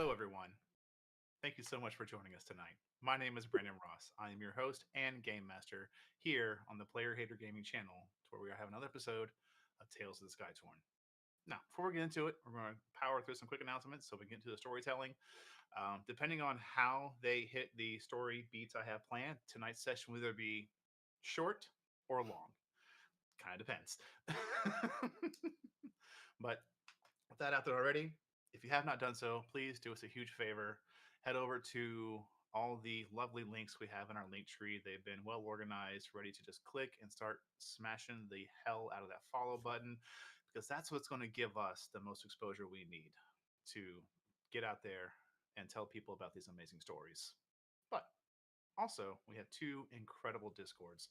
Hello, everyone. Thank you so much for joining us tonight. My name is Brandon Ross. I am your host and game master here on the Player Hater Gaming channel, where we have another episode of Tales of the Skytorn. Now, before we get into it, we're going to power through some quick announcements so we can get into the storytelling. Depending on how they hit the story beats I have planned, tonight's session will either be short or long. Kind of depends. But with that out there already, if you have not done so, please do us a huge favor. Head over to all the lovely links we have in our link tree. They've been well organized, ready to just click and start smashing the hell out of that follow button because that's what's going to give us the most exposure we need to get out there and tell people about these amazing stories. But also, we have two incredible Discords.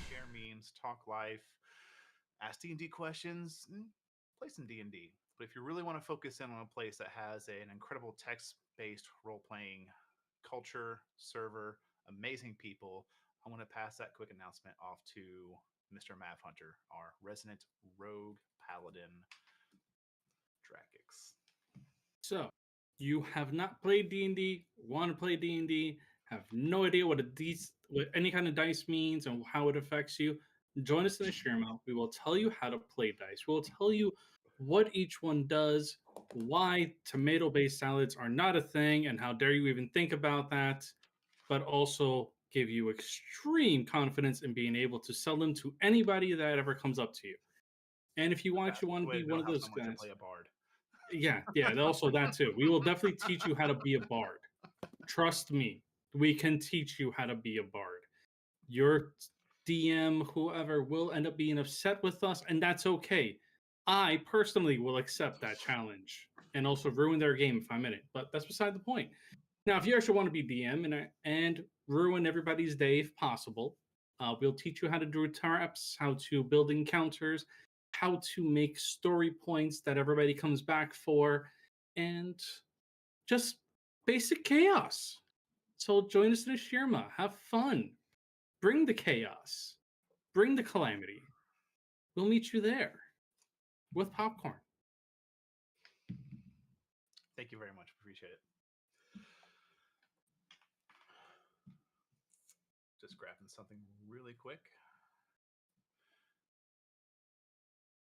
Share memes, talk life, ask D&D questions, and play some D&D. But if you really want to focus in on a place that has an incredible text-based role-playing culture, server, amazing people, I want to pass that quick announcement off to Mr. Mav Hunter, our resident rogue paladin Dracix. So, you have not played D&D, want to play D&D, have no idea what what any kind of dice means and how it affects you, join us in the Sherma. We will tell you how to play dice. We will tell you what each one does, why tomato-based salads are not a thing, and how dare you even think about that, but also give you extreme confidence in being able to sell them to anybody that ever comes up to you. And if you want to be one of those To guys, play a bard. yeah, also that too. We will definitely teach you how to be a bard. Trust me, we can teach you how to be a bard. Your DM, whoever, will end up being upset with us, and that's okay. I personally will accept that challenge and also ruin their game if I'm in it, but that's beside the point. Now, if you actually want to be DM and ruin everybody's day if possible, we'll teach you how to do traps, how to build encounters, how to make story points that everybody comes back for, and just basic chaos. So join us in a Shirma. Have fun. Bring the chaos. Bring the calamity. We'll meet you there with popcorn. Thank you very much. Appreciate it. Just grabbing something really quick.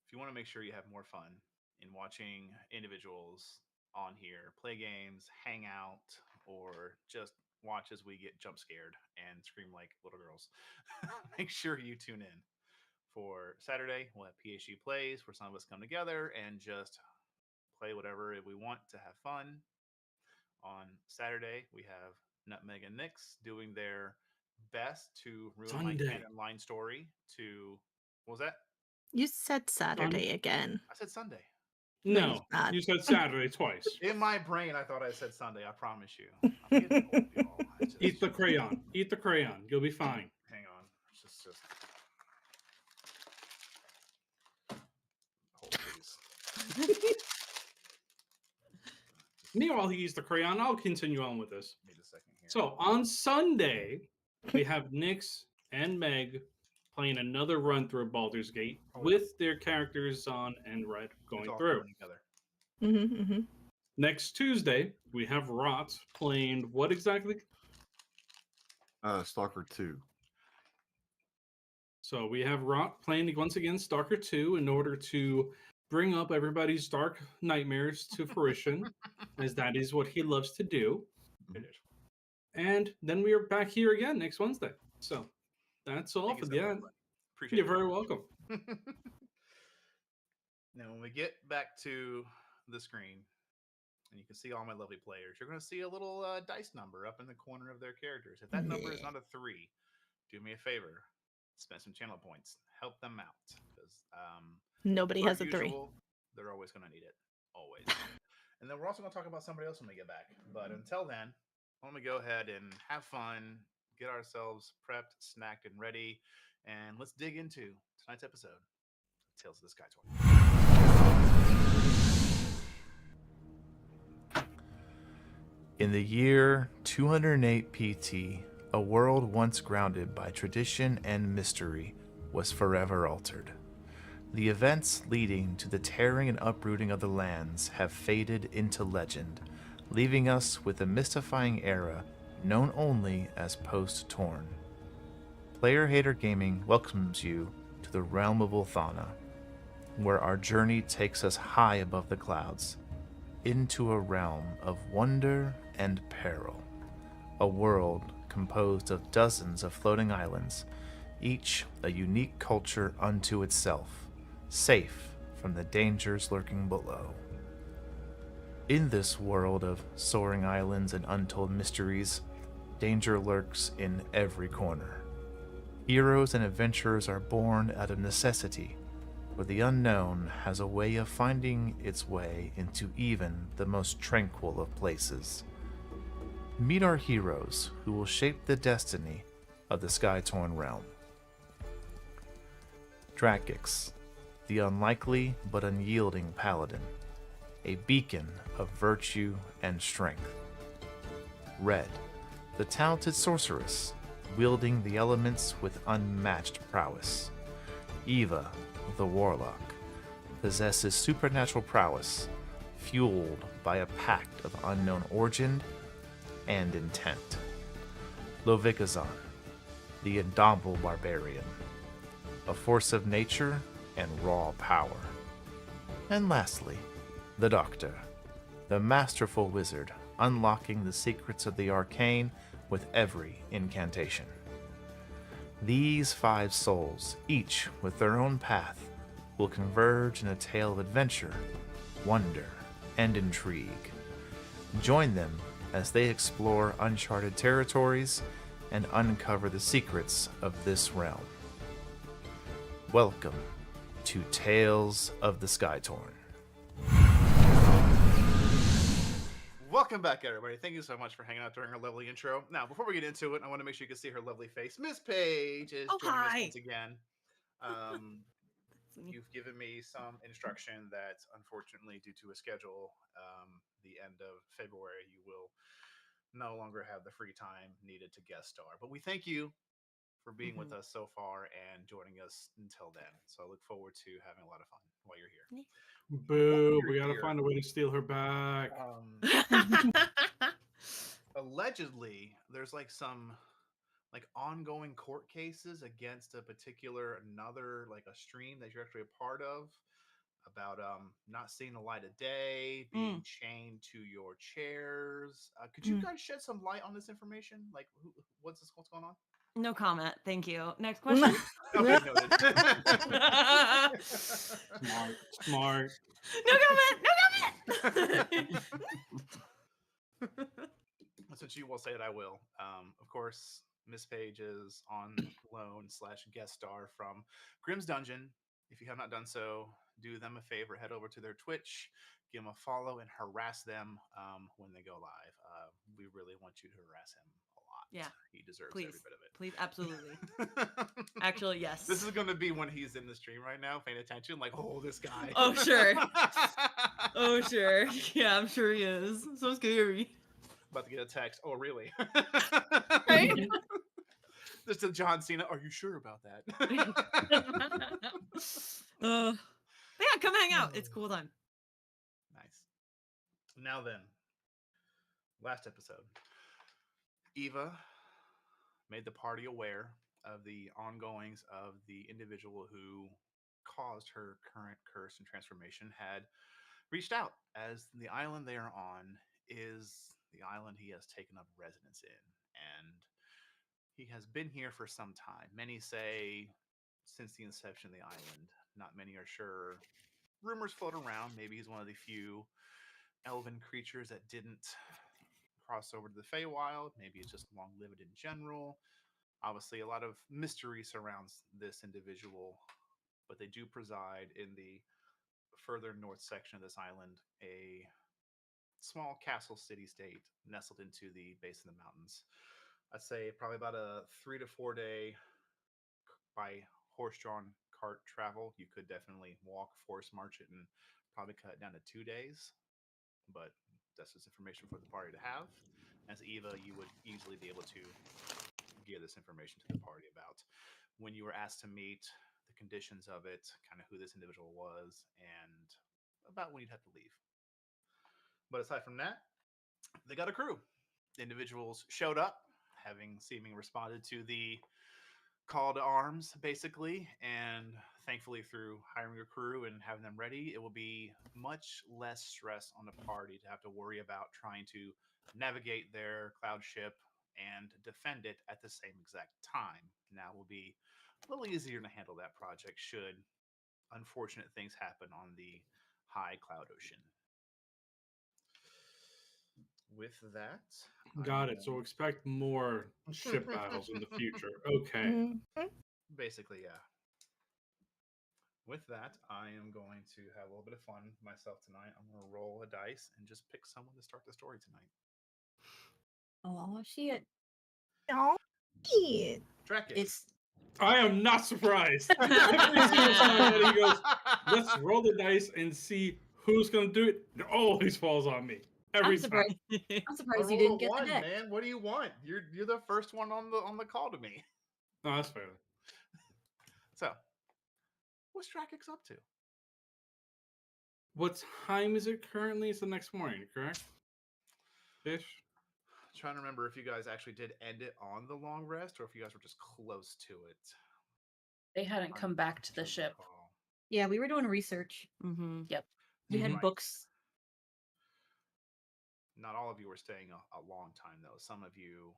If you want to make sure you have more fun in watching individuals on here play games, hang out, or just watch as we get jump scared and scream like little girls, make sure you tune in. For Saturday, we'll have PhD Plays where some of us come together and just play whatever we want to have fun. On Saturday, we have Nutmeg and Nix doing their best to ruin my canon line story to, what was that? You said Saturday again. I said Sunday. No, you said Saturday twice. In my brain, I thought I said Sunday. I promise you. I'm getting old, y'all. Eat the crayon. Eat the crayon. You'll be fine. Hang on. Just hold, please. Meanwhile, he eats the crayon. I'll continue on with this. Need a second here. So on Sunday, we have Nix and Meg playing another run through Baldur's Gate with their characters on and Red going through. Next Tuesday, we have Rot playing what exactly? Stalker 2. So we have Rot playing once again Stalker 2 in order to bring up everybody's dark nightmares to fruition, as that is what he loves to do. And then we are back here again next Wednesday. So that's all for the end. You're very welcome. Now, when we get back to the screen, and you can see all my lovely players, you're going to see a little dice number up in the corner of their characters. If that number is not a 3, do me a favor, spend some channel points, help them out, because nobody has a 3. They're always going to need it, always. And then we're also going to talk about somebody else when we get back. But until then, why don't we go ahead and have fun, get ourselves prepped, snacked, and ready, and let's dig into tonight's episode of Tales of the Skytorn. In the year 208 PT, a world once grounded by tradition and mystery was forever altered. The events leading to the tearing and uprooting of the lands have faded into legend, leaving us with a mystifying era known only as post-Torn. Player Hater Gaming welcomes you to the realm of Ulthana, where our journey takes us high above the clouds, into a realm of wonder and peril. A world composed of dozens of floating islands, each a unique culture unto itself, safe from the dangers lurking below. In this world of soaring islands and untold mysteries, danger lurks in every corner. Heroes and adventurers are born out of necessity, for the unknown has a way of finding its way into even the most tranquil of places. Meet our heroes who will shape the destiny of the Skytorn realm. Dragix, the unlikely but unyielding paladin, a beacon of virtue and strength. Red, the talented sorceress, wielding the elements with unmatched prowess. Eva, the warlock, possesses supernatural prowess, fueled by a pact of unknown origin and intent. Lovikazan, the indomitable barbarian, a force of nature and raw power. And lastly, the Doctor, the masterful wizard, unlocking the secrets of the arcane with every incantation. These 5 souls, each with their own path, will converge in a tale of adventure, wonder, and intrigue. Join them as they explore uncharted territories and uncover the secrets of this realm. Welcome to Tales of the Skytorn. Welcome back, everybody. Thank you so much for hanging out during our lovely intro. Now, before we get into it, I want to make sure you can see her lovely face. Miss Paige is joining us once again. You've given me some instruction that, unfortunately, due to a schedule, the end of February, you will no longer have the free time needed to guest star. But we thank you for being with us so far and joining us until then. So I look forward to having a lot of fun while you're here. Boo, we gotta find a way to steal her back. Allegedly, there's like some like ongoing court cases against a particular another like a stream that you're actually a part of about not seeing the light of day, being chained to your chairs. Could you guys shed some light on this information? Like what's going on? No comment. Thank you. Next question. Okay, noted. Smart. No comment. Since you will say it, I will. Of course, Miss Page is on loan / guest star from Grimm's Dungeon. If you have not done so, do them a favor. Head over to their Twitch, give them a follow, and harass them when they go live. We really want you to harass him a lot. Yeah, he deserves please, every bit of it. Please, absolutely. Actually, yes. This is going to be when he's in the stream right now, paying attention. Like, oh, this guy. Oh, sure. Oh, sure. Yeah, I'm sure he is. So scary. About to get a text. Oh, really? Right? Just to John Cena. Are you sure about that? Yeah, come hang out. It's cool time. Nice. Now then, last episode, Eva made the party aware of the ongoings of the individual who caused her current curse and transformation had reached out, as the island they are on is the island he has taken up residence in, and he has been here for some time. Many say since the inception of the island. Not many are sure. Rumors float around. Maybe he's one of the few elven creatures that didn't cross over to the Feywild. Maybe it's just long-lived in general. Obviously, a lot of mystery surrounds this individual, but they do preside in the further north section of this island, a small castle city-state nestled into the base of the mountains. I'd say probably about a 3 to 4 day by horse-drawn cart travel. You could definitely walk, forest march it, and probably cut it down to 2 days. But that's just information for the party to have. As Eva, you would easily be able to give this information to the party about. When you were asked to meet the conditions of it, kind of who this individual was, and about when you'd have to leave. But aside from that, they got a crew. Individuals showed up, having seeming responded to the call to arms, basically, and thankfully through hiring a crew and having them ready, it will be much less stress on the party to have to worry about trying to navigate their cloud ship and defend it at the same exact time. Now it will be a little easier to handle that project should unfortunate things happen on the high cloud ocean. With that, Got it. So expect more ship battles in the future. Okay. Mhm. basically, yeah. With that, I am going to have a little bit of fun myself tonight. I'm going to roll a dice and just pick someone to start the story tonight. Oh shit! Oh, yeah. Track it. It's I am not surprised. Every single time he goes, let's roll the dice and see who's going to do it. It always falls on me. Every I'm time. surprised. I'm I surprised you rolled didn't a get the one, deck. man. What do you want? You're the first one on the call to me. No, that's fair. So, what's Strackix up to? What time is it currently? It's the next morning, correct? Ish. Trying to remember if you guys actually did end it on the long rest or if you guys were just close to it. They hadn't come back to the ship. Yeah, we were doing research. Mm-hmm. Yep. We had Mhm. books. Not all of you were staying a long time, though. Some of you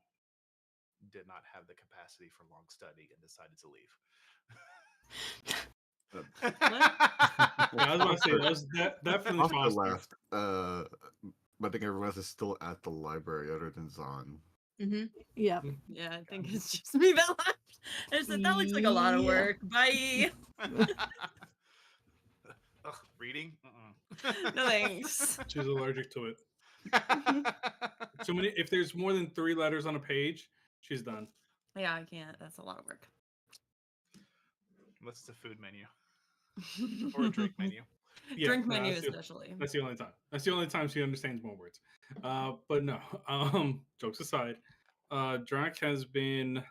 did not have the capacity for long study and decided to leave. Yeah, I was about to say, that was definitely Oscar Foster. left. I think everyone else is still at the library other than Zahn. Mm-hmm. Yeah. Yeah, I think it's just me that left. I said that looks like a lot of Yeah. work. Bye. Ugh, reading? Mm-mm. No thanks. She's allergic to it. So many. If there's more than 3 letters on a page, she's done. Yeah, I can't. That's a lot of work. Unless it's a food menu or a drink menu. Yeah, Drink no, menu that's the- especially. That's the only time. That's the only time she understands more words. But no. Jokes aside, Drac has been.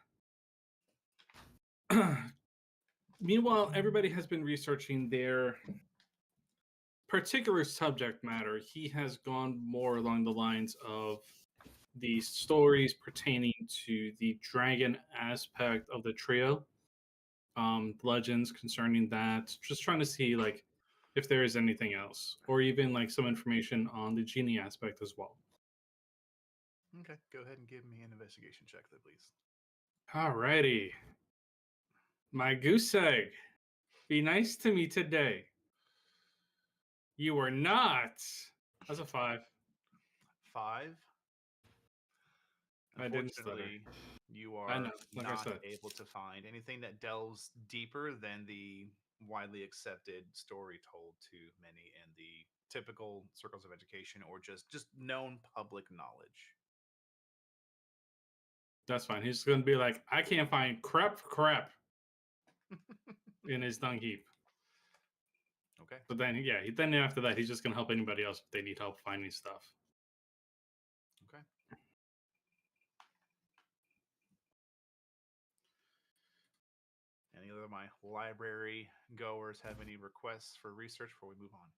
Meanwhile, everybody has been researching their particular subject matter. He has gone more along the lines of the stories pertaining to the dragon aspect of the trio, legends concerning that. Just trying to see like if there is anything else, or even like some information on the genie aspect as well. Okay, go ahead and give me an investigation check, then, please. Alrighty, my goose egg, be nice to me today. You are not. That's a 5. 5. I didn't stutter. Unfortunately, you I are know, like I not said. able to find anything that delves deeper than the widely accepted story told to many in the typical circles of education or just known public knowledge. That's fine. He's going to be like, I can't find crap for crap in his dung heap. Okay. But then, yeah, then after that, he's just going to help anybody else if they need help finding stuff. Okay. Any other of my library goers have any requests for research before we move on?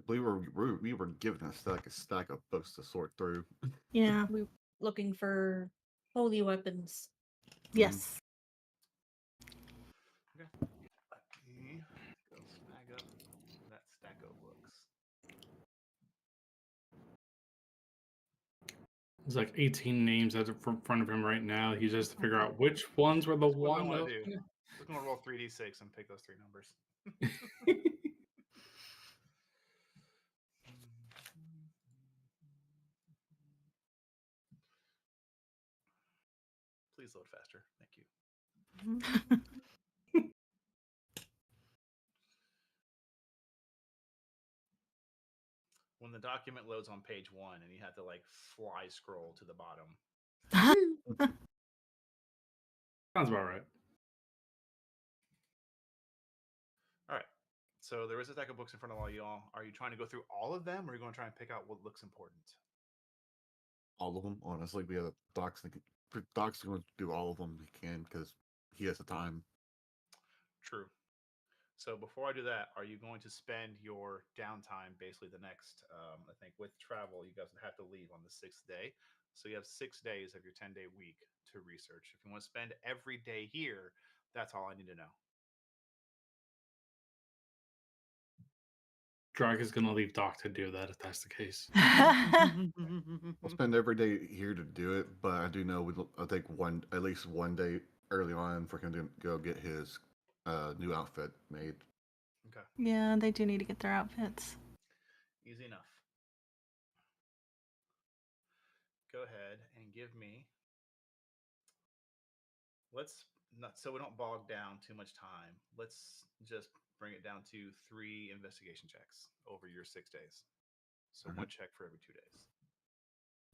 We were given a stack of books to sort through. Yeah. We were looking for holy weapons. Yes. Okay. Let me go snag up that stack of books. There's like 18 names that's in front of him right now. He just has to figure out which ones were the That's what I one. want to do. We're going to roll 3d6 and pick those 3 numbers. Please load faster. Thank you. When the document loads on page 1 and you have to like fly scroll to the bottom. Sounds about right. All right. So there is a stack of books in front of all y'all. Are you trying to go through all of them or are you going to try and pick out what looks important? All of them, honestly. We have docs. Docs are going to do all of them we can because he has the time. True. So before I do that, are you going to spend your downtime basically the next? I think with travel, you guys have to leave on the 6th day, so you have 6 days of your 10-day week to research. If you want to spend every day here, that's all I need to know. Drag is gonna leave Doc to do that if that's the case. I'll spend every day here to do it, but I do know I'll take at least one day early on for him to go get his new outfit made. Okay, Yeah, they do need to get their outfits. easy enough. Go ahead and give me. Let's not so we don't bog down too much time. Let's just bring it down to 3 investigation checks over your 6 days. So Okay. 1 check for every 2 days.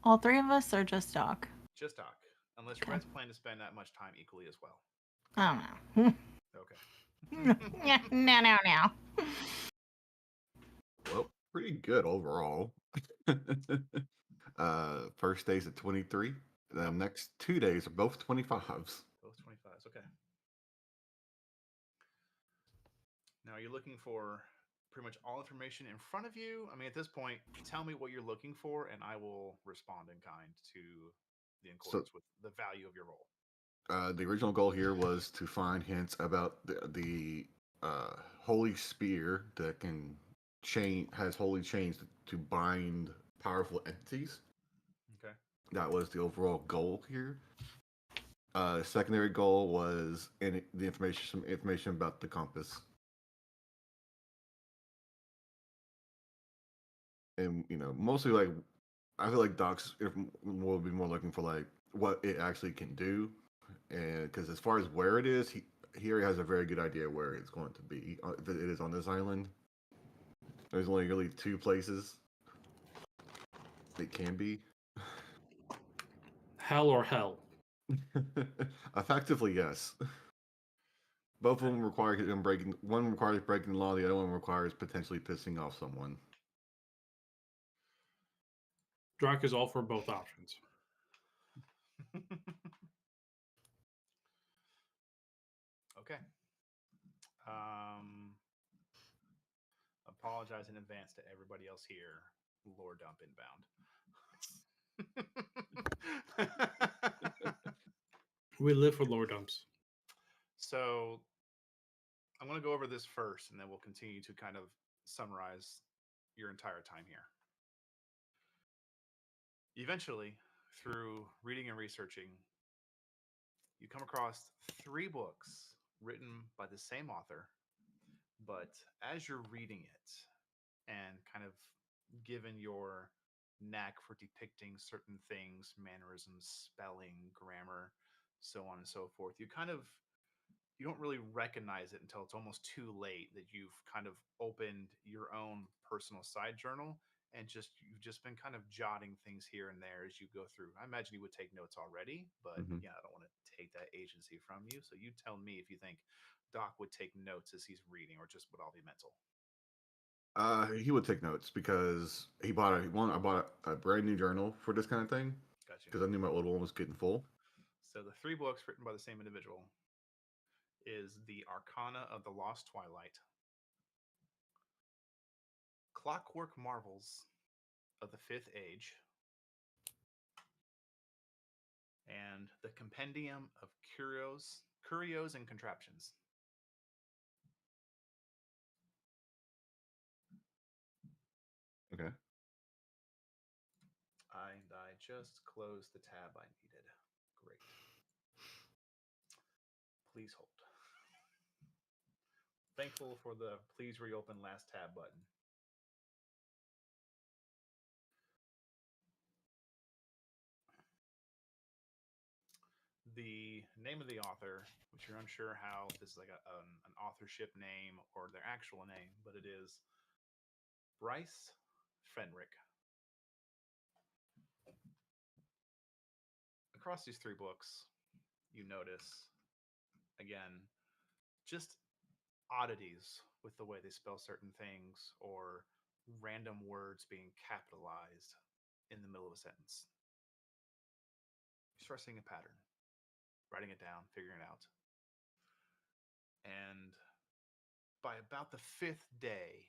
All 3 of us, or just Doc? Just Doc, unless Okay. Red's plan to spend that much time equally as well. I don't know. Okay. No. Well, pretty good overall. First day's at 23. The Yep. next 2 days are both 25s. Both 25s. Okay. Now, are you looking for pretty much all information in front of you? I mean, at this point, tell me what you're looking for, and I will respond in kind to the accordance with the value of your role. The original goal here was to find hints about the holy spear that has holy chains to bind powerful entities. Okay. That was the overall goal here. Secondary goal was some information about the compass. And mostly like I feel like Doc's will be more looking for like what it actually can do, and because as far as where it is, he already has a very good idea where it's going to be. If it is on this island, there's only really 2 places it can be. Hell or hell. Effectively, yes. Both of them require him breaking. One requires breaking the law. The other one requires potentially pissing off someone. Drac is all for both options. Okay. Apologize in advance to everybody else here. Lore dump inbound. We live for lore dumps. So I'm going to go over this first, and then we'll continue to kind of summarize your entire time here. Eventually, through reading and researching, you come across 3 books written by the same author, but as you're reading it and kind of given your knack for depicting certain things, mannerisms, spelling, grammar, so on and so forth, you don't really recognize it until it's almost too late that you've kind of opened your own personal side journal and you've just been kind of jotting things here and there as you go through. I imagine you would take notes already, but yeah, I don't want to take that agency from you. So you tell me if you think Doc would take notes as he's reading, or just would all be mental. He would take notes because I bought a brand new journal for this kind of thing. Gotcha. Because I knew my old one was getting full. So the 3 books written by the same individual is The Arcana of the Lost Twilight, Clockwork Marvels of the Fifth Age, and The Compendium of Curios and Contraptions. Okay. I just closed the tab I needed. Great. Please hold. Thankful for the please reopen last tab button. The name of the author, which you're unsure how this is like an authorship name or their actual name, but it is Bryce Fenrick. Across these 3 books, you notice, again, just oddities with the way they spell certain things or random words being capitalized in the middle of a sentence. You start seeing a pattern, writing it down, figuring it out. And by about the 5th day,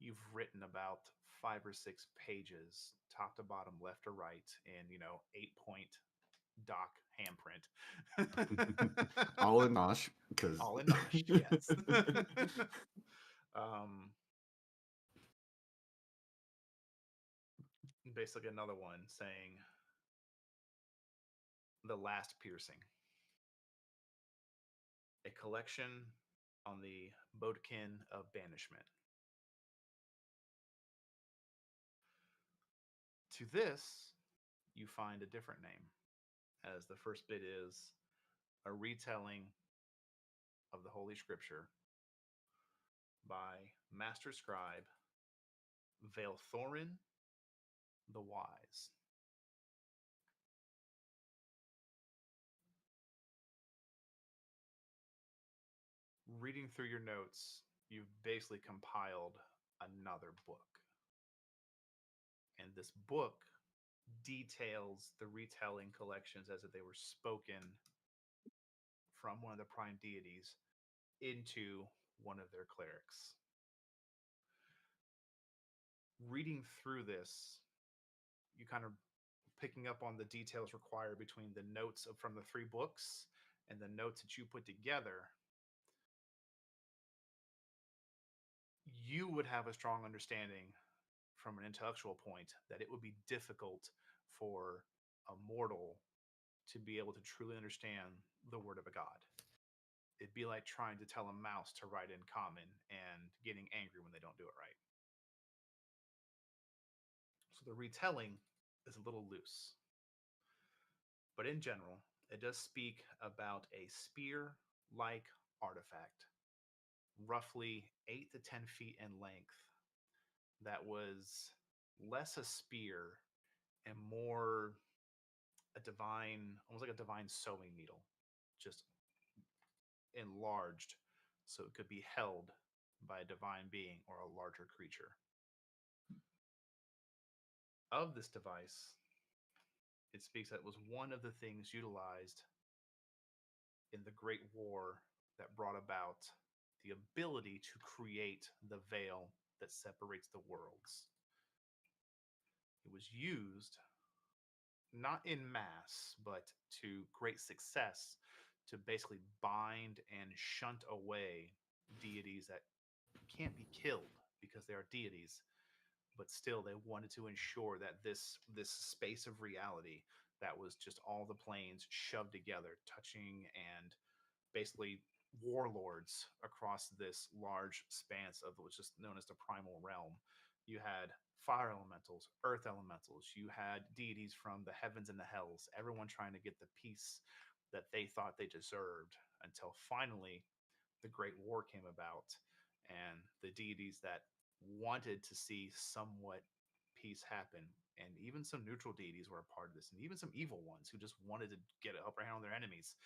you've written about 5 or 6 pages, top to bottom, left to right, in 8-point doc handprint. All in Nosh, because All in Nosh, yes. um, basically, another one saying the last piercing, a collection on the Bodkin of banishment. To this, you find a different name, as the first bit is a retelling of the Holy Scripture by Master Scribe Vaelthorin the Wise. Reading through your notes, you've basically compiled another book. And this book details the retelling collections as if they were spoken from one of the prime deities into one of their clerics. Reading through this, you kind of picking up on the details required between the notes from the 3 books and the notes that you put together. You would have a strong understanding from an intellectual point that it would be difficult for a mortal to be able to truly understand the word of a god. It'd be like trying to tell a mouse to write in common and getting angry when they don't do it right. So the retelling is a little loose. But in general, it does speak about a spear-like artifact, roughly 8 to 10 feet in length, that was less a spear and more a divine, almost like a divine sewing needle, just enlarged so it could be held by a divine being or a larger creature. Of this device, it speaks that it was one of the things utilized in the Great War that brought about the ability to create the veil that separates the worlds. It was used not in mass, but to great success to basically bind and shunt away deities that can't be killed because they are deities, but still they wanted to ensure that this space of reality that was just all the planes shoved together, touching and basically warlords across this large span of what's just known as the primal realm. You had fire elementals, earth elementals, you had deities from the heavens and the hells, everyone trying to get the peace that they thought they deserved, until finally the Great War came about and the deities that wanted to see somewhat peace happen, and even some neutral deities were a part of this, and even some evil ones who just wanted to get an upper hand on their enemies.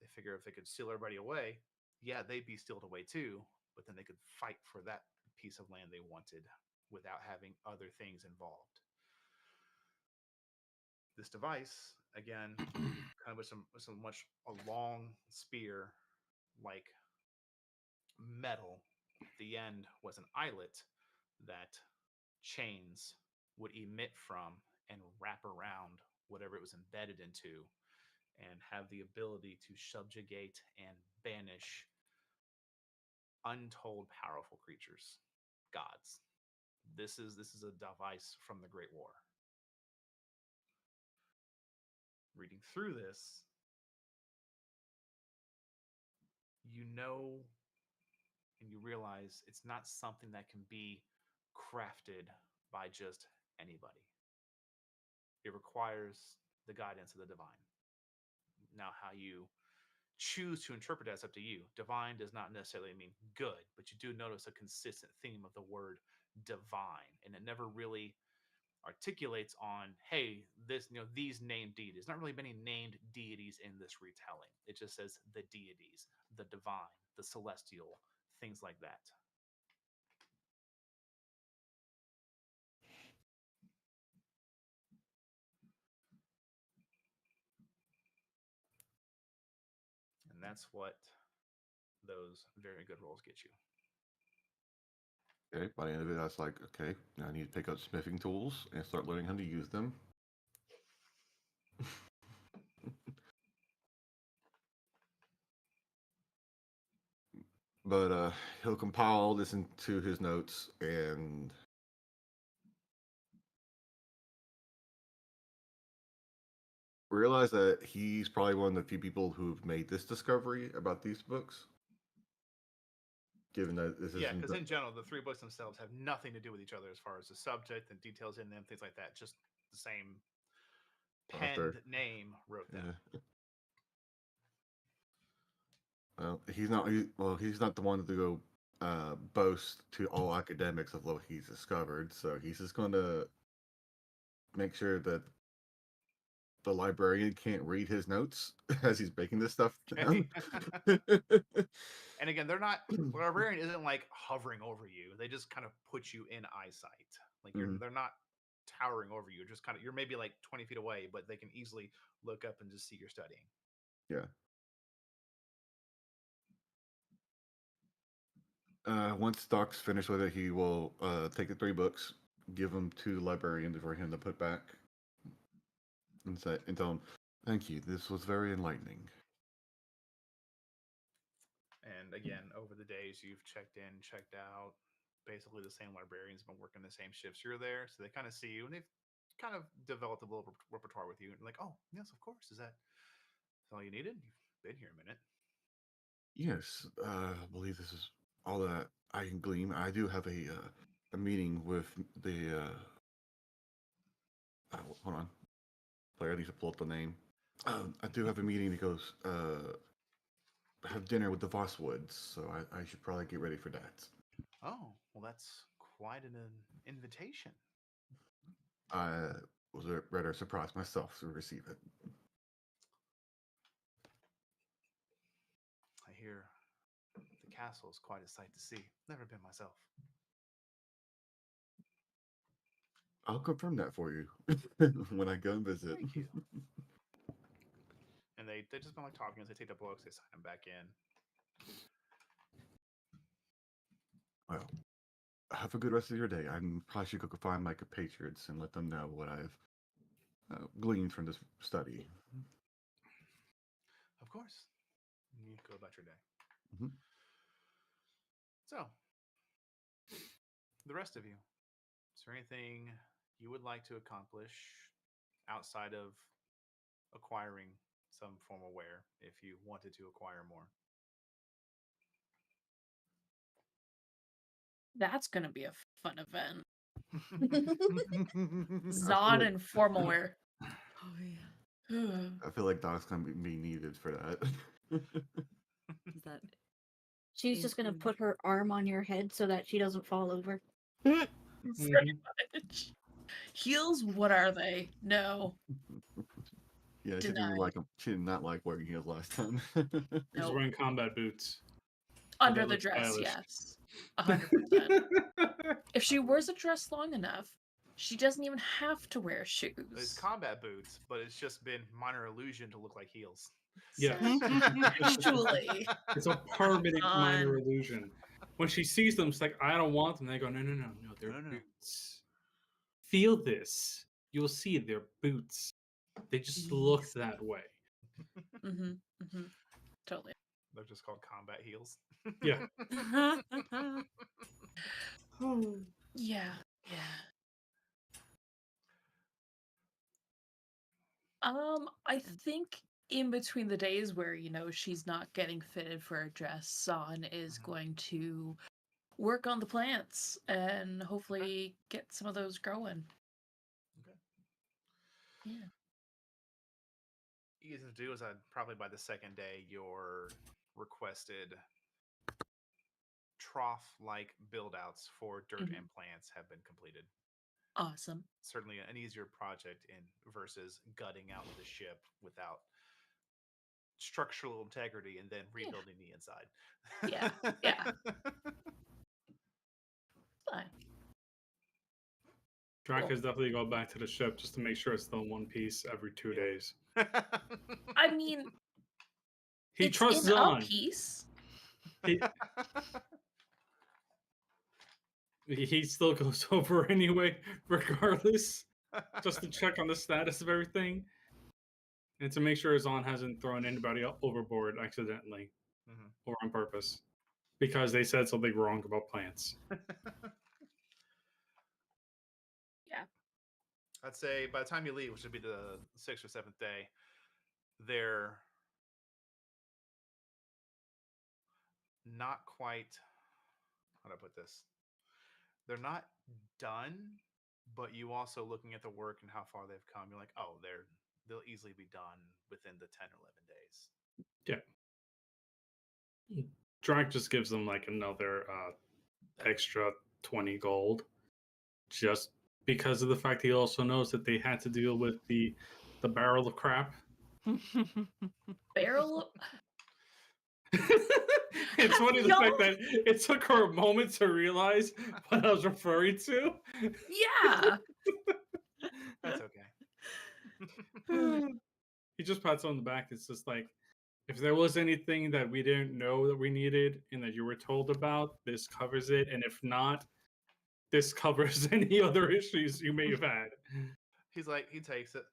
They figure if they could steal everybody away, yeah, they'd be stealed away too, but then they could fight for that piece of land they wanted without having other things involved. This device, again, kind of with a long spear like metal. At the end was an eyelet that chains would emit from and wrap around whatever it was embedded into, and have the ability to subjugate and banish untold powerful creatures, gods. This is a device from the Great War. Reading through this, you know and you realize it's not something that can be crafted by just anybody. It requires the guidance of the divine. Now, how you choose to interpret that's up to you. Divine does not necessarily mean good, but you do notice a consistent theme of the word divine, and it never really articulates on, hey, this, these named deities. Not really many named deities in this retelling. It just says the deities, the divine, the celestial, things like that. And that's what those very good rolls get you. Okay, by the end of it, I was like, okay, now I need to pick up smithing tools and start learning how to use them. But he'll compile all this into his notes and realize that he's probably one of the few people who've made this discovery about these books. Given that this Yeah, isn't because in general, the 3 books themselves have nothing to do with each other as far as the subject and details in them, things like that. Just the same author. penned name wrote them. Yeah. Well, he's not the one to go boast to all academics of what he's discovered. So he's just going to make sure that the librarian can't read his notes as he's breaking this stuff down. And again, they're not. The librarian isn't like hovering over you. They just kind of put you in eyesight. Like they're not towering over you. Just kind of, you're maybe like 20 feet away, but they can easily look up and just see you're studying. Yeah. Once Doc's finished with it, he will take the 3 books, give them to the librarian for him to put back, and tell him, "Thank you. This was very enlightening." And again, over the days, you've checked in, checked out. Basically, the same librarians have been working the same shifts you're there, so they kind of see you, and they've kind of developed a little repertoire with you. And like, oh, yes, of course. Is that all you needed? You've been here a minute. Yes, I believe this is all that I can glean. I do have a meeting with the. Hold on, player. I need to pull up the name. I do have a meeting that goes have dinner with the Vosswoods, so I should probably get ready for that. Oh, well, that's quite an invitation. I was rather surprised myself to receive it. I hear the castle is quite a sight to see. Never been myself. I'll confirm that for you when I go and visit. Thank you. And they just been like talking as they take the books, they sign them back in. Well, have a good rest of your day. I probably should go find my compatriots and let them know what I've gleaned from this study. Of course. You go about your day. Mm-hmm. So, the rest of you, is there anything you would like to accomplish outside of acquiring some form of wear if you wanted to acquire more? That's gonna be a fun event. Zod and formal wear. Oh yeah. I feel like Doc's gonna be needed for that. Is that She's just gonna put her arm on your head so that she doesn't fall over. Pretty much. Heels, what are they? No. Yeah, she didn't like them. She did not like wearing heels last time. She's Nope. wearing combat boots. Under That the looks dress, stylish. yes. 100%. If she wears a dress long enough, she doesn't even have to wear shoes. It's combat boots, but it's just been minor illusion to look like heels. Yeah. Actually. It's a permanent Done. minor illusion. When she sees them, it's like, I don't want them. They go, no, they're No. boots. Feel this. You'll see they're boots. They just look that way. Totally. They're just called combat heels. Yeah. Yeah. I think in between the days where, she's not getting fitted for a dress, San is going to work on the plants and hopefully get some of those growing. Okay. Yeah. Easy to do is probably by the second day, your requested trough-like build-outs for dirt and plants have been completed. Awesome. Certainly an easier project versus gutting out the ship without structural integrity and then rebuilding the inside. Yeah. Fine. Draka's definitely go back to the ship just to make sure it's still in one piece every 2 days. I mean, He it's trusts in Zahn. a piece, He still goes over anyway, regardless, just to check on the status of everything and to make sure Zahn hasn't thrown anybody overboard accidentally Mhm. or on purpose because they said something wrong about plants. I'd say by the time you leave, which would be the 6th or 7th day, they're not quite. How do I put this? They're not done, but you also looking at the work and how far they've come, you're like, oh, they'll easily be done within the 10 or 11 days. Yeah. Drake just gives them like another extra 20 gold just because of the fact he also knows that they had to deal with the barrel of crap. Barrel. It's funny the fact that it took her a moment to realize what I was referring to. Yeah. That's okay. He just pats on the back. It's just like, if there was anything that we didn't know that we needed and that you were told about, this covers it. And if not, this covers any other issues you may have had. He's like, he takes it.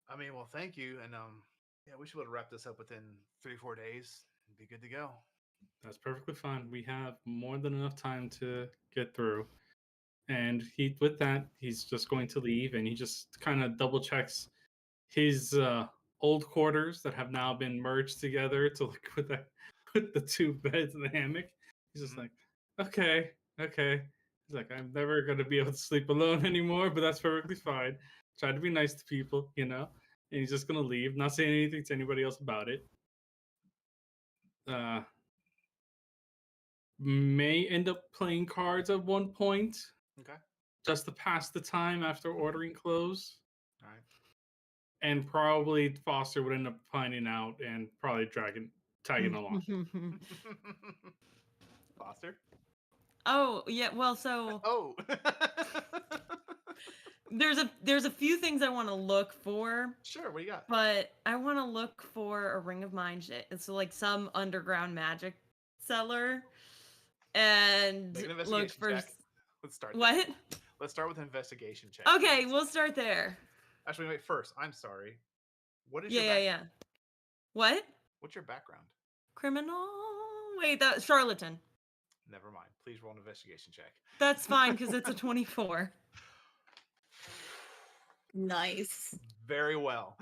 I mean, well, thank you, and yeah, we should be able to wrap this up within 3-4 days and be good to go. That's perfectly fine. We have more than enough time to get through. And with that, he's just going to leave, and he just kind of double checks his old quarters that have now been merged together to look with the two beds and the hammock. He's just like, okay. He's like, I'm never gonna be able to sleep alone anymore, but that's perfectly fine. Try to be nice to people, And he's just gonna leave, not saying anything to anybody else about it. May end up playing cards at one point. Okay. Just to pass the time after ordering clothes. All right. And probably Foster would end up finding out and probably tagging along. Foster? Oh, yeah, well, so Oh. there's a few things I want to look for, Sure, what do you got? but I want to look for a Ring of Mind shit. So like some underground magic seller and Make an look investigation for check. Let's start there. what? Let's start with investigation check. Okay, we'll start there. Actually, wait, first, I'm sorry. What is Yeah, your yeah, background? yeah. What? What's your background? Criminal? Wait, that charlatan. Never mind. Please roll an investigation check. That's fine because it's a 24. Nice. Very well.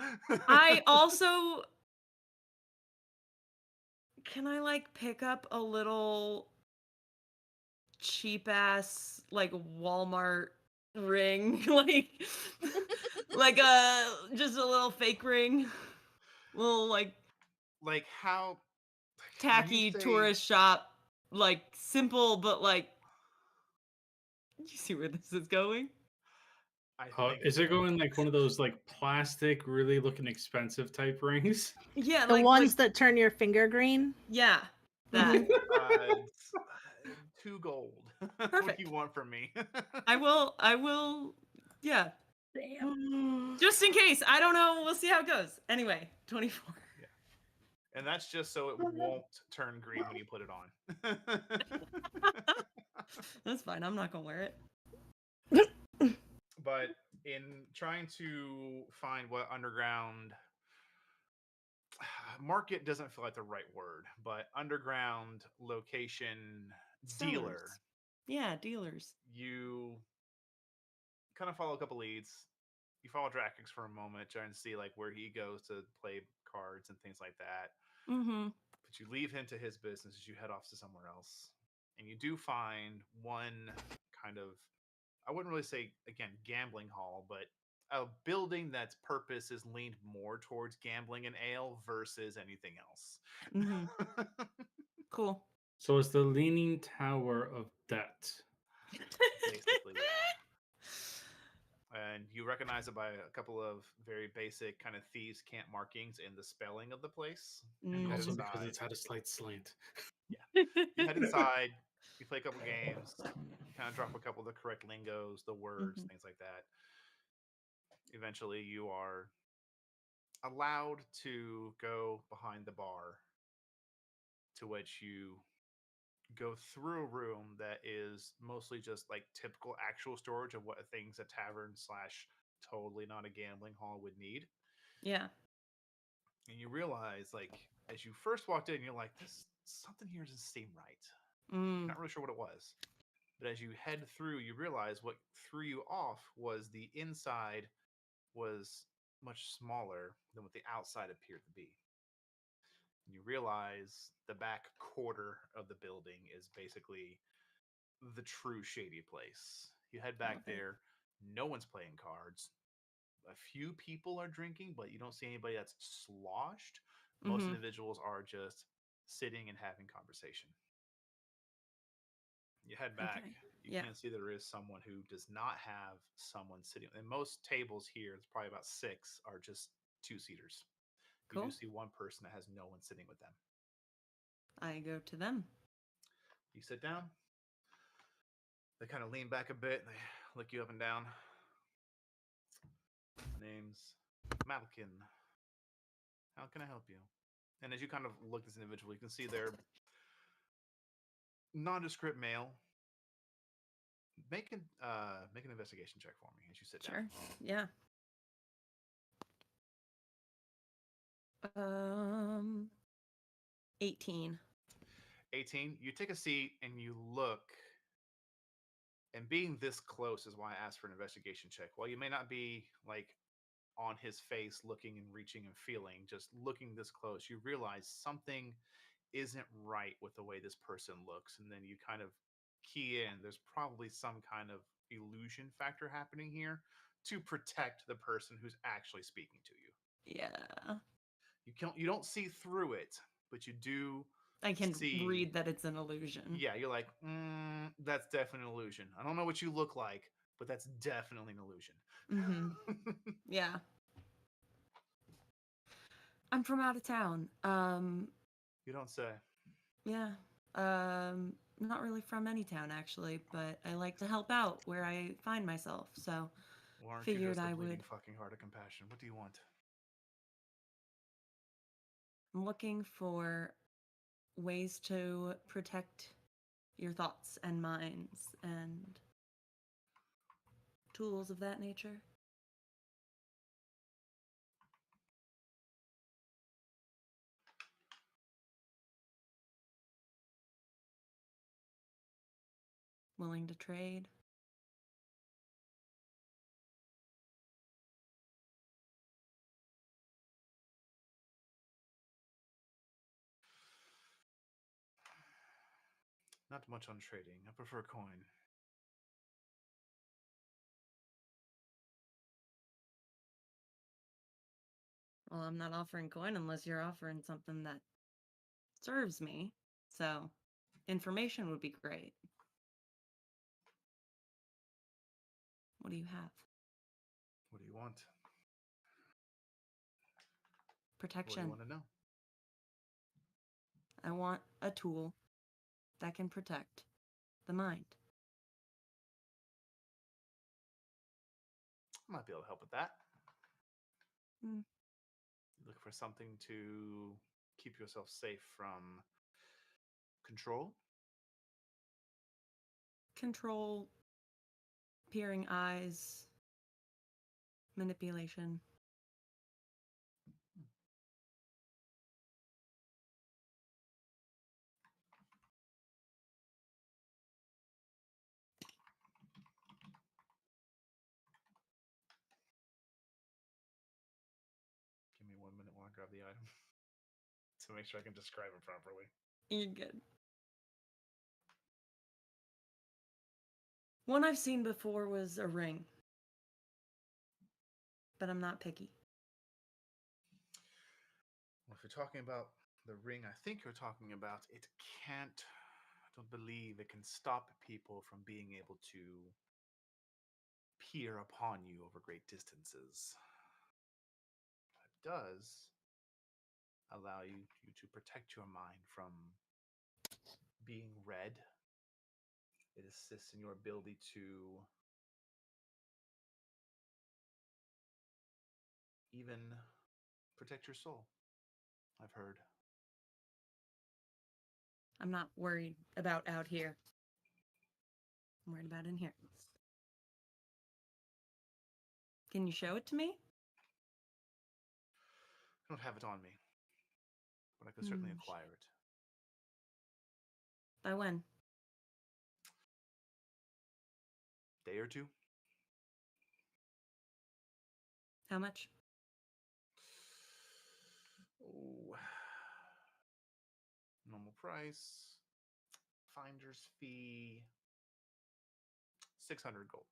I also can I like pick up a little cheap ass like Walmart ring like a just a little fake ring, little like how tacky tourist shop, like simple but like you see where this is going. Is it going like one of those like plastic, really looking expensive type rings? Yeah, The like ones that turn your finger green. yeah, that. 2 gold. Perfect. What do you want from me? I will yeah. Damn. Just in case. I don't know. We'll see how it goes. Anyway, 24. Yeah. And that's just so it won't turn green when you put it on. That's fine. I'm not going to wear it. But in trying to find what underground market doesn't feel like the right word, but underground location dealer. Sellers. Yeah, dealers. You kind of follow a couple leads. You follow Dracox for a moment, trying to see like where he goes to play cards and things like that. Mm-hmm. But you leave him to his business as you head off to somewhere else. And you do find one kind of, I wouldn't really say, again, gambling hall, but a building that's purpose is leaned more towards gambling and ale versus anything else. Mm-hmm. Cool. So it's the Leaning Tower of Debt. Basically, yeah. And you recognize it by a couple of very basic kind of thieves' cant markings in the spelling of the place. And you head Also because inside. it's had a slight slant. Yeah. You head inside, you play a couple games, you kind of drop a couple of the correct lingos, the words, Mhm. things like that. Eventually, you are allowed to go behind the bar, to which you go through a room that is mostly just like typical actual storage of what things a tavern slash totally not a gambling hall would need. Yeah. And you realize, like, as you first walked in, you're like, this something here doesn't seem right. Mm. Not really sure what it was. But as you head through, you realize what threw you off was the inside was much smaller than what the outside appeared to be. And you realize the back quarter of the building is basically the true shady place. You head back Okay. there, no one's playing cards. A few people are drinking, but you don't see anybody that's sloshed. Most Mhm. individuals are just sitting and having conversation. You head back. Okay. You Yeah. can see there is someone who does not have someone sitting. And most tables here, it's probably about 6, are just 2-seaters. You Cool. do see one person that has no one sitting with them. I go to them. You sit down. They kind of lean back a bit. They look you up and down. Name's Malkin. How can I help you? And as you kind of look at this individual, you can see they're nondescript male. Make an investigation check for me as you sit Sure. down. Yeah. 18. 18. You take a seat and you look. And being this close is why I asked for an investigation check. While you may not be like on his face looking and reaching and feeling, just looking this close, you realize something isn't right with the way this person looks. And then you kind of key in. There's probably some kind of illusion factor happening here to protect the person who's actually speaking to you. Yeah. You don't see through it, but you do I can see. read that it's an illusion. Yeah, you're like, that's definitely an illusion. I don't know what you look like, but that's definitely an illusion. Mm-hmm. Yeah. I'm from out of town. You don't say. Yeah. Not really from any town actually, but I like to help out where I find myself. So Well, aren't you figured just a I bleeding would. fucking heart of compassion? What do you want? I'm looking for ways to protect your thoughts and minds and tools of that nature. Willing to trade. Not much on trading. I prefer coin. Well, I'm not offering coin unless you're offering something that serves me. So, information would be great. What do you have? What do you want? What do Protection. you want to know? I want a tool that can protect the mind. I might be able to help with that. Hmm. Look for something to keep yourself safe from control. Control, peering eyes, manipulation. Give me 1 minute while I grab the item to make sure I can describe it properly. You're good. One I've seen before was a ring. But I'm not picky. Well, if you're talking about the ring, I think you're talking about it can't. I don't believe it can stop people from being able to peer upon you over great distances. It does allow you to protect your mind from being read. It assists in your ability to even protect your soul. I've heard. I'm not worried about out here. I'm worried about in here. Can you show it to me? I don't have it on me, but I can certainly Hmm. acquire it. By when? Day or two? How much? Oh, normal price, finder's fee, 600 gold.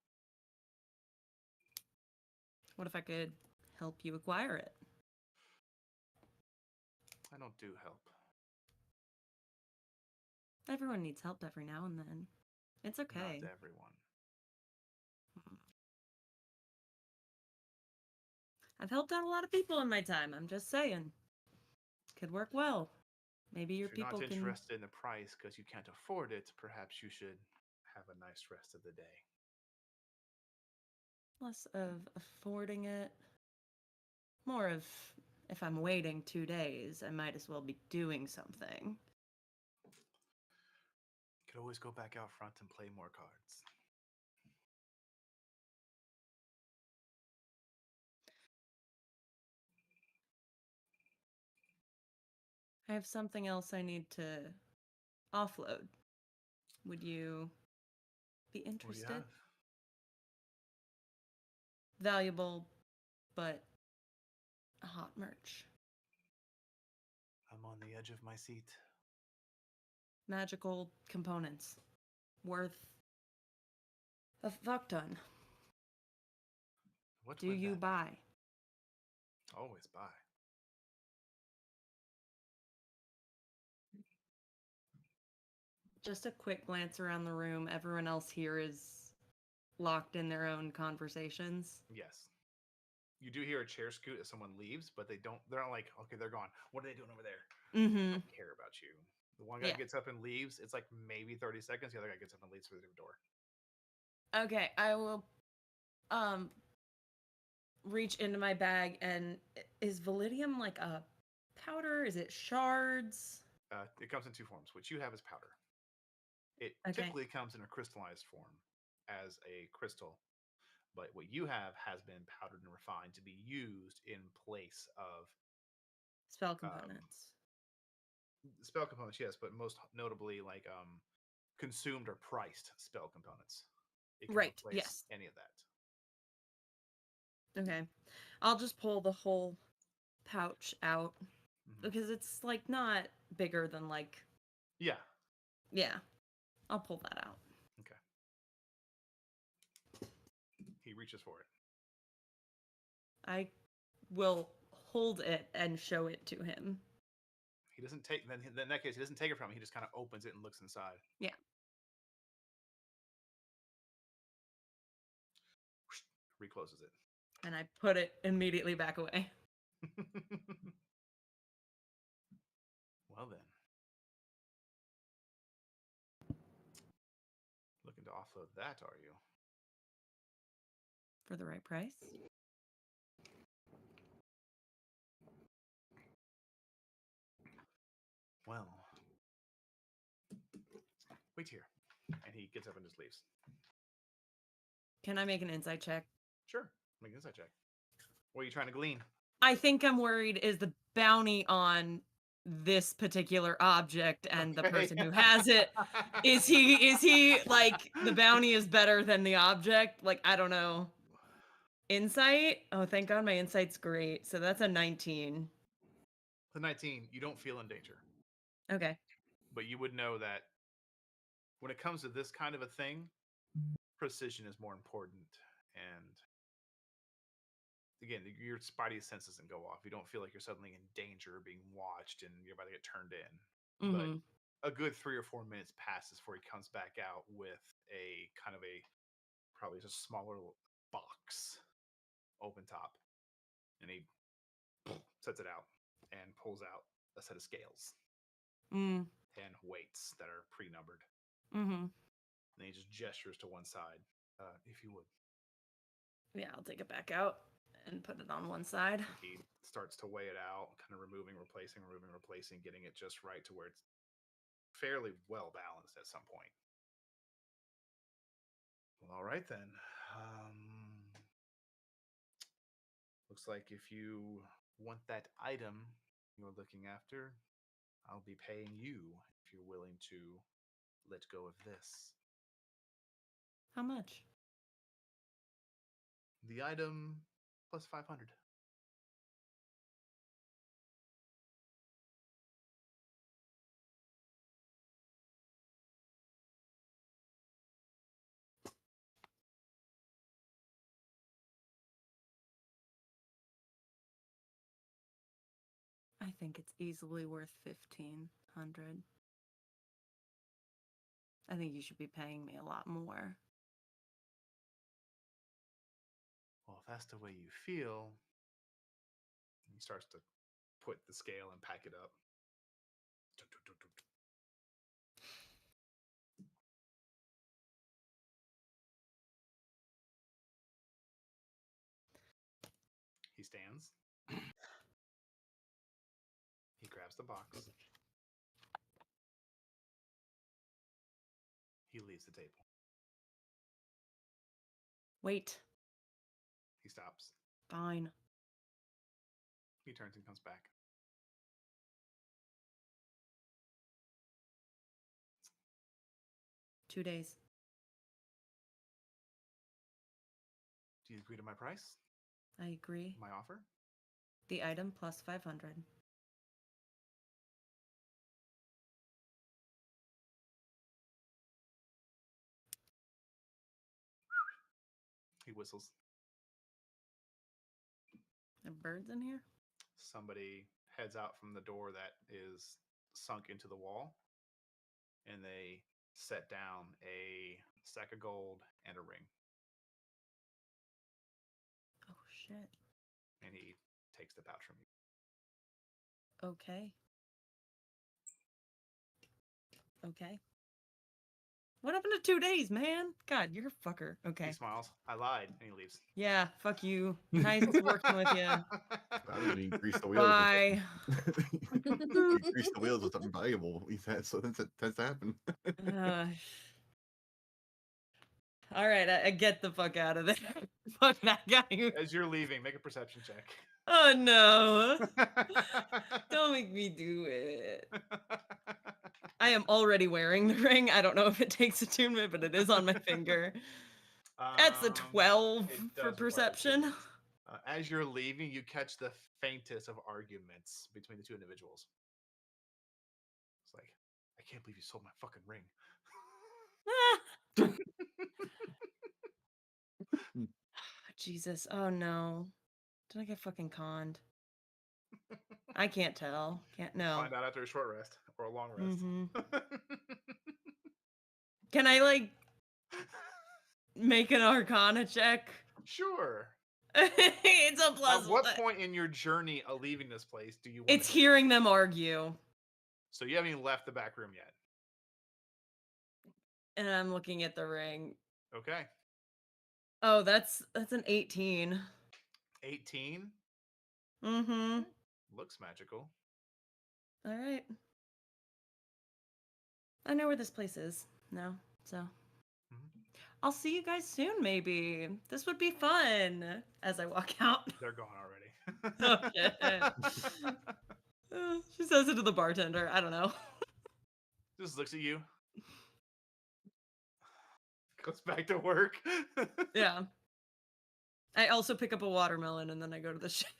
What if I could help you acquire it? I don't do help. Everyone needs help every now and then. It's okay. Not everyone. I've helped out a lot of people in my time. I'm just saying. Could work well. Maybe your If you're people not can. interested in the price because you can't afford it, perhaps you should have a nice rest of the day. Less of affording it. More of if I'm waiting 2 days, I might as well be doing something. You could always go back out front and play more cards. I have something else I need to offload. Would you be What do you interested? have? Valuable, but hot merch. I'm on the edge of my seat. Magical components. Worth a fuck ton. What Do would you that be? buy? Always buy. Just a quick glance around the room. Everyone else here is locked in their own conversations. Yes. You do hear a chair scoot as someone leaves, but they're not like, okay, they're gone. What are they doing over there? Mm-hmm. Don't care about you. The one guy Yeah. gets up and leaves. It's like maybe 30 seconds. The other guy gets up and leaves through the door. Okay, I will reach into my bag and is Validium like a powder? Is it shards? It comes in two forms, which you have as powder. It Okay. typically comes in a crystallized form as a crystal, but what you have has been powdered and refined to be used in place of Spell components. spell components, yes, but most notably like consumed or priced spell components. It can Right, replace yes. any of that. Okay. I'll just pull the whole pouch out Mhm. because it's like not bigger than like Yeah. yeah. I'll pull that out. Okay. He reaches for it. I will hold it and show it to him. He doesn't take. Then in that case, he doesn't take it from him. He just kind of opens it and looks inside. Yeah. Recloses it. And I put it immediately back away. Well then. Looking to offload that, are you? For the right price? Well. Wait here. And he gets up and just leaves. Can I make an insight check? Sure. Make an insight check. What are you trying to glean? I think I'm worried is the bounty on this particular object and the person who has it. Is he like the bounty is better than the object? Like, I don't know. Insight? Oh, thank God my insight's great. So that's a 19. The 19, you don't feel in danger. Okay. But you would know that when it comes to this kind of a thing, precision is more important. And again, your spidey sense doesn't go off. You don't feel like you're suddenly in danger, being watched, and you're about to get turned in. But Mhm. a good 3 or 4 minutes passes before he comes back out with a kind of a probably just smaller box, open top, and he sets it out and pulls out a set of scales Mm. and weights that are pre-numbered. Mhm. And he just gestures to one side, if you would. Yeah, I'll take it back out and put it on one side. He starts to weigh it out, kind of removing, replacing, getting it just right to where it fairly well balanced at some point. Well, all right then. Looks like if you want that item you're looking after, I'll be paying you if you're willing to let go of this. How much? The item plus 500. I think it's easily worth 1,500. I think you should be paying me a lot more. Well, if that's the way you feel, he starts to put the scale and pack it up. He stands. He grabs the box. He leaves the table. Wait. He stops. Fine. He turns and comes back. Two days. Do you agree to my price? I agree. My offer? The item plus 500. He whistles. There birds in here? Somebody heads out from the door that is sunk into the wall, and they set down a sack of gold and a ring. Oh, shit. And he takes the pouch from you. Okay. Okay. What happened to 2 days, man? God, you're a fucker. Okay. He smiles. I lied, and he leaves. Yeah, fuck you. Nice working with you. I mean, he greased the wheels. Bye. He greased the wheels with something valuable. He said, so that tends to happen. All right, I get the fuck out of there. Fuck that guy. As you're leaving, make a perception check. Oh no. Don't make me do it. I am already wearing the ring. I don't know if it takes attunement, but it is on my finger. That's a 12 it for does require perception. attunement. As you're leaving, you catch the faintest of arguments between the two individuals. It's like, I can't believe you sold my fucking ring. Jesus. Oh no. Did I get fucking conned? I can't tell. Can't know. Find out after a short rest or a long rest. Can I like make an Arcana check? Sure. It's a plus. At what point in your journey of leaving this place do you want It's hearing them argue. So you haven't even left the back room yet. And I'm looking at the ring. Okay. Oh, that's an 18. 18? Mm-hmm. Looks magical. All right. I know where this place is now, so I'll see you guys soon, maybe. This would be fun. As I walk out. They're gone already. Okay. She says it to the bartender. I don't know. Just looks at you. Goes back to work. Yeah. I also pick up a watermelon and then I go to the shop.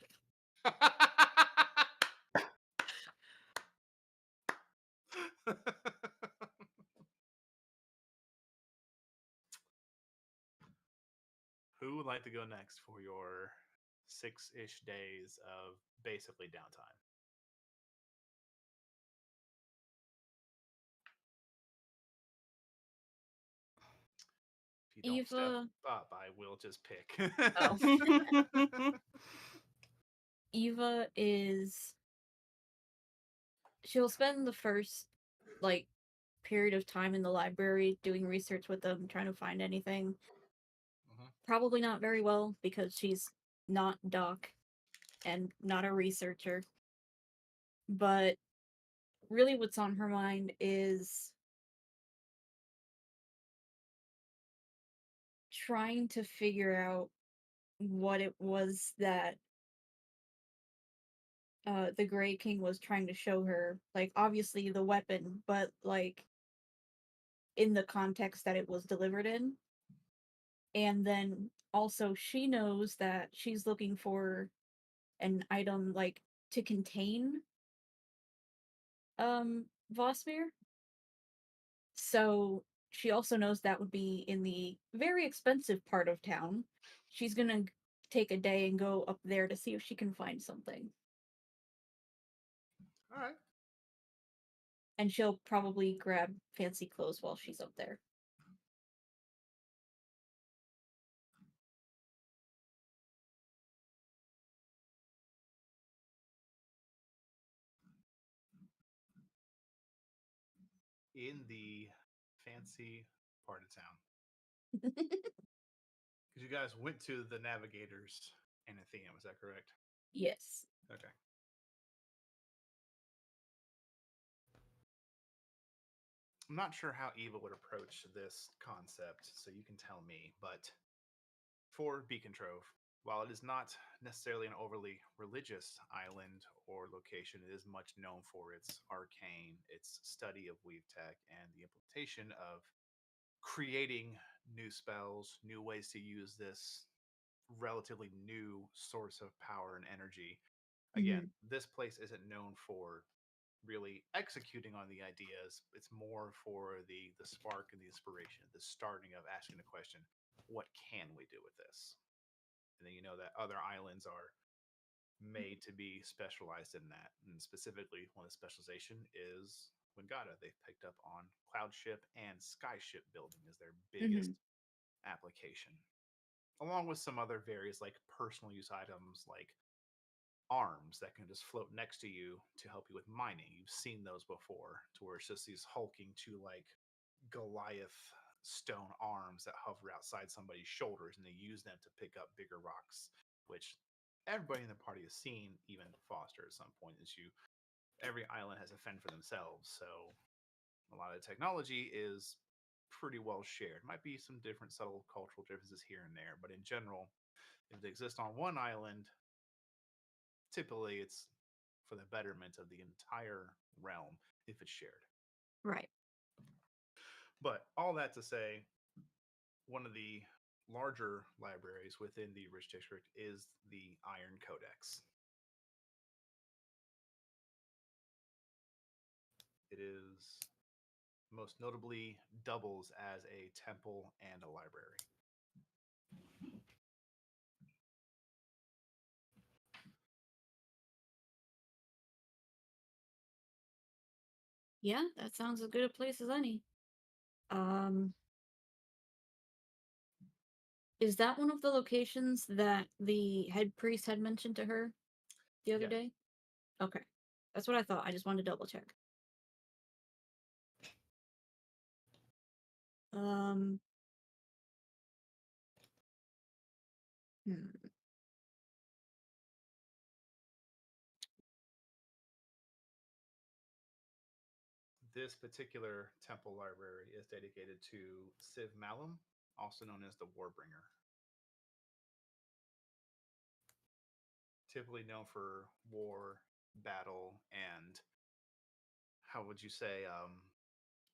Who would like to go next for your 6-ish days of basically downtime? If you don't Eva. step up, I will just pick. Oh. Eva is. She'll spend the first, like, period of time in the library doing research with them, trying to find anything. Probably not very well because she's not Doc and not a researcher. But really what's on her mind is trying to figure out what it was that the Grey King was trying to show her. Like, obviously the weapon, but like in the context that it was delivered in. And then also she knows that she's looking for an item like to contain Vosmir. So she also knows that would be in the very expensive part of town. She's gonna take a day and go up there to see if she can find something. All right. And she'll probably grab fancy clothes while she's up there. In the fancy part of town. Because you guys went to the Navigators in Athena, is that correct? Yes. Okay. I'm not sure how Eva would approach this concept, so you can tell me, but for Beacon Trove, while it is not necessarily an overly religious island or location, it is much known for its arcane, its study of weave tech, and the implementation of creating new spells, new ways to use this relatively new source of power and energy. Again, this place isn't known for really executing on the ideas. It's more for the spark and the inspiration, the starting of asking the question, what can we do with this? And then you know that other islands are made to be specialized in that. And specifically, one of the specialization is Wingata. They've picked up on cloud ship and sky ship building as their biggest application, along with some other various like personal use items like arms that can just float next to you to help you with mining. You've seen those before, to where it's just these hulking to like Goliath stone arms that hover outside somebody's shoulders, and they use them to pick up bigger rocks, which everybody in the party has seen, even Foster at some point. Is you every island has a fend for themselves, so a lot of the technology is pretty well shared. Might be some different subtle cultural differences here and there, but in general, if they exist on one island, typically it's for the betterment of the entire realm if it's shared. Right. But all that to say, one of the larger libraries within the Rich District is the Iron Codex. It is most notably doubles as a temple and a library. Yeah, that sounds as good a place as any. Is that one of the locations that the head priest had mentioned to her the other Yes. day? Okay. That's what I thought. I just wanted to double check. Hmm. This particular temple library is dedicated to Civ Malum, also known as the Warbringer. Typically known for war, battle, and how would you say,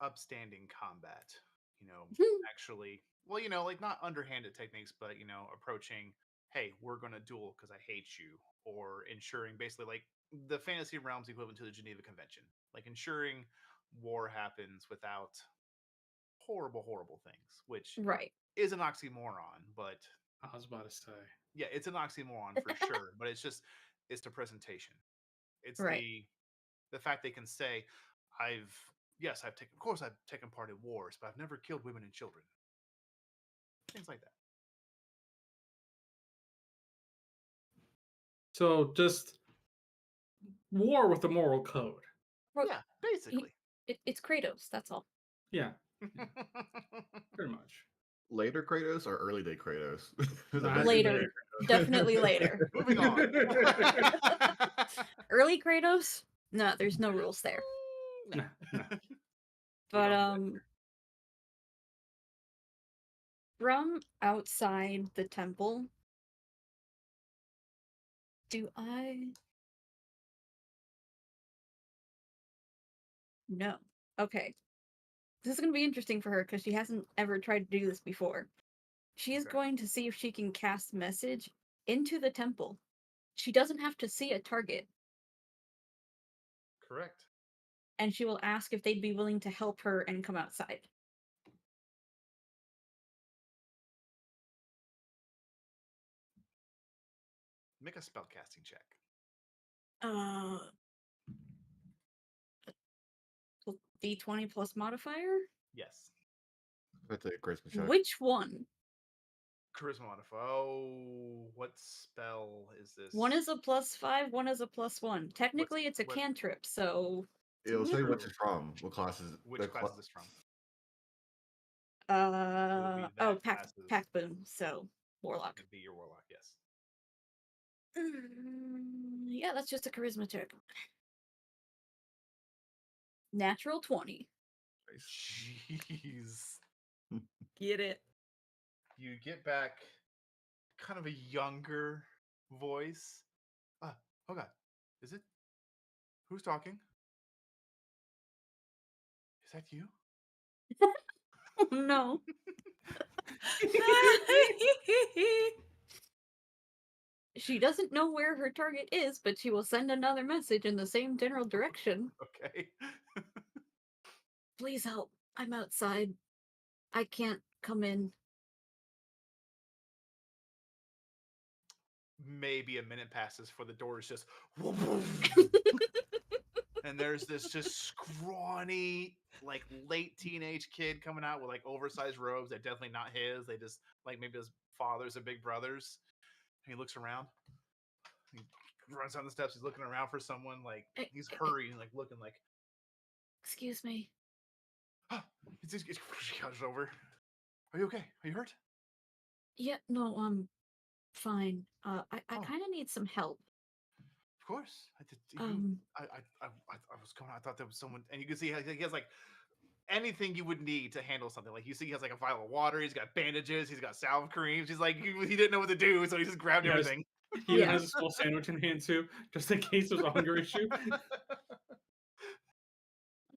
upstanding combat. You know, actually, well, you know, like not underhanded techniques, but you know, approaching, hey, we're gonna duel because I hate you, or ensuring basically like the fantasy realms equivalent to the Geneva Convention, like ensuring war happens without horrible, horrible things, which Right. is an oxymoron, but I was about to say. yeah, it's an oxymoron for sure. But it's the presentation. It's Right. the fact they can say, I've taken, of course, I've taken part in wars, but I've never killed women and children. Things like that. So just war with a moral code. Yeah, basically. It's Kratos, that's all. Yeah, pretty much. Later Kratos or early day Kratos? Later. Definitely later. Moving on. Early Kratos? No, there's no rules there. Nah, nah. But don't do that. from outside the temple, do I? No. Okay. This is going to be interesting for her because she hasn't ever tried to do this before. She is Okay. going to see if she can cast message into the temple. She doesn't have to see a target, Correct. and she will ask if they'd be willing to help her and come outside. Make a spellcasting check. D20 plus modifier? Yes. That's a charisma check. Which one? Charisma modifier. Oh, what spell is this? One is a +5, one is a +1. Technically, it's a what- cantrip, so It'll say what True. it's from. What class is it? Which class is this from? oh, that pack class's- boom, so warlock. It'd be your warlock, yes. Yeah, that's just a charisma check. Natural 20. Jeez. Get it. You get back kind of a younger voice. Oh god. Is it? Who's talking? Is that you? Oh no. She doesn't know where her target is, but she will send another message in the same general direction. Okay. Please help. I'm outside. I can't come in. Maybe a minute passes for the door is just and there's this just scrawny, like late teenage kid coming out with like oversized robes. They're definitely not his. They just like maybe his fathers or big brothers. And he looks around. He runs down the steps. He's looking around for someone. Like he's hurrying, like looking like. Excuse me. It's over. Are you okay? Are you hurt? Yeah, no, I'm fine. I Oh. kind of need some help. Of course. I did. I was going. I thought there was someone, and you can see he has like anything you would need to handle something. Like you see, he has like a vial of water. He's got bandages. He's got salve creams. He's like he didn't know what to do, so he just grabbed Yes. everything. He even has a small sandwich in hand too, just in case there's a hunger issue.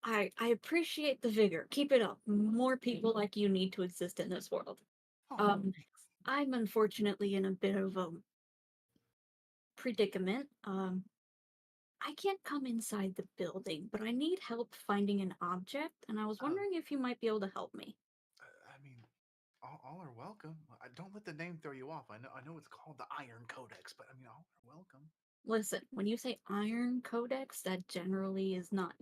I appreciate the vigor. Keep it up. More people like you need to exist in this world. Oh, I'm unfortunately in a bit of a predicament. I can't come inside the building, but I need help finding an object, and I was wondering if you might be able to help me. I mean, all are welcome. Don't let the name throw you off. I know it's called the Iron Codex, but I mean, all are welcome. Listen, when you say Iron Codex, that generally is not,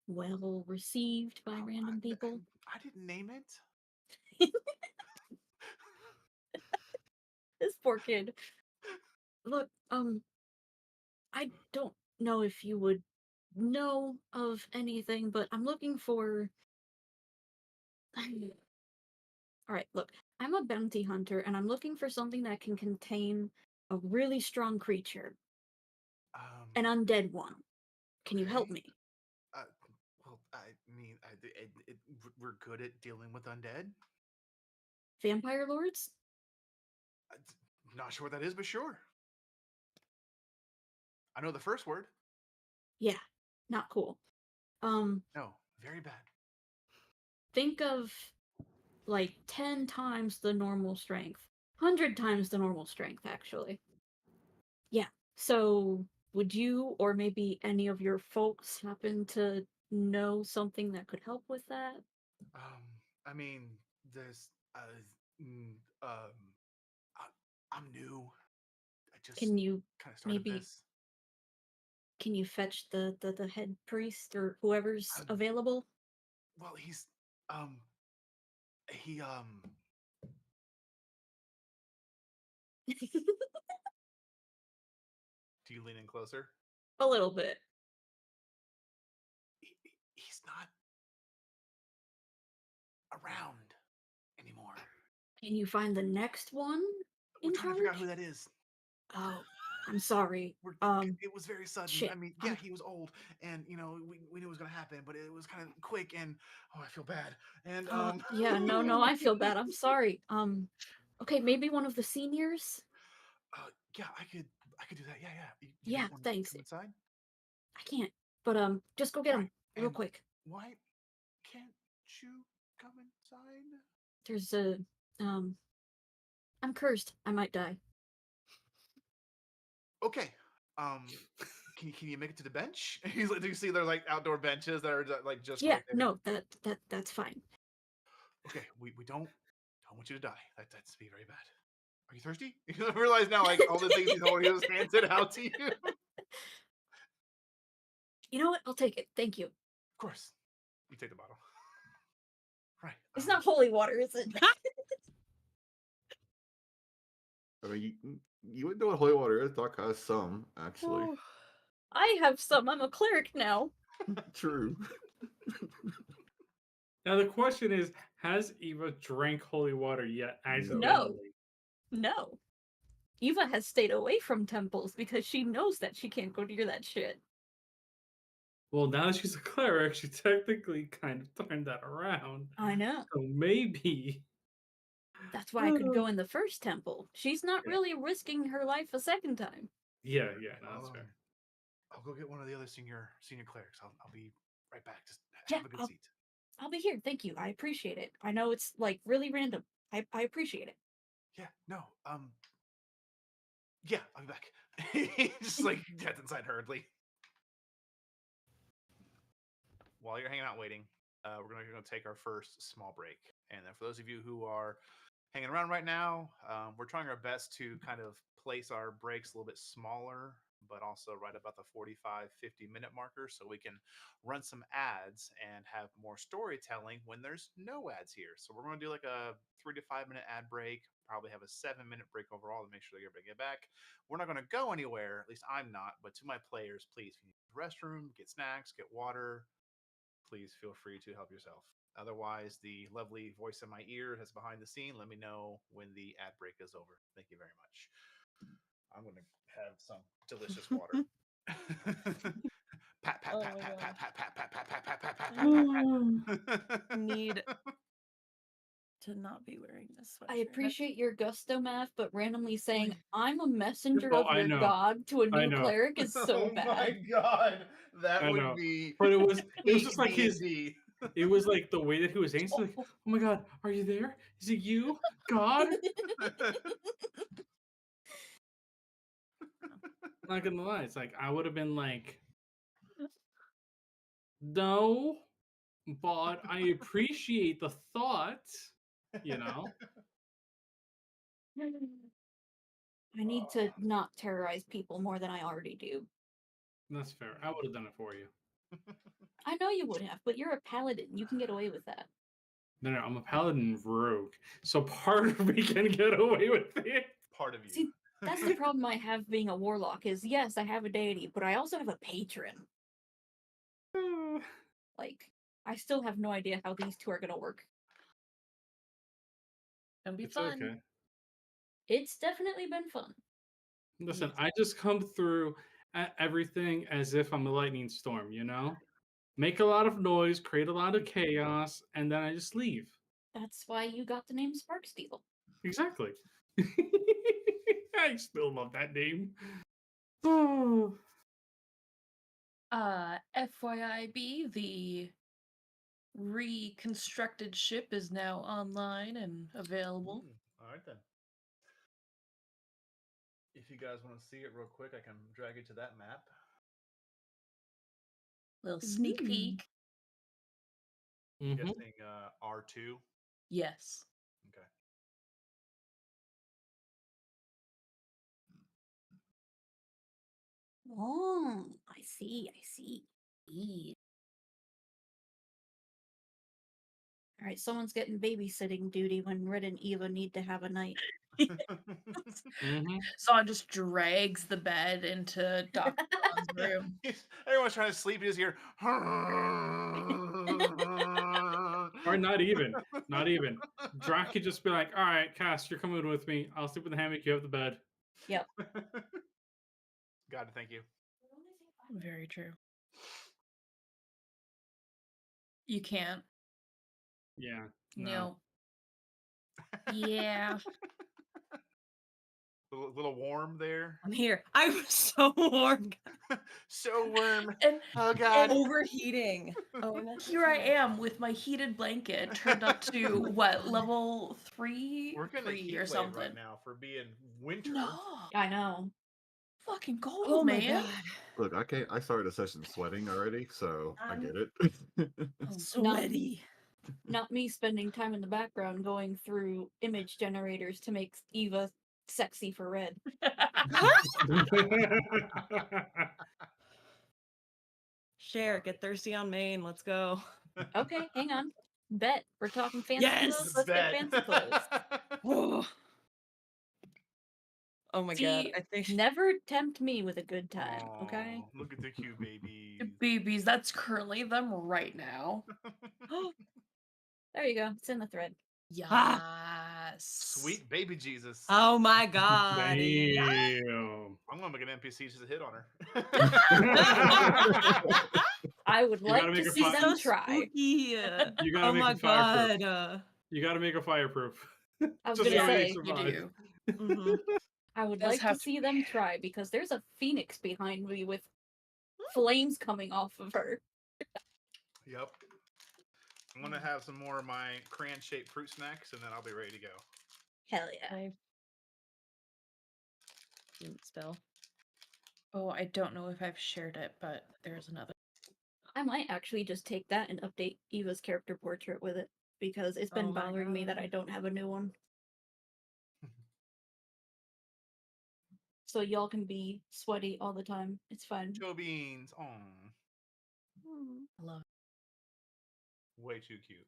well received by random people. I didn't name it. This poor kid. Look, I don't know if you would know of anything, but I'm looking for. Alright, look, I'm a bounty hunter and I'm looking for something that can contain a really strong creature. An undead one. Can you help Okay. me? Well, I mean, we're good at dealing with undead. Vampire lords? Not sure what that is, but sure. I know the first word. Yeah, not cool. No, very bad. Think of like 10 times the normal strength. 100 times the normal strength, actually. Yeah, so would you or maybe any of your folks happen to know something that could help with that? I mean, there's I'm new. I just Can you kind of started maybe this. can you fetch the head priest or whoever's available? Well, he do you lean in closer? A little bit. He's not around anymore. Can you find the next one We're in trying charge? to figure out who that is. Oh, I'm sorry. It was very sudden. Shit. I mean, yeah, he was old, and we knew it was gonna happen, but it was kind of quick, and I feel bad. And Yeah, no, I feel bad. I'm sorry. Okay, maybe one of the seniors. yeah, I could do that. Yeah, yeah. You Yeah, just wanna thanks. come inside? I can't. But just go get him Right, real and quick. why can't you come inside? There's a I'm cursed. I might die. Okay. Can you make it to the bench? He's like, do you see there's like outdoor benches that are like just Yeah, right there? no, that's fine. Okay, we don't want you to die. That's be very bad. Are you thirsty? You realize now, like all the things he's holding, he just hands it out to you. Of You know what? I'll take it. Thank you. course, you take the bottle. Right. It's not holy water, is it? I mean, you would know what holy water is. Doc has some, actually. Oh, I have some. I'm a cleric now. True. Now the question is, has Eva drank holy water yet? Accidentally? No. Eva has stayed away from temples because she knows that she can't go near that shit. Well, now that she's a cleric, she technically kind of turned that around. I know. So maybe. That's why I could go in the first temple. She's not Yeah. really risking her life a second time. Yeah, no, that's fair. I'll go get one of the other senior clerics. I'll be right back. Just Yeah, have a good seat. I'll be here. Thank you. I appreciate it. I know it's like really random. I appreciate it. Yeah. No. Yeah, I'll be back. He just like heads inside hurriedly. While you're hanging out waiting, we're gonna take our first small break. And then for those of you who are hanging around right now, we're trying our best to kind of place our breaks a little bit smaller, but also right about the 45-50 minute marker, so we can run some ads and have more storytelling when there's no ads here. So we're going to do like a 3 to 5 minute ad break, probably have a 7-minute break overall to make sure that everybody get back. We're not going to go anywhere, at least I'm not, but to my players, please, if you need the restroom, get snacks, get water, please feel free to help yourself. Otherwise, the lovely voice in my ear has behind the scene. Let me know when the ad break is over. Thank you very much. I'm going to have some delicious water. Pat, pat, Oh pat, my pat, God. pat, pat, pat, pat, pat, pat, pat, pat, pat, pat, pat. Need to not be wearing this sweatshirt. I appreciate your gusto, Math, but randomly saying Wait. I'm a messenger Oh, of I your know. god to a I new know. cleric is so Oh my bad. god, that I would know. be. But it was just like peak his. D&D. It was like the way that he was answering. Like, oh my God, are you there? Is it you, God? Not gonna lie, it's like I would have been like, no, but I appreciate the thought, you know. I need to not terrorize people more than I already do. That's fair. I would have done it for you. I know you would have, but you're a paladin. You can get away with that. No, I'm a paladin rogue, so part of me can get away with it. Part of you. See, that's the problem I have being a warlock is yes, I have a deity, but I also have a patron. Like, I still have no idea how these two are gonna work. Gonna be It's fun. okay. It's definitely been fun. Listen, I just come through everything as if I'm a lightning storm, you know? Make a lot of noise, create a lot of chaos, and then I just leave. That's why you got the name Sparksteel. Exactly. I still love that name. Oh. FYIB, the reconstructed ship is now online and available. All right then. If you guys want to see it real quick, I can drag it to that map. Little sneak Ooh. peek. I'm Mhm. guessing R2. Yes. Okay. Oh, I see. All right, someone's getting babysitting duty when Red and Eva need to have a night. Mhm. Zon just drags the bed into Dr. Ron's room. Everyone's trying to sleep. You just hear. Or not even. Not even. Drac could just be like, all right, Cass, you're coming with me. I'll sleep in the hammock, you have the bed. Yep. God, thank you. Very true. You can't. Yeah. No. Yeah. Little warm there. I'm here. I'm so warm. So warm. And Oh God. Overheating. Oh, and that's here I am with my heated blanket turned up to what, level 3? We're gonna 3 heat or wave something. right now for being winter. No. I know. Fucking cold, Oh my man. god. Look, I started a session sweating already, so I get it. Sweaty. Not me spending time in the background going through image generators to make Eva sexy for Red. Share, get thirsty on Maine. Let's go. Okay, hang on. Bet. We're talking fancy Yes! clothes. Let's get fancy clothes. Oh, oh my god. See, I think never tempt me with a good time, okay? Aw, look at the cute babies. Babies, that's currently them right now. There you go. It's in the thread. Yes. Sweet baby Jesus. Oh my god. Damn. I'm gonna make an NPC just to hit on her. I would You gotta like to make a see fun- them So try. spooky. You gotta Oh make my it fireproof. god. You gotta make it fireproof. I was Just gonna so he say, You survives. do. Mhm. I would Does like to have to see be. them try because there's a phoenix behind me with flames coming off of her. Yep. I'm gonna have some more of my crayon-shaped fruit snacks, and then I'll be ready to go. Hell yeah. I didn't spell. Oh, I don't know if I've shared it, but there's another. I might actually just take that and update Eva's character portrait with it because it's been Oh my bothering me that I God. don't have a new one. So y'all can be sweaty all the time. It's fine. Joe beans. Oh, I love way too cute.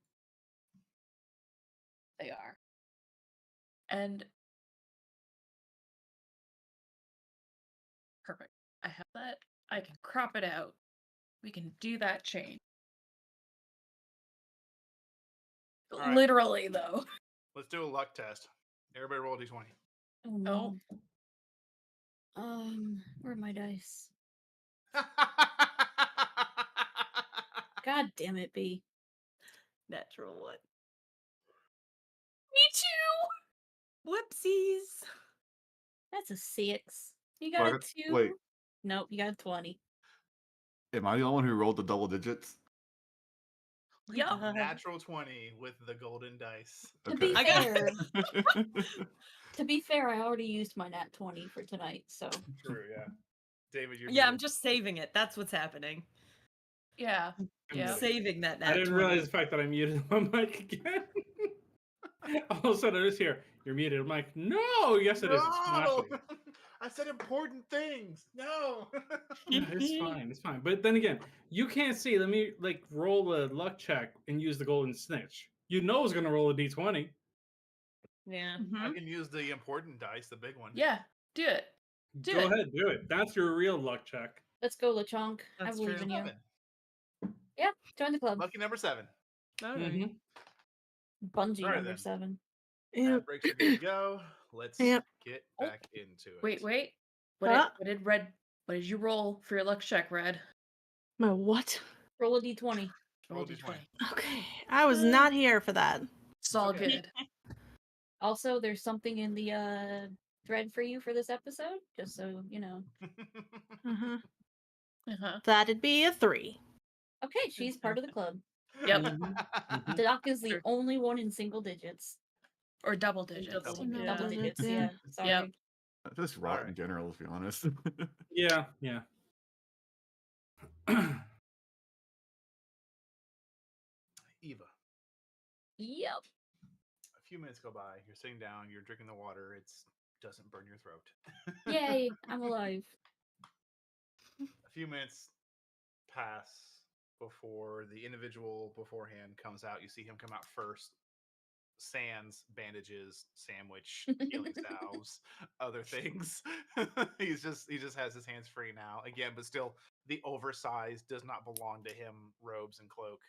they are. And perfect. I have that. I can crop it out. We can do that change. All right. Literally, though. Let's do a luck test. Everybody roll a d20. Oh no. Where are my dice? God damn it, B. Natural what? Me too. Whoopsies. That's a 6. You So I got a got- 2? wait. Nope, you got a 20. Am I the only one who rolled the double digits? Yup. Natural 20 with the golden dice. To be I got- fair, to be fair, I already used my nat 20 for tonight, so True, yeah. David, you're Yeah, I'm muted. just saving it. That's what's happening. Yeah. I'm Yeah. muted. Saving that nat I didn't 20. realize the fact that I muted my mic again. All of a sudden, I just hear you're muted. I'm like, no, yes, it is. It's No! flashing. I said important things. No. Yeah, it's fine. It's fine. But then again, you can't see. Let me like roll a luck check and use the golden snitch. You know it's gonna roll a d20. Yeah. I Mhm. can use the important dice, the big one. Yeah. Do it. Do Go it. ahead, do it. That's your real luck check. let's go, LeChonk. I That's believe true. in you. 7. Yeah, join the club. Lucky number 7. All right. Mhm. Bungee Alright number then. 7. That breaks are good to go. Let's Yep. get Oh, back into it. Wait. What Huh? what did you roll for your luck check, Red? My what? Roll a d20. Roll a d20. Okay. I was not here for that. It's all okay. good. Also, there's something in the thread for you for this episode, just so you know. Uh-huh. Uh-huh. That'd be a 3. Okay, she's part of the club. Yep. Mhm. Doc is the Sure. only one in single digits. Or double digits. Double Yeah. Double digits, Yeah. yeah. Sorry. Yep. Just rot in Alright. general, to be honest. Yeah, yeah. Eva. Yep. A few minutes go by. You're sitting down. You're drinking the water. It doesn't burn your throat. Yay, I'm alive. A few minutes pass before the individual beforehand comes out. You see him come out first. Sans bandages, sandwich, healing salves, other things. he just has his hands free now again, but still the oversized does not belong to him robes and cloak.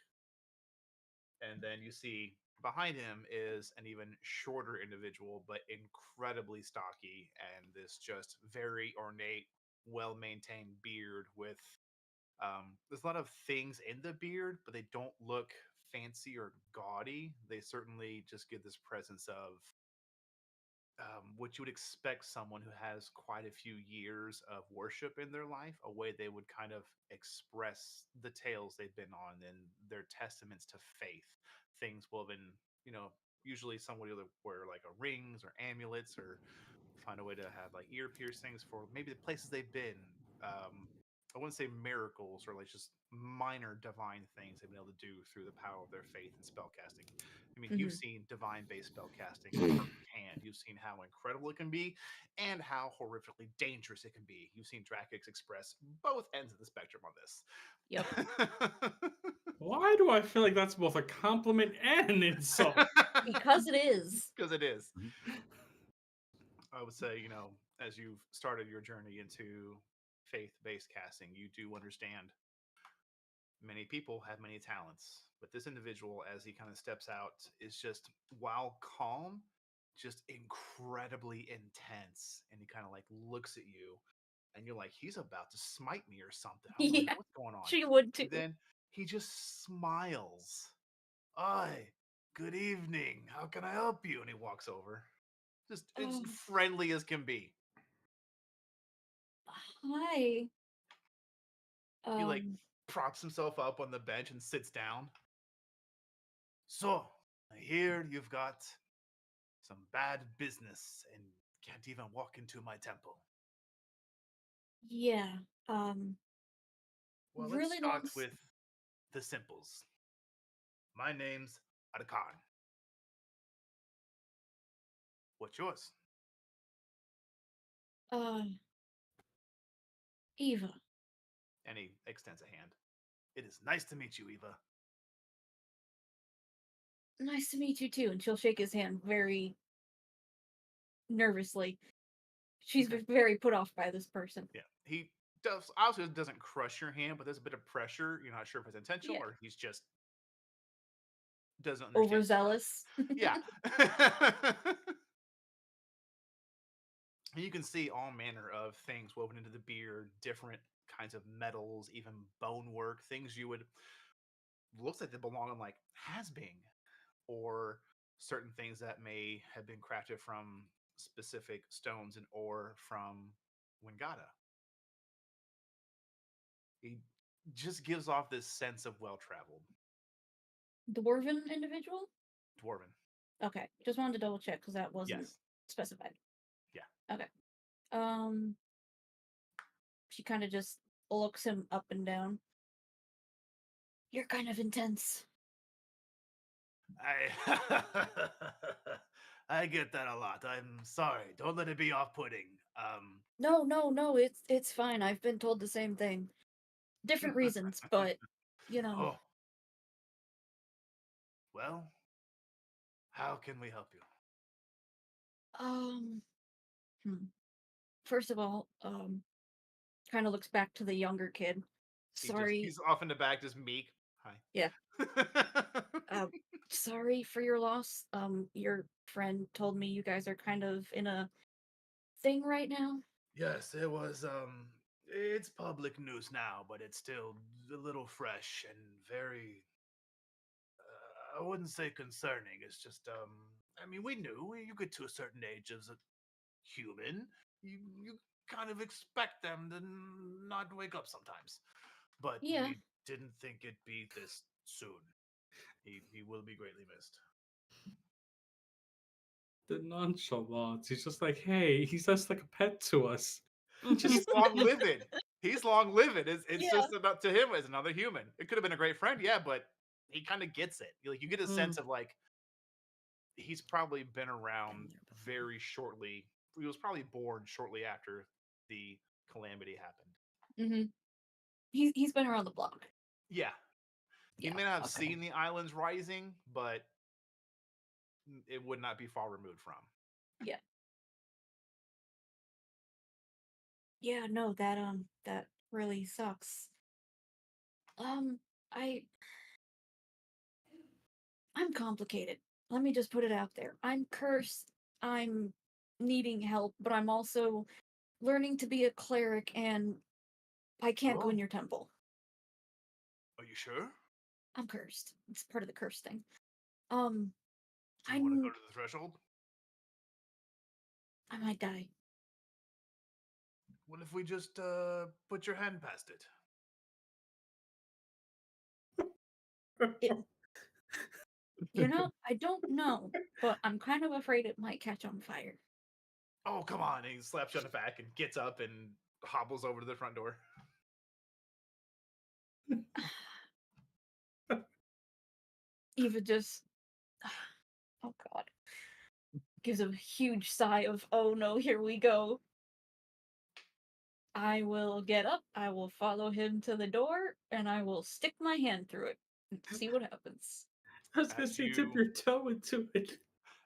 And then you see behind him is an even shorter individual, but incredibly stocky, and this just very ornate well maintained beard with there's a lot of things in the beard, but they don't look fancy or gaudy. They certainly just give this presence of what you would expect someone who has quite a few years of worship in their life, a way they would kind of express the tales they've been on and their testaments to faith. Things will have been, usually somebody will wear like a rings or amulets or find a way to have like ear piercings for maybe the places they've been. I wouldn't say miracles or like just minor divine things they've been able to do through the power of their faith and spell casting. I mean, you've seen divine based spell casting firsthand. You've seen how incredible it can be and how horrifically dangerous it can be. You've seen Drakics express both ends of the spectrum on this. Yep. Why do I feel like that's both a compliment and an insult? Because it is. Because it is. I would say, as you've started your journey into faith-based casting, you do understand many people have many talents, but this individual, as he kind of steps out, is just, while calm, just incredibly intense. And he kind of like looks at you, and you're like, he's about to smite me or something. I'm like, Yeah, what's going on? she would too. And then he just smiles. Hi, good evening. How can I help you? And he walks over. Just it's friendly as can be. Hi. He like props himself up on the bench and sits down. So, I hear you've got some bad business and can't even walk into my temple. Yeah. Well, let's Really start long. with the simples. My name's Arkan. What's yours? Eva. And he extends a hand. It is nice to meet you, Eva. Nice to meet you too. And she'll shake his hand very nervously. She's Okay. very put off by this person. Yeah. He does obviously doesn't crush your hand, but there's a bit of pressure. You're not sure if it's intentional Yeah. or he's just doesn't understand. Overzealous. Yeah. And you can see all manner of things woven into the beard, different kinds of metals, even bone work, things you would looks like they belong in like has-been, or certain things that may have been crafted from specific stones and ore from Wingata. He just gives off this sense of well-traveled. Dwarven individual? Dwarven. Okay. Just wanted to double check because that wasn't Yes. specified. Yeah. Okay. She kind of just looks him up and down. You're kind of intense. I get that a lot. I'm sorry. Don't let it be off-putting. No, it's fine. I've been told the same thing. Different reasons, but Oh. Well, how can we help you? First of all, kind of looks back to the younger kid. Sorry. He's off in the back, just meek. Hi. Yeah. Sorry for your loss. Your friend told me you guys are kind of in a thing right now. Yes, it was it's public news now, but it's still a little fresh and very I wouldn't say concerning. It's just I mean, we knew you get to a certain age as a human, you kind of expect them to not wake up sometimes. But Yeah. we didn't think it'd be this soon. He will be greatly missed. The nonchalance. He's just like, hey, he's just like a pet to us. He's long living. He's long living. It's Yeah. just about to him as another human. It could have been a great friend, yeah, but he kind of gets it. Like you get a sense of like he's probably been around very shortly. He was probably born shortly after the calamity happened. He's been around the block. Yeah. He Yeah, may not have okay. seen the islands rising, but it would not be far removed from. Yeah, no, that really sucks. I'm complicated. Let me just put it out there. I'm cursed. I'm needing help, but I'm also learning to be a cleric, and I can't go in Oh. your temple. Are you sure? I'm cursed. It's part of the curse thing. Do you want to I'm go to the threshold? I might die. What if we just put your hand past it? I don't know, but I'm kind of afraid it might catch on fire. Oh, come on. And he slaps you on the back and gets up and hobbles over to the front door. Eva just, oh god, gives a huge sigh of, oh no, here we go. I will get up, I will follow him to the door, and I will stick my hand through it and see what happens. I was gonna As say, dip you- your toe into it.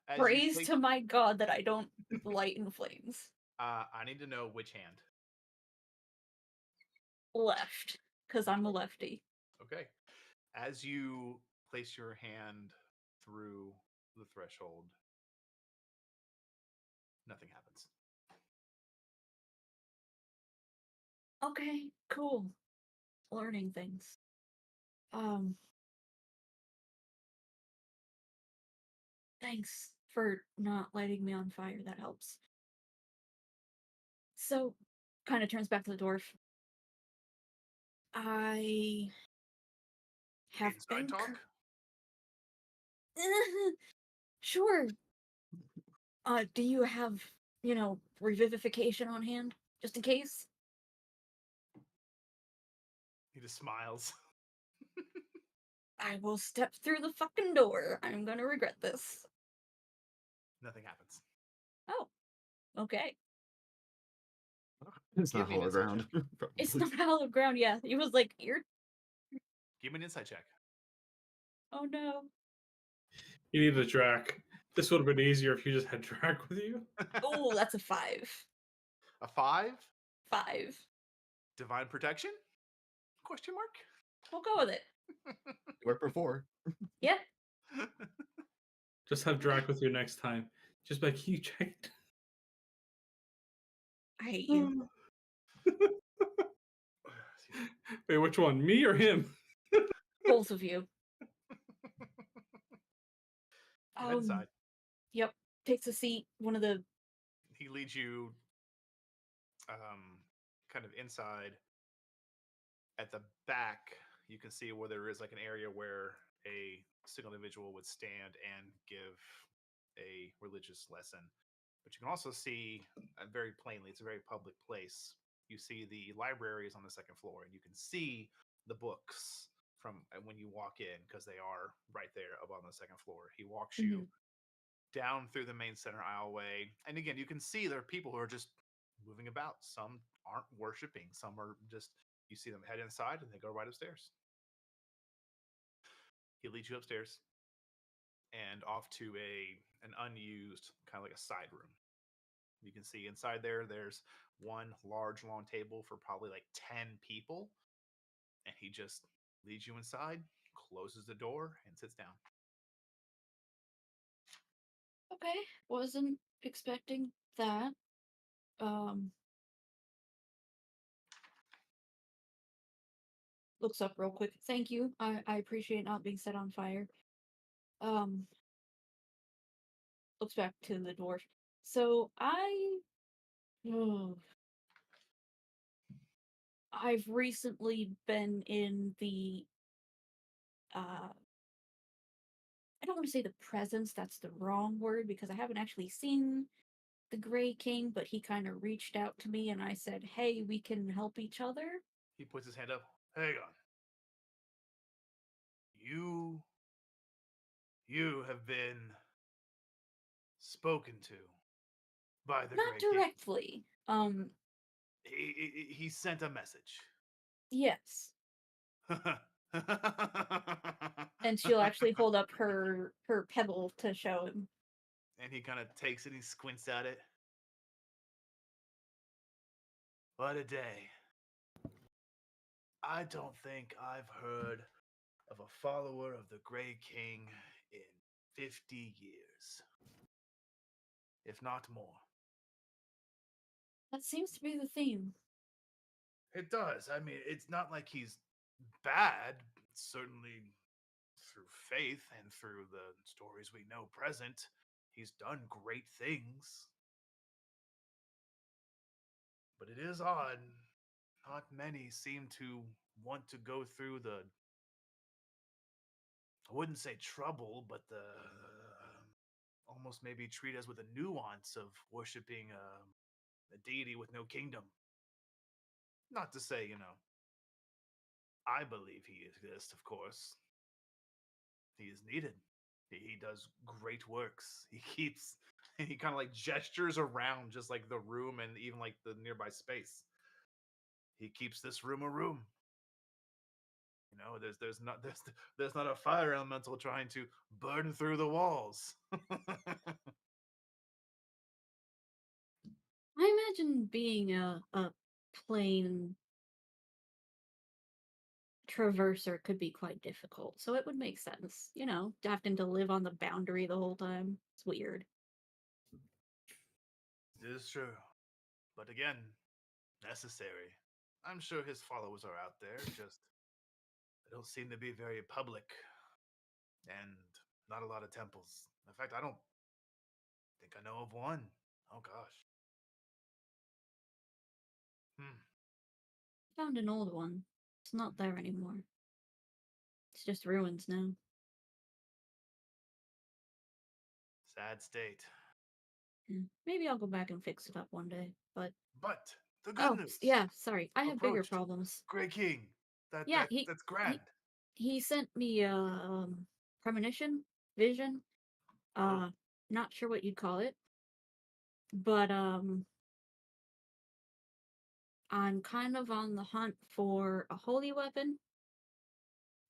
As you Praise take, to my god that I don't light in flames. I need to know which hand. Left, because I'm a lefty. Okay. As you place your hand through the threshold, nothing happens. Okay, cool. Learning things. Thanks for not lighting me on fire. That helps. So, kind of turns back to the dwarf. I have Inside been. talk? Sure. Do you have, revivification on hand? Just in case? He just smiles. I will step through the fucking door. I'm gonna regret this. Nothing happens. Oh. Okay. It's not Give me an hollow insight ground. It's probably. not hollow ground, yeah. He was like, Give me an insight check. oh no. You need a Drac. This would have been easier if you just had Drac with you. Oh, that's a 5. A 5? 5. Divine protection? Question mark? We'll go with it. Worked before. Yeah. Just have Drac with you next time. Just like you checked. I hate you. Wait, which one? Me or him? Both of you. You head inside. Yep. Takes a seat. One of the. He leads you kind of inside. At the back, you can see where there is like an area where a single individual would stand and give a religious lesson. But you can also see very plainly, it's a very public place. You see the library is on the second floor, and you can see the books from when you walk in because they are right there up on the second floor. He walks you down through the main center aisleway, and again, you can see there are people who are just moving about. Some aren't worshiping, some are just. You see them head inside, and they go right upstairs. He leads you upstairs and off to an unused kind of like a side room. You can see inside there's one large long table for probably like 10 people, and he just leads you inside, closes the door, and sits down. Okay. Wasn't expecting that. Looks up real quick. Thank you. I appreciate not being set on fire. Looks back to the dwarf. So I've recently been in the I don't want to say the presence, that's the wrong word because I haven't actually seen the Gray King, but he kind of reached out to me and I said, "Hey, we can help each other." He puts his hand up. Hang on. You have been spoken to by the Not Great King. directly. He sent a message. Yes. And she'll actually hold up her pebble to show him. And he kind of takes it, he squints at it. What a day. I don't think I've heard of a follower of the Grey King in 50 years, if not more. That seems to be the theme. It does. I mean, it's not like he's bad. Certainly, through faith and through the stories we know present, he's done great things. But it is odd. Not many seem to want to go through the, I wouldn't say trouble, but the almost maybe treat us with a nuance of worshiping a deity with no kingdom. Not to say, I believe he exists, of course. He is needed. He does great works. He keeps, he kind of like gestures around just like the room and even like the nearby space. He keeps this room a room. There's not a fire elemental trying to burn through the walls. I imagine being a plain traverser could be quite difficult, so it would make sense. Having to live on the boundary the whole time. It's weird. It is true. But again, necessary. I'm sure his followers are out there, just they don't seem to be very public. And not a lot of temples. In fact, I don't think I know of one. Oh gosh. Found an old one. It's not there anymore. It's just ruins now. Sad state. Maybe I'll go back and fix it up one day, but But the good news. yeah, sorry. I have bigger approached. problems. Great King. Yeah, That's grand. He sent me a premonition, vision. Oh. Not sure what you'd call it. But I'm kind of on the hunt for a holy weapon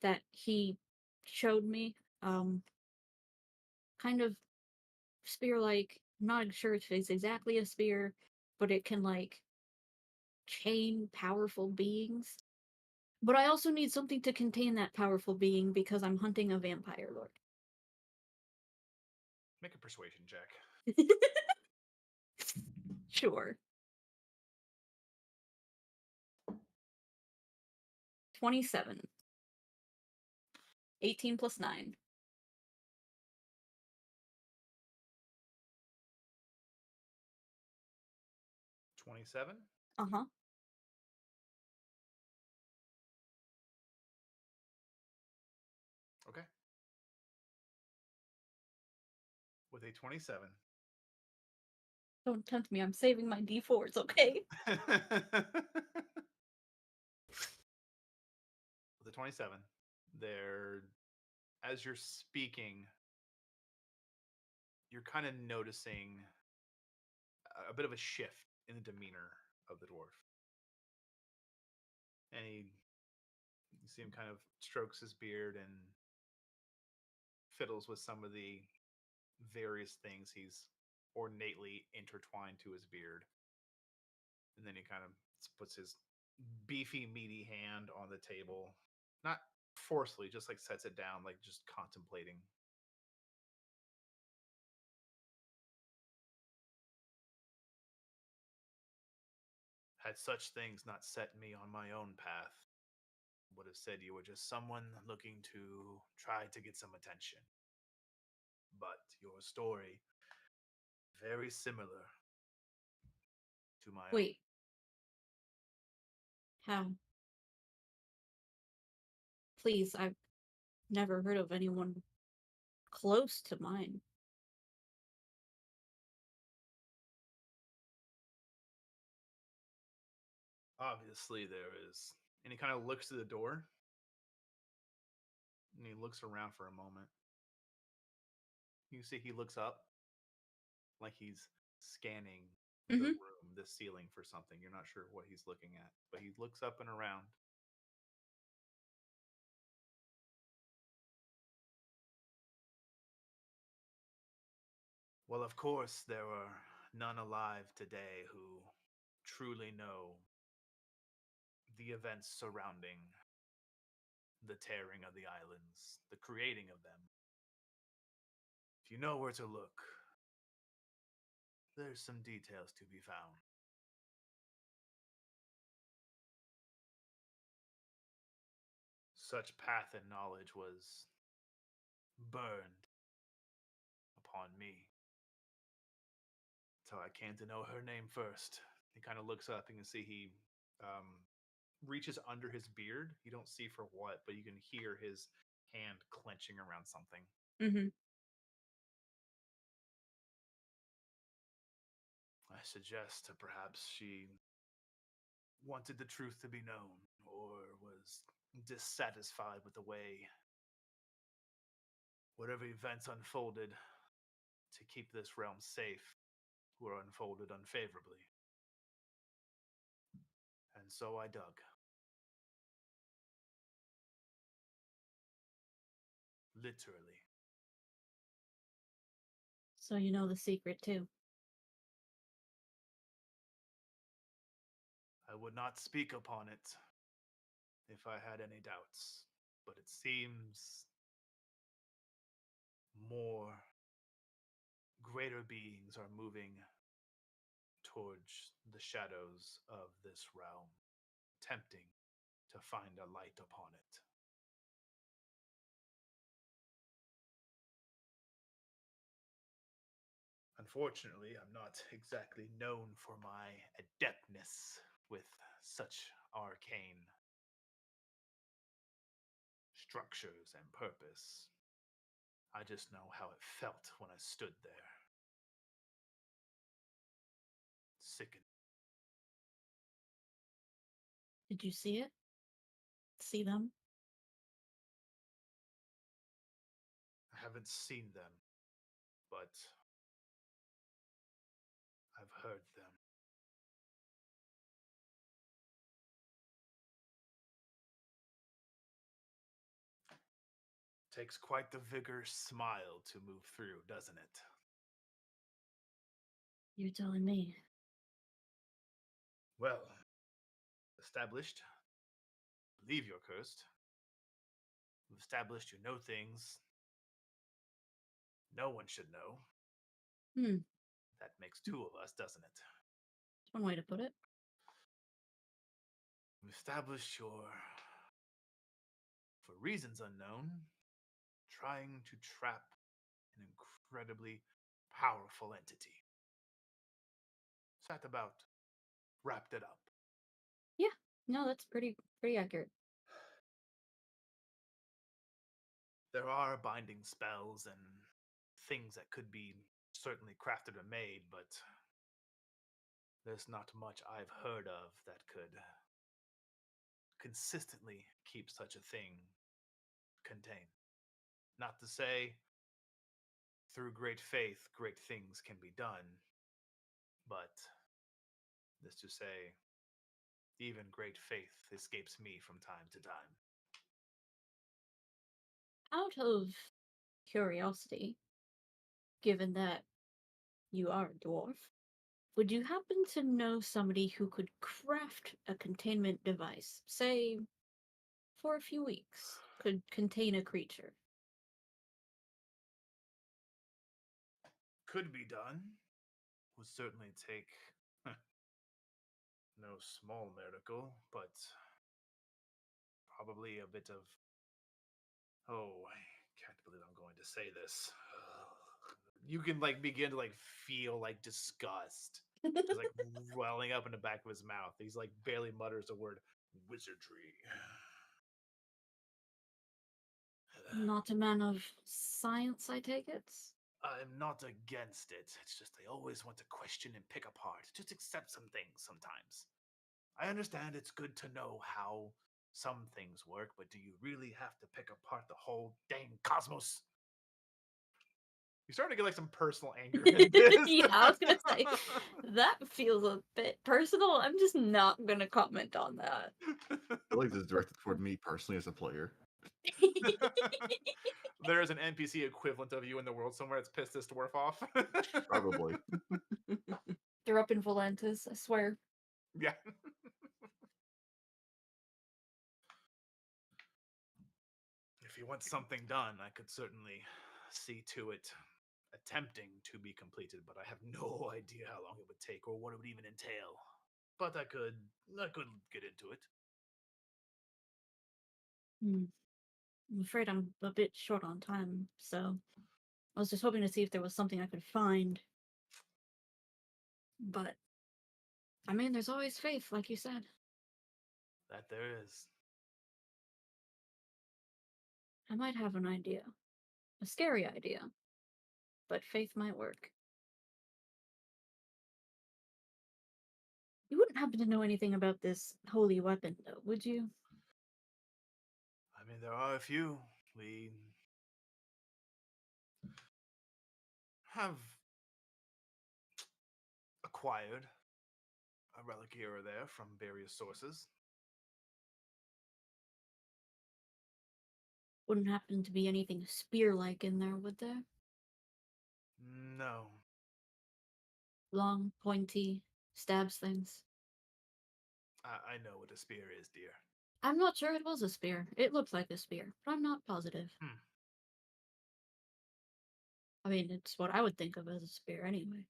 that he showed me. Kind of spear-like. I'm not sure if it's exactly a spear, but it can like chain powerful beings. But I also need something to contain that powerful being because I'm hunting a vampire lord. Make a persuasion check. Sure. 27. 18 plus 9. 27? Uh-huh. Okay. With a 27. Don't tempt me. I'm saving my D4s, okay? With a 27, there, as you're speaking, you're kind of noticing a bit of a shift in the demeanor of the dwarf. And you see him kind of strokes his beard and fiddles with some of the various things he's ornately intertwined to his beard. And then he kind of puts his beefy, meaty hand on the table. Not forcefully, just like sets it down, like just contemplating. Had such things not set me on my own path, would have said you were just someone looking to try to get some attention. But your story, very similar to my own. Wait. How? Please, I've never heard of anyone close to mine. Obviously, there is. And he kind of looks to the door. And he looks around for a moment. You see, he looks up like he's scanning the room, the ceiling for something. You're not sure what he's looking at, but he looks up and around. Well, of course, there are none alive today who truly know the events surrounding the tearing of the islands, the creating of them. If you know where to look, there's some details to be found. such path and knowledge was burned upon me. So I came to know her name first. He kind of looks up and you can see he reaches under his beard. You don't see for what, but you can hear his hand clenching around something. Mm-hmm. I suggest perhaps she wanted the truth to be known or was dissatisfied with the way whatever events unfolded to keep this realm safe were unfolded unfavorably. And so I dug. Literally. So you know the secret too. I would not speak upon it if I had any doubts, but it seems more greater beings are moving towards the shadows of this realm, attempting to find a light upon it. Unfortunately, I'm not exactly known for my adeptness with such arcane structures and purpose. I just know how it felt when I stood there. Sickened. Did you see it? See them? I haven't seen them, but I've heard them. Takes quite the vigorous smile to move through, doesn't it? You're telling me. Well, established. Believe you're cursed. We've established you know things no one should know. That makes two of us, doesn't it? That's one way to put it. We've established you're, for reasons unknown, trying to trap an incredibly powerful entity. So that about wrapped it up. Yeah. No, that's pretty accurate. There are binding spells and things that could be certainly crafted or made, but there's not much I've heard of that could consistently keep such a thing contained. Not to say through great faith, great things can be done, but this to say, even great faith escapes me from time to time. Out of curiosity, given that you are a dwarf, would you happen to know somebody who could craft a containment device, say, for a few weeks, could contain a creature? Could be done. Would certainly take no small miracle, but probably a bit of. Oh, I can't believe I'm going to say this. You can begin to feel disgust. It's welling up in the back of his mouth. He's barely mutters the word wizardry. Not a man of science, I take it? I'm not against it. It's just I always want to question and pick apart. Just accept some things sometimes. I understand it's good to know how some things work, but do you really have to pick apart the whole dang cosmos? You're starting to get some personal anger in this. Yeah, I was gonna say that feels a bit personal. I'm just not gonna comment on that. I feel like this is directed toward me personally as a player. There is an NPC equivalent of you in the world somewhere that's pissed this dwarf off. Probably. They're up in Volantis, I swear. Yeah. If you want something done, I could certainly see to it attempting to be completed, but I have no idea how long it would take or what it would even entail. But I could get into it. I'm afraid I'm a bit short on time, so I was just hoping to see if there was something I could find. But, I mean, there's always faith, like you said. That there is. I might have an idea. A scary idea. But faith might work. You wouldn't happen to know anything about this holy weapon, though, would you? I mean, there are a few. We have acquired a relic here or there from various sources. Wouldn't happen to be anything spear-like in there, would there? No. Long, pointy, stabs things. I know what a spear is, dear. I'm not sure it was a spear. It looked like a spear, but I'm not positive. I mean, it's what I would think of as a spear anyway.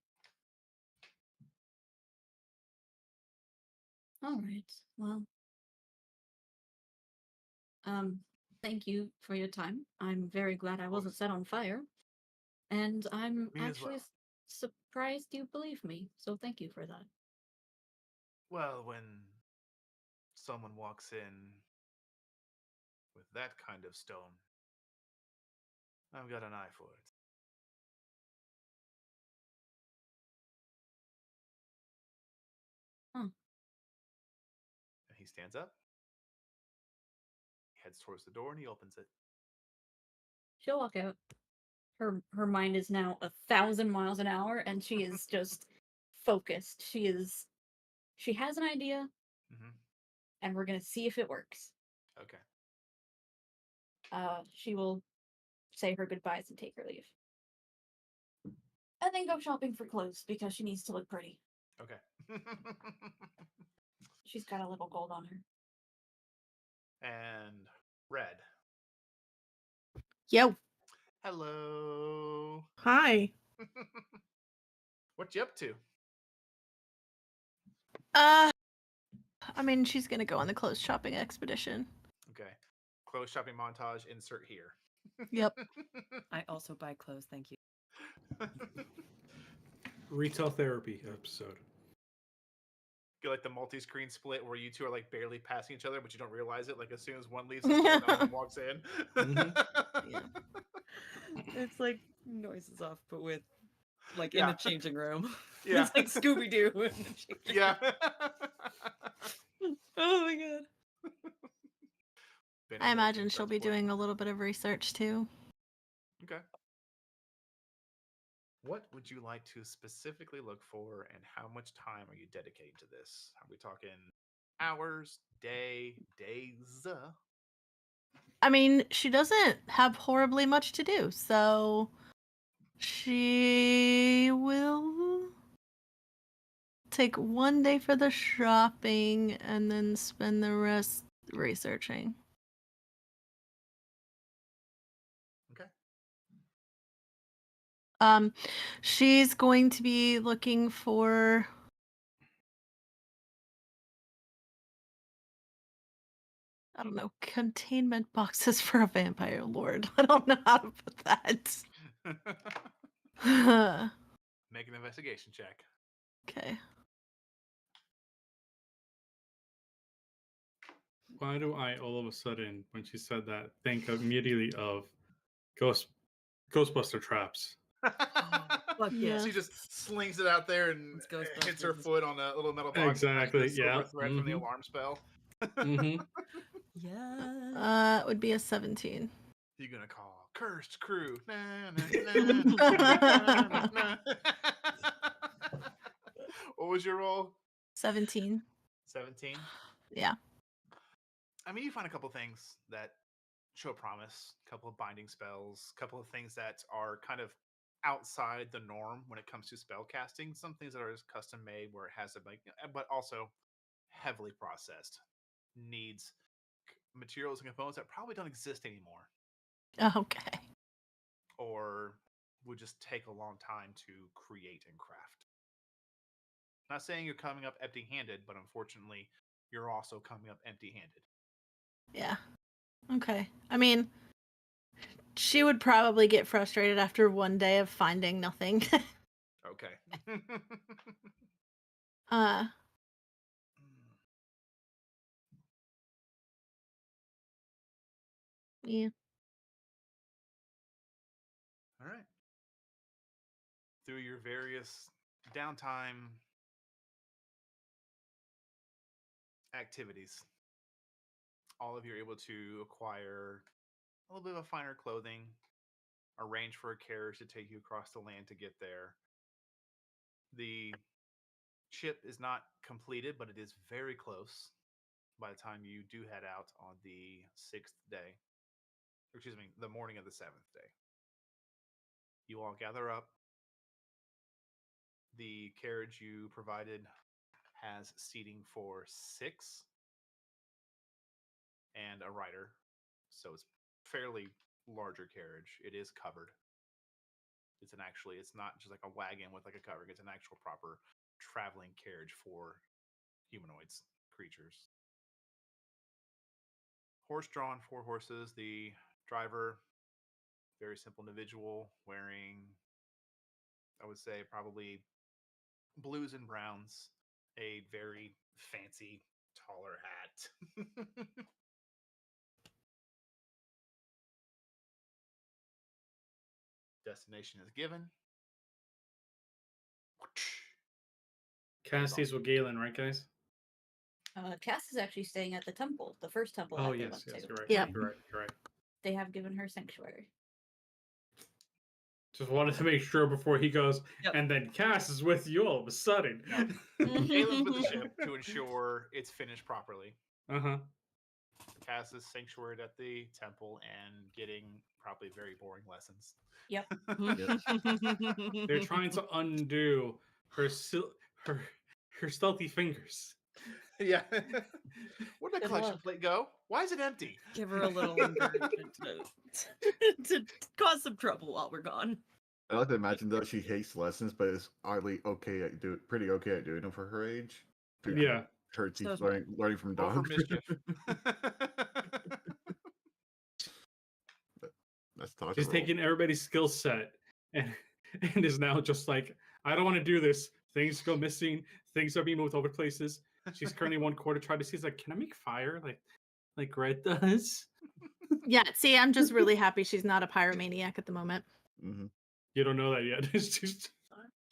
Alright, well. Thank you for your time. I'm very glad I wasn't set on fire. And I'm Me as actually well. surprised you believe me, so thank you for that. Well, when someone walks in with that kind of stone, I've got an eye for it. Huh. And he stands up, he heads towards the door, and he opens it. She'll walk out. Her mind is now 1,000 miles an hour, and she is just focused. She has an idea, and we're gonna see if it works. Okay. She will say her goodbyes and take her leave. And then go shopping for clothes because she needs to look pretty. Okay. She's got a little gold on her. And Red. Yo. Hello. Hi. What you up to? I mean, she's gonna go on the clothes shopping expedition. Okay. Clothes shopping montage, insert here. Yep. I also buy clothes, thank you. Retail therapy episode. Get like the multi-screen split where you two are like barely passing each other, but you don't realize it. Like as soon as one leaves the store, another one walks in. Yeah. It's like noises off, but with like in Yeah. the changing room. Yeah. It's like Scooby Doo. Yeah. Oh my god. I imagine she'll be doing a little bit of research too. Okay. What would you like to specifically look for, and how much time are you dedicating to this? Are we talking hours, days? I mean, she doesn't have horribly much to do, so she will take one day for the shopping and then spend the rest researching. Okay. She's going to be looking for I don't know, containment boxes for a vampire lord. I don't know how to put that. Make an investigation check. Okay. Why do I all of a sudden, when she said that, think immediately of Ghostbuster traps? Fuck yeah. She just slings it out there and It's Ghostbusters. hits her foot on a little metal box. Exactly, And silver yeah. thread from the alarm spell. Yeah. It would be a 17. You're gonna call cursed crew. What was your roll? 17. 17. Yeah. I mean, you find a couple things that show promise, a couple of binding spells, a couple of things that are kind of outside the norm when it comes to spell casting. Some things that are just custom made where it has a but also heavily processed, needs materials and components that probably don't exist anymore, Okay. or would just take a long time to create and craft. Not saying you're coming up empty-handed, but unfortunately, you're also coming up empty-handed. Yeah. Okay. I mean, she would probably get frustrated after one day of finding nothing. Okay. uh, yeah. All right. Through your various downtime activities, all of you are able to acquire a little bit of finer clothing, arrange for a carriage to take you across the land to get there. The ship is not completed, but it is very close by the time you do head out on the 6th day. Or excuse me, the morning of the 7th day. You all gather up. The carriage you provided has seating for 6 and a rider. So it's fairly larger carriage. It is covered. It's not just like a wagon with like a covering. It's an actual proper traveling carriage for humanoids, creatures. Horse drawn, 4 horses. The driver, very simple individual, wearing, I would say, probably blues and browns, a very fancy, taller hat. Destination is given. Cass stays with Galen, right, guys? Cass is actually staying at the temple, the first temple Oh that they yes, went yes, to. you're right. Yep. You're right. You're right. They have given her sanctuary. Just wanted to make sure before he goes, Yep. and then Cass is with you all of a sudden. Galen's with the ship to ensure it's finished properly. Uh-huh. Cass is sanctuaried at the temple and getting probably very boring lessons. Yep. They're trying to undo her her stealthy fingers. Yeah. Where'd the Good collection luck. plate go? Why is it empty? Give her a little encouragement to cause some trouble while we're gone. I like to imagine though she hates lessons, but is oddly pretty okay at doing them for her age. Yeah. Her So teeth smart. learning from Roll for dogs. mischief. That's tough. She's taking everybody's skill set and is now just like, I don't want to do this. Things go missing. Things are being moved over places. She's currently 1/4 trying to see. She's like, can I make fire like Red does? Yeah, see, I'm just really happy she's not a pyromaniac at the moment. Mm-hmm. You don't know that yet. It's just...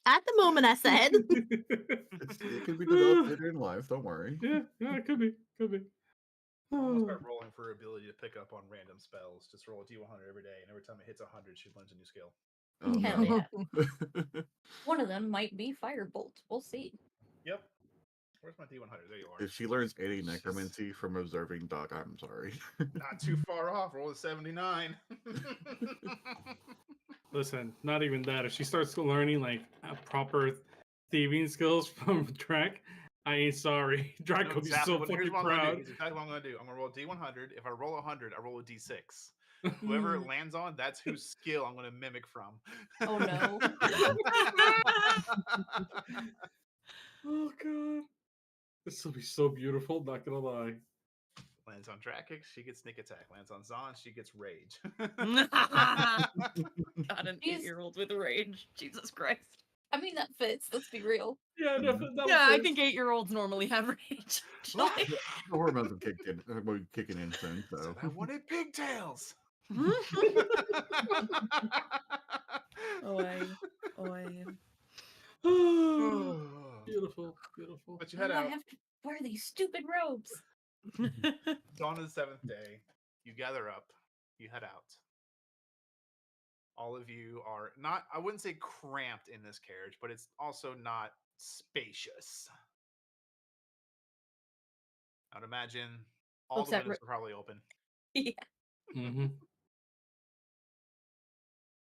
At the moment, I said. It could be developed later in life. Don't worry. Yeah, it could be. I'm gonna start rolling for her ability to pick up on random spells. Just roll a D100 every day, and every time it hits 100, she learns a new skill. Oh, Hell no. yeah. One of them might be Firebolt. We'll see. Yep. Where's my D100? There you are. If she learns any necromancy from observing Doc, I'm sorry. Not too far off. Roll a 79. Listen, not even that. If she starts learning like proper thieving skills from Drac, I ain't sorry. Drac will be so fucking Here's what I'm proud. gonna do. Here's exactly what I'm gonna do. I'm gonna roll a D100. If I roll 100, I roll a D6. Whoever it lands on, that's whose skill I'm gonna mimic from. Oh no. Oh god. This will be so beautiful, not gonna lie. Lands on Drakic, she gets sneak attack. Lands on Zon, she gets rage. Got an Jeez. 8-year-old with rage. Jesus Christ. I mean, that fits. Let's be real. Yeah, definitely. Yeah, I think 8-year-olds normally have rage. actually. The hormones have kicking in soon, so. Said I wanted pigtails. Oi. Beautiful, beautiful. But you Why head do I out. have to wear these stupid robes? Dawn of the 7th day. You gather up. You head out. All of you are not, I wouldn't say cramped in this carriage, but it's also not spacious. I'd imagine all Looks the at windows are probably open. Yeah. Mm-hmm.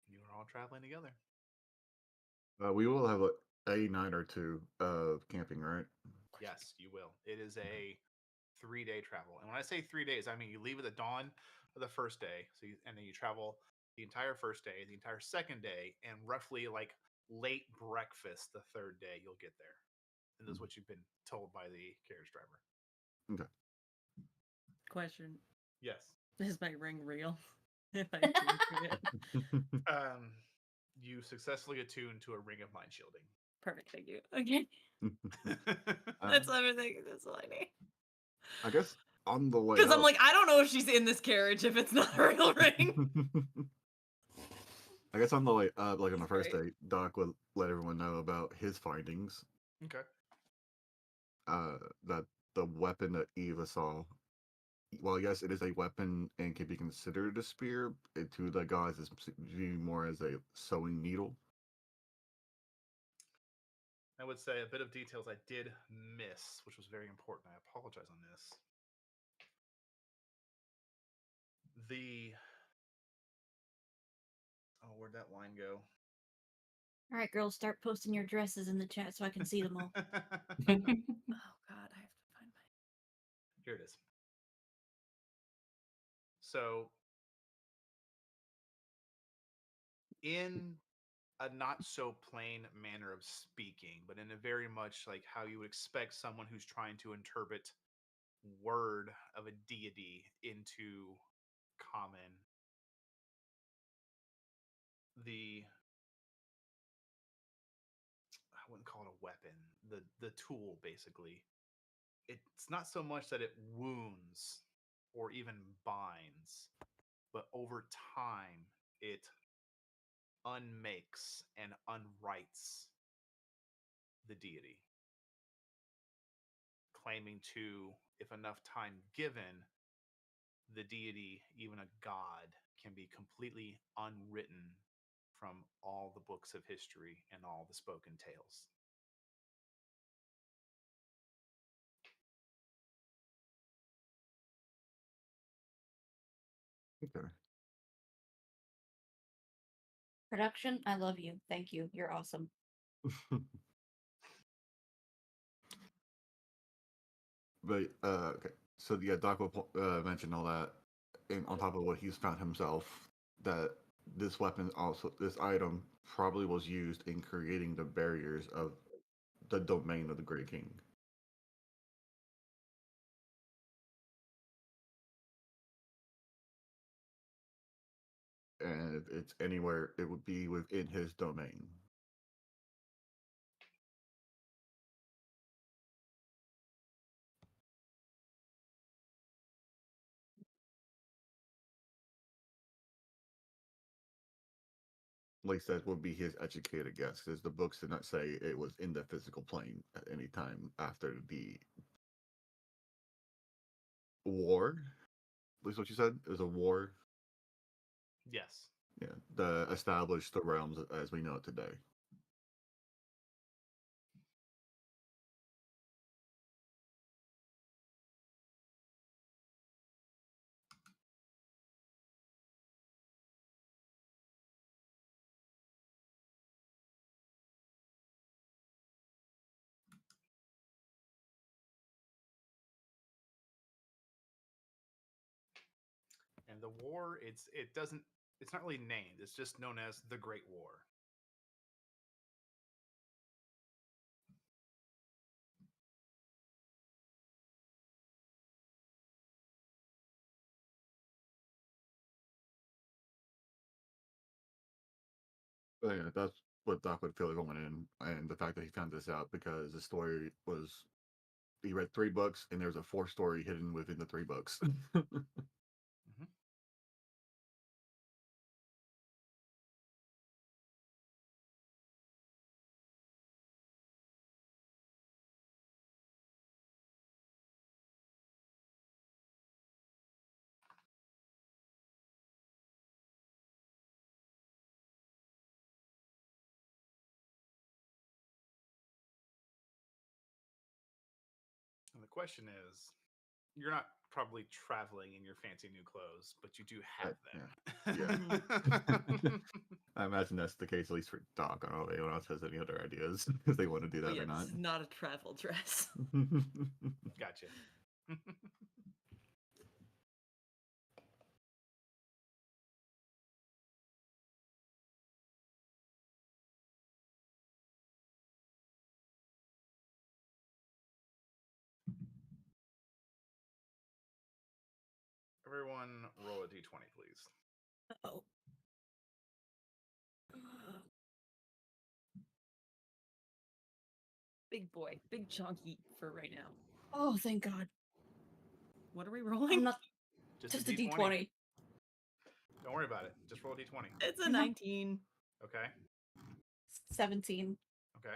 You are all traveling together. We will have a night or two of camping, right? Yes, you will. It is a 3-day travel. And when I say 3 days, I mean you leave at the dawn of the first day. And then you travel the entire first day, the entire second day, and roughly like late breakfast the third day, you'll get there. And this is what you've been told by the carriage driver. Okay. Question. Yes. Is my ring real? If I attune to it. You successfully attune to a ring of mind shielding. Perfect, thank you. Okay. That's everything. That's all I need. I guess on the way Because I'm up- like, I don't know if she's in this carriage if it's not a real ring. I guess on the way up, like on the He's first great. day, Doc would let everyone know about his findings. Okay. That the weapon that Eva saw, well, yes, it is a weapon and can be considered a spear. To the gods, is viewed more as a sewing needle. I would say a bit of details I did miss, which was very important. I apologize on this. Where'd that line go? All right, girls, start posting your dresses in the chat so I can see them all. Oh God, I have to find my. Here it is. So, in a not so plain manner of speaking, but in a very much like how you would expect someone who's trying to interpret word of a deity into common, I wouldn't call it a weapon, the tool basically. It's not so much that it wounds or even binds, but over time it unmakes and unwrites the deity, claiming to, if enough time given, the deity, even a god, can be completely unwritten from all the books of history and all the spoken tales. Okay. Production, I love you. Thank you. You're awesome. But okay, so yeah, Doc will mention all that, and on top of what he's found himself, that this weapon also, this item probably was used in creating the barriers of the domain of the Great King. And if it's anywhere, it would be within his domain. At least that would be his educated guess, because the books did not say it was in the physical plane at any time after the war. At least what you said, it was a war. Yes. Yeah, the established the realms as we know it today. And the war, it's not really named. It's just known as the Great War. But yeah, that's what Doc would feel going in, and the fact that he found this out because the story was he read 3 books and there's a 4th story hidden within the 3 books. Mm-hmm. And the question is, you're not probably traveling in your fancy new clothes, but you do have them. Yeah. I imagine that's the case, at least for Doc. I don't know if anyone else has any other ideas if they want to do that Yeah, or not. this is not a travel dress. Gotcha. Everyone, roll a d20, please. Oh. Big boy, big chunky for right now. Oh, thank God. What are we rolling? I'm not Just just a D20. Don't worry about it. Just roll a d20. It's a 19. Okay. 17. Okay.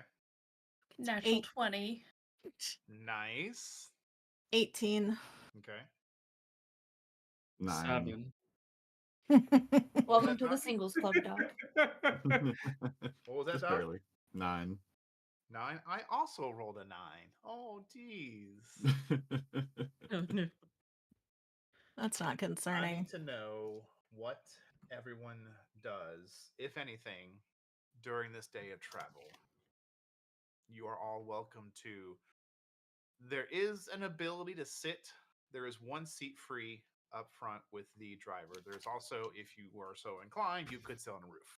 Natural Eight. 20. Nice. 18. Okay. 9. 7. What was Welcome that, to the Doc? singles club, Doc. What was that, Just Doc? barely. 9. 9. I also rolled a 9. Oh, geez. Oh, no. That's not I concerning. need to know what everyone does, if anything, during this day of travel. You are all welcome to. There is an ability to sit. There is one seat free up front with the driver. There's also, if you were so inclined, you could sit on a roof.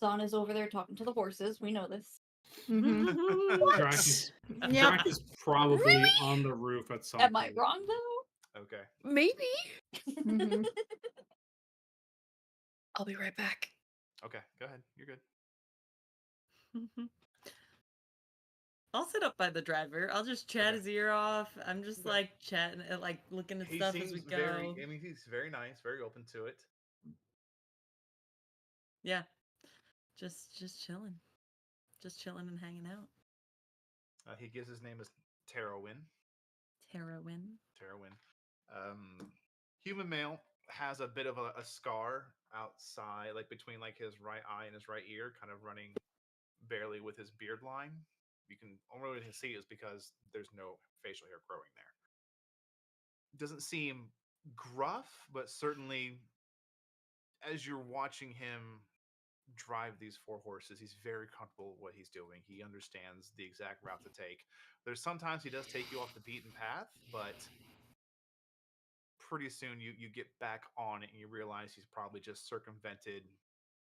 Zahn is over there talking to the horses. We know this. Mm-hmm. Drac is, Yep. Drac is probably on the roof at some Am I point. wrong though? Okay. Maybe. Mhm. I'll be right back. Okay. Go ahead. You're good. I'll sit up by the driver. I'll just chat Okay. his ear off. I'm just Okay. like chatting, like looking at He stuff as seems we very. go. I mean, he's very nice, very open to it. Yeah, just chilling, and hanging out. He gives his name as Terowin. Terowin. Terowin. Human male has a bit of a scar outside, like between like his right eye and his right ear, kind of running barely with his beard line. You can only way you can see is because there's no facial hair growing there. Doesn't seem gruff, but certainly as you're watching him drive these 4 horses, he's very comfortable with what he's doing. He understands the exact route to take. There's sometimes he does take you off the beaten path, but pretty soon you get back on it and you realize he's probably just circumvented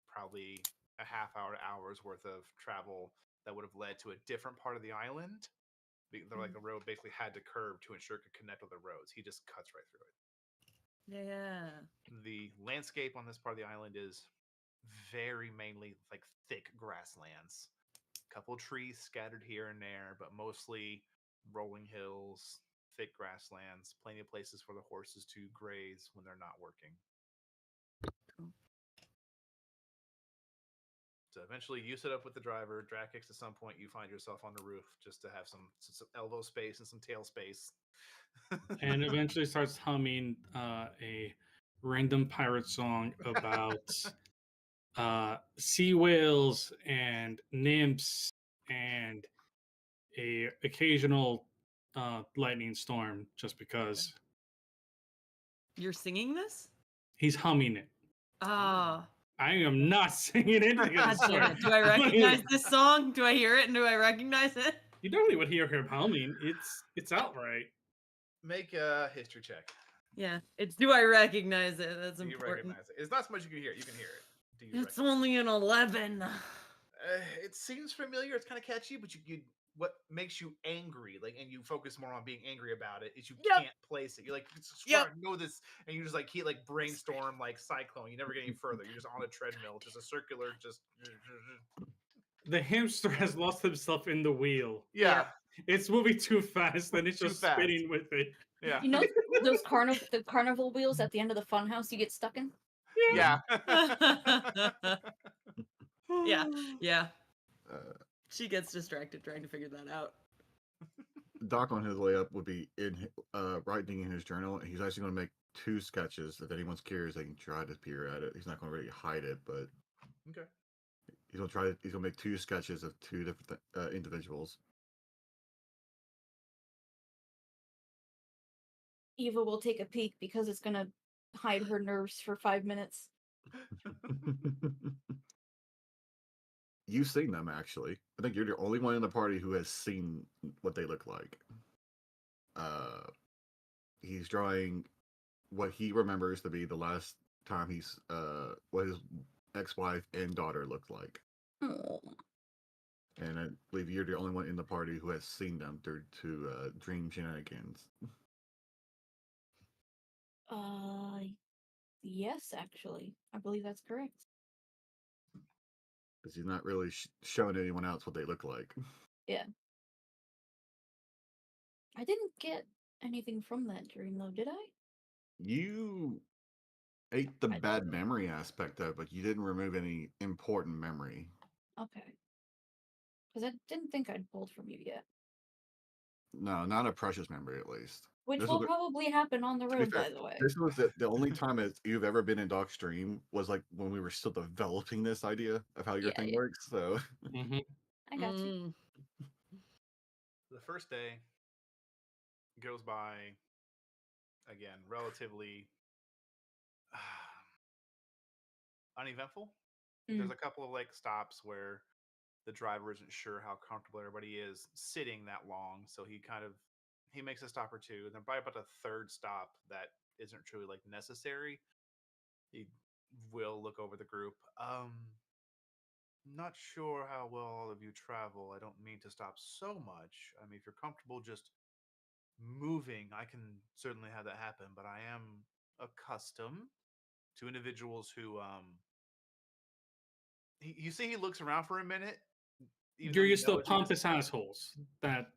probably a half hour to hours worth of travel that would have led to a different part of the island. They're like the road basically had to curve to ensure it could connect with the roads. He just cuts right through it. Yeah. The landscape on this part of the island is very mainly like thick grasslands. Couple trees scattered here and there, but mostly rolling hills, thick grasslands, plenty of places for the horses to graze when they're not working. Cool. So eventually you sit up with the driver. Drakix, at some point, you find yourself on the roof just to have some elbow space and some tail space. And eventually starts humming a random pirate song about sea whales and nymphs and a occasional lightning storm, just because You're singing this? he's humming it. Ah. I am not singing anything. God damn it. Do I recognize this song? Do I hear it and do I recognize it? You definitely would hear him humming. It's outright. Make a history check. Yeah. It's do I recognize it? That's Do you important. recognize it? It's not so much you can hear it. You can hear it. Do you It's recognize only an 11. it seems familiar. It's kind of catchy, but you what makes you angry, like, and you focus more on being angry about it, is you Yep. can't place it. You're like, swear Yep. I know this, and you just like keep like brainstorm like cyclone. You never get any further. You're just on a treadmill, just a circular, just The hamster has lost himself in the wheel. yeah, It's moving too fast, and it's Too just fast. spinning with it. yeah, You know those the carnival wheels at the end of the funhouse you get stuck in? yeah. Yeah. Yeah. Uh, She gets distracted trying to figure that out. Doc on his way up would be writing in his journal. He's actually going to make 2 sketches. If anyone's curious, they can try to peer at it. He's not going to really hide it, but Okay. he's going to make 2 sketches of 2 different individuals. Eva will take a peek because it's gonna hide her nerves for 5 minutes. You've seen them, actually. I think you're the only one in the party who has seen what they look like. He's drawing what he remembers to be the last time what his ex-wife and daughter looked like. Oh. And I believe you're the only one in the party who has seen them through to dream shenanigans. Yes, actually. I believe that's correct. Because he's not really showing anyone else what they look like. Yeah. I didn't get anything from that dream, though, did I? You ate the I- bad memory aspect of it, but you didn't remove any important memory. Okay. Because I didn't think I'd pulled from you yet. No, not a precious memory, at least. Which This will was, probably happen on the to be road, fair, by the way. this was the only time that you've ever been in Doc's dream was like when we were still developing this idea of how your Yeah, thing yeah. works. So Mhm. I got you. Mm. The first day goes by again relatively uneventful. There's a couple of like stops where the driver isn't sure how comfortable everybody is sitting that long, so he makes a stop or two, and then by about the third stop that isn't truly like necessary, he will look over the group. Not sure how well all of you travel. I don't mean to stop so much. I mean, if you're comfortable just moving, I can certainly have that happen, but I am accustomed to individuals who you see he looks around for a minute, even though You're you used to know it's pompous assholes that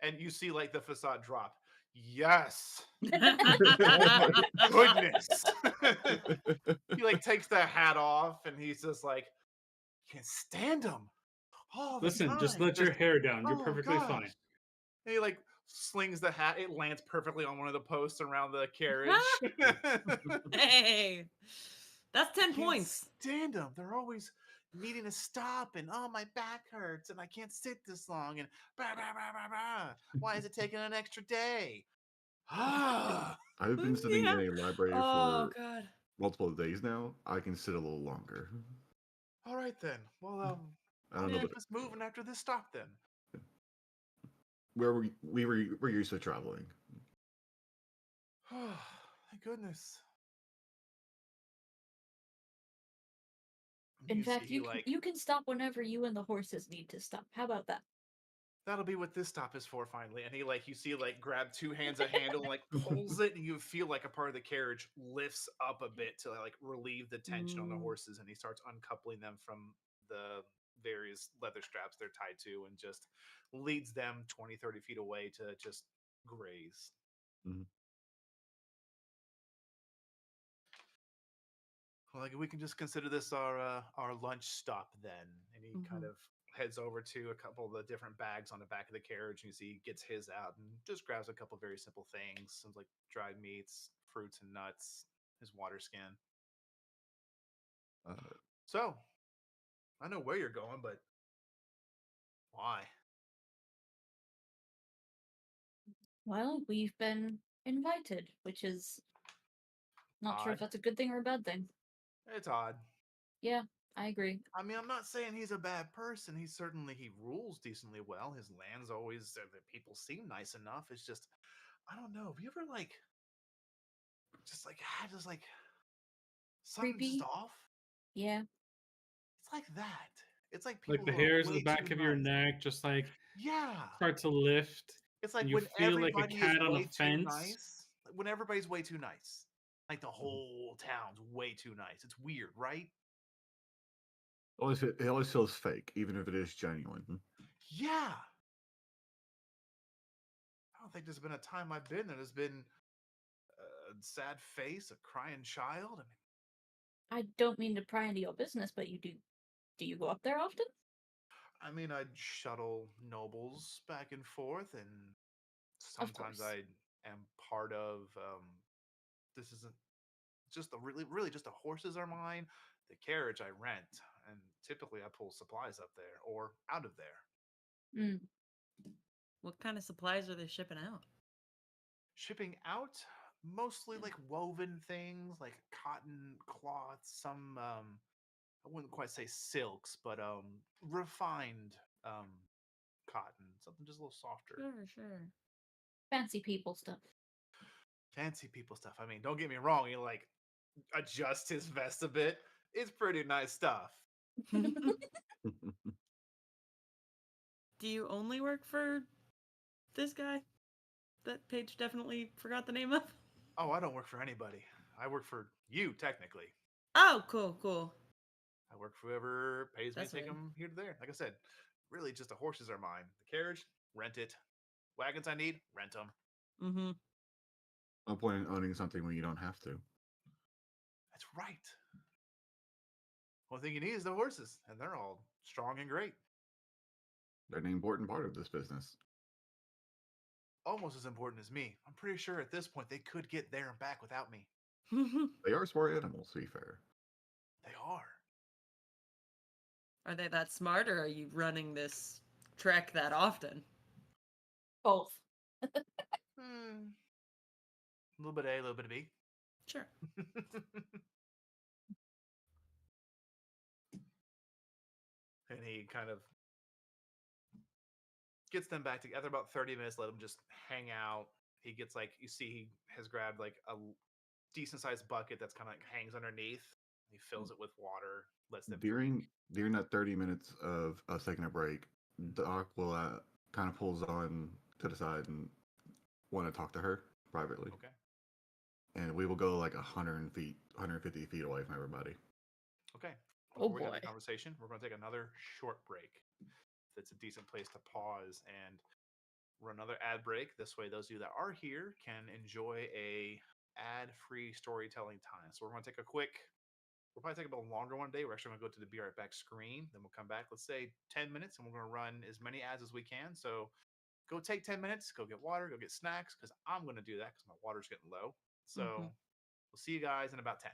and you see like the facade drop. Yes. Oh my goodness. He like takes the hat off and he's just like, can't stand him all the listen, time. just let your hair down. You're Oh perfectly gosh. fine. And he like slings the hat. It lands perfectly on one of the posts around the carriage. Hey, that's 10 Can't points. stand them. They're always needing to stop and oh my back hurts and I can't sit this long and bah, bah, bah, bah, bah. Why is it taking an extra day? Ah. I've been sitting Yeah. in a library Oh for God. multiple days now. I can sit a little longer. All right then. Well, I I'll don't know, keep but us moving after this stop then. where we're used to traveling. Oh, thank goodness. In You fact, see, like you can stop whenever you and the horses need to stop. How about that? that'll be what this stop is for finally. And he like you see like grab two hands a handle and like pulls it and you feel like a part of the carriage lifts up a bit to like relieve the tension on the Mm. horses and he starts uncoupling them from the various leather straps they're tied to and just leads them 20-30 feet away to just graze. Mhm. Like we can just consider this our lunch stop then. And he kind Mhm. of heads over to a couple of the different bags on the back of the carriage and you see he gets his out and just grabs a couple of very simple things, some like dried meats, fruits and nuts, his water skin. Uh, So I know where you're going, but why? Well, we've been invited, which is not sure if Odd. that's a good thing or a bad thing. It's odd. Yeah, I agree. I mean, I'm not saying he's a bad person. He rules decently well. His land's always the people seem nice enough. It's just I don't know. Have you ever like had just like something just Creepy? off? Yeah. It's like that. It's like Like people the who are hairs on way the back too of your nice. neck just like Yeah. start to lift. It's like You when feel like a everybody is cat on a way too fence. nice. When everybody's way too nice. Like the whole town's way too nice. It's weird, right? it always feels fake, even if it is genuine. Yeah. I don't think there's been a time I've been there. There's been a sad face, a crying child. I mean, I don't mean to pry into your business, but you do. Do you go up there often? I'd shuttle nobles back and forth, and Of sometimes course. I am part of. This isn't just really just the horses are mine. The carriage I rent, and typically I pull supplies up there or out of there. Mm. What kind of supplies are they shipping out? Shipping out, mostly like woven things, like cotton cloth, some I wouldn't quite say silks, but refined cotton, something just a little softer. Sure. Fancy people stuff. Fancy people stuff. I mean, don't get me wrong, you like adjust his vest a bit. It's pretty nice stuff. Do you only work for this guy that Paige definitely forgot the name of? Oh, I don't work for anybody. I work for you, technically. Oh, cool. I work for whoever pays me That's to take weird. them here to there. Like I said, really just the horses are mine. The carriage, rent it. Wagons I need, rent them. Mm-hmm. No point in owning something when you don't have to. That's right. One thing you need is the horses, and they're all strong and great. They're an important part of this business. Almost as important as me. I'm pretty sure at this point they could get there and back without me. They are smart animals, to be fair. They are. Are they that smart, or are you running this trek that often? Both. A little bit of A, a little bit of B. Sure. And he kind of gets them back together. About 30 minutes, let them just hang out. He gets like, you see, he has grabbed like a decent sized bucket that's kind of like hangs underneath. He fills it with water, lets them During that 30 minutes of us taking a break, Doc will kind of pulls on to the side and want to talk to her privately. Okay. And we will go like 150 feet away from everybody. Okay. Oh, Before we have the boy. conversation, we're going to take another short break. That's a decent place to pause and run another ad break. This way, those of you that are here can enjoy a ad-free storytelling time. So we're going to take a quick. We'll probably take a little longer one day. We're actually going to go to the Be Right Back screen. Then we'll come back. Let's say 10 minutes, and we're going to run as many ads as we can. So go take 10 minutes, go get water, go get snacks, because I'm going to do that because my water's getting low. So we'll see you guys in about 10.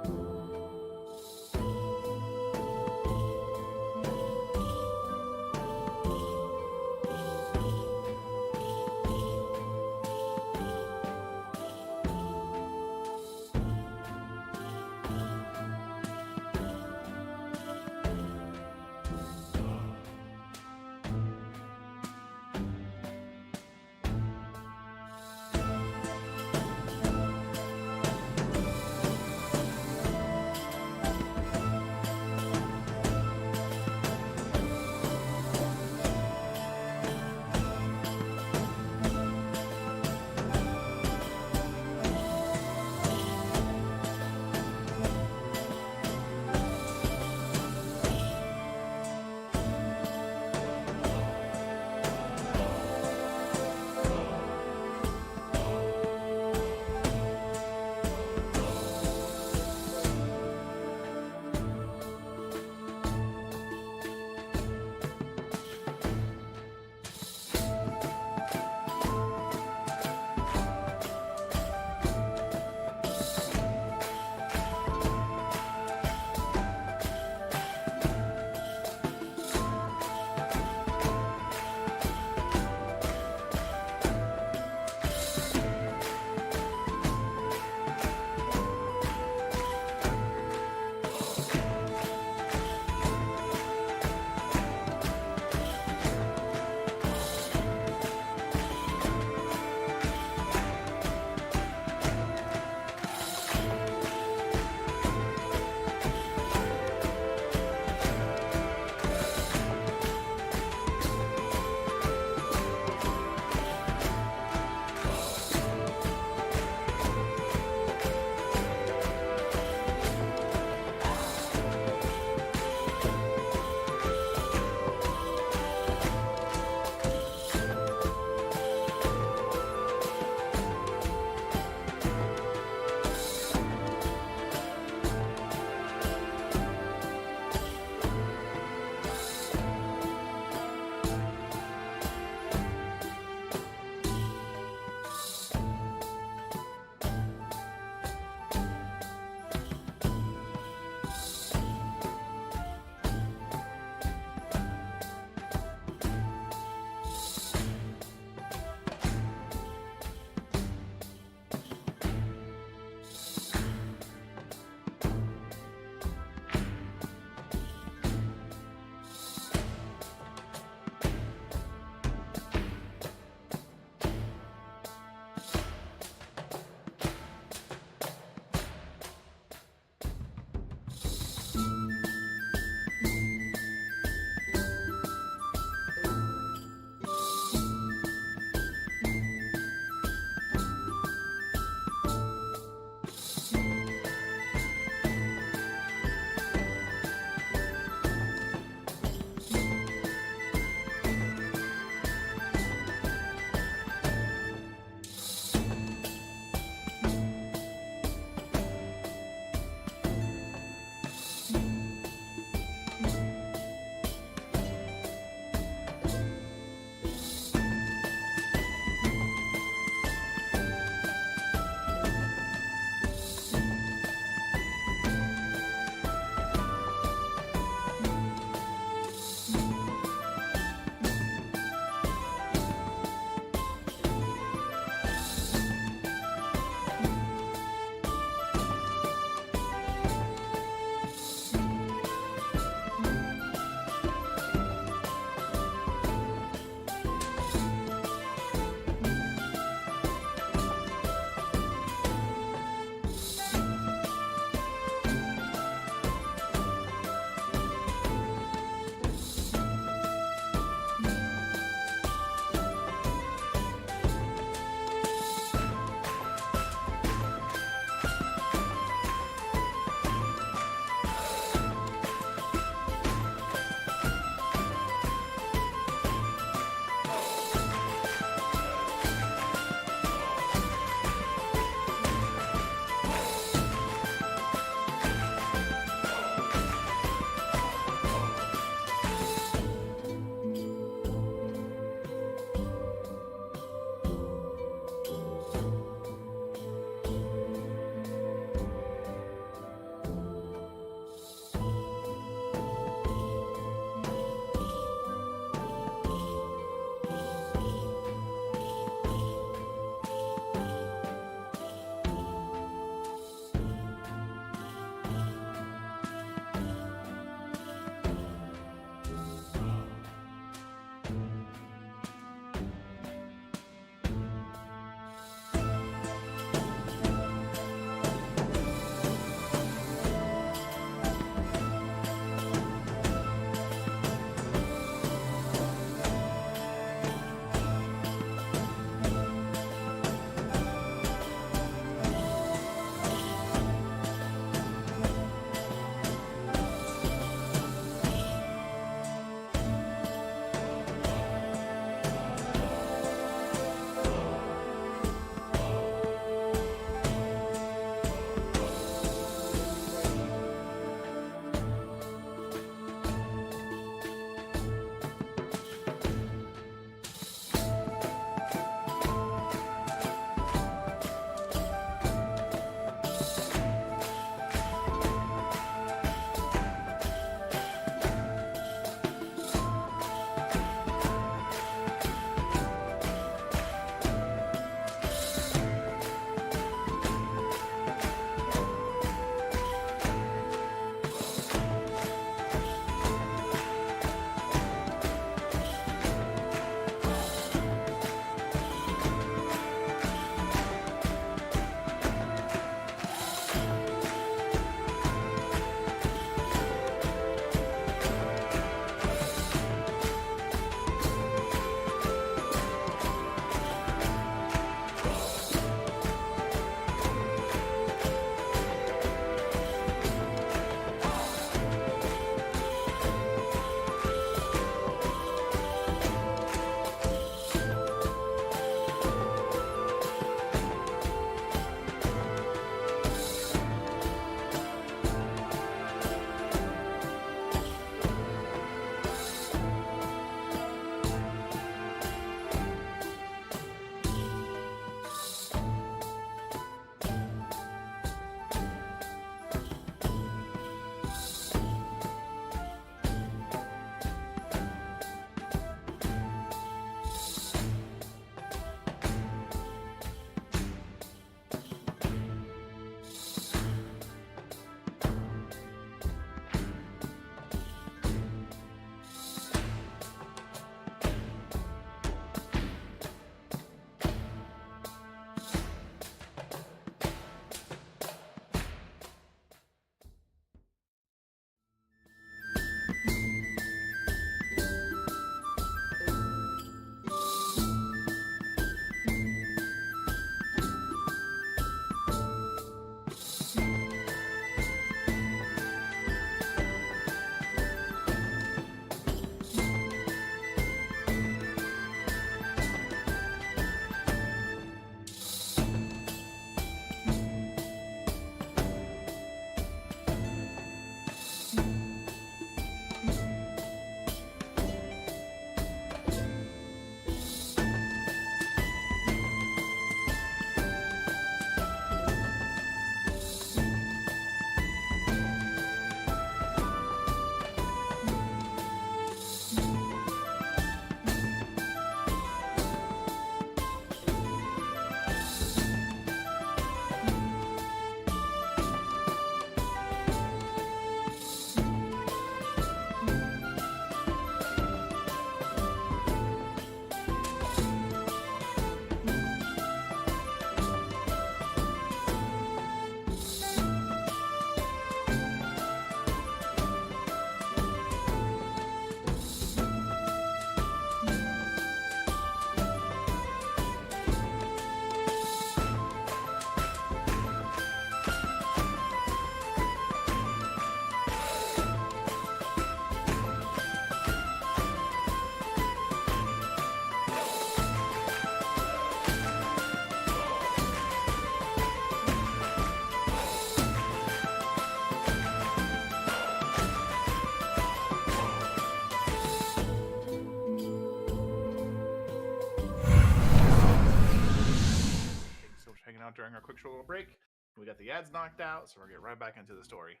during our quick short little break. We got the ads knocked out, so we're gonna get right back into the story.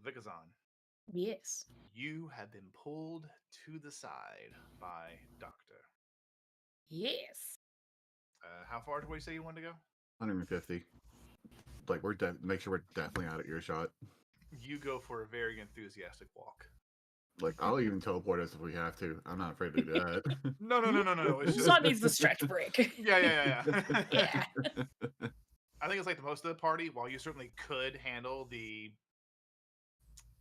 Vikazan, Yes. you have been pulled to the side by Doctor. Yes. How far did we say you wanted to go? 150. Like make sure we're definitely out of earshot. You go for a very enthusiastic walk. Like I'll even teleport us if we have to. I'm not afraid to do that. No. It's just... Zon needs the stretch break. Yeah. Yeah. I think it's like the most of the party. While you certainly could handle the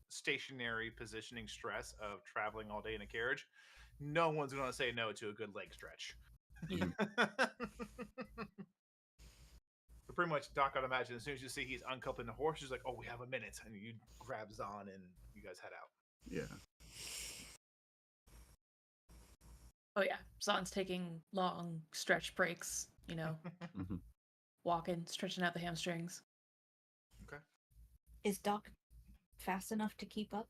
stationary positioning stress of traveling all day in a carriage, no one's going to say no to a good leg stretch. Yeah. But pretty much, Doc, I'd imagine as soon as you see he's uncoupling the horse, he's like, "Oh, we have a minute," and you grab Zon and you guys head out. Yeah. Oh yeah. Zon's taking long stretch breaks, Mhm. walking, stretching out the hamstrings. Okay. Is Doc fast enough to keep up?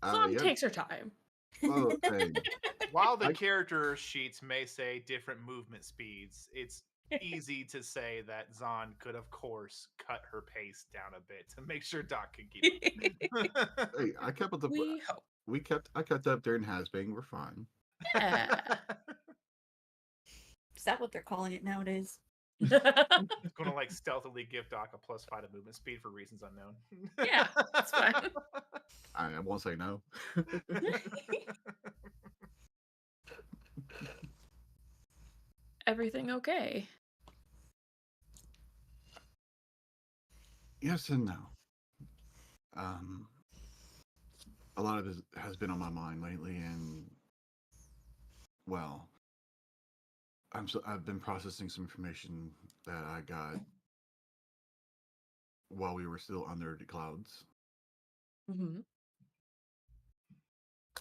Zon Yeah. takes her time. Well, hey, While the I- character sheets may say different movement speeds, it's easy to say that Zon could, of course, cut her pace down a bit to make sure Doc can keep up. hey, I kept up the. We hope. I kept up during Hasbing. We're fine. Is that what they're calling it nowadays? It's going to like stealthily give Doc a +5 to movement speed for reasons unknown. Yeah, that's fine. I won't say no. Everything okay? Yes and no. A lot of this has been on my mind lately, and well, I've been processing some information that I got while we were still under the clouds, Mm-hmm.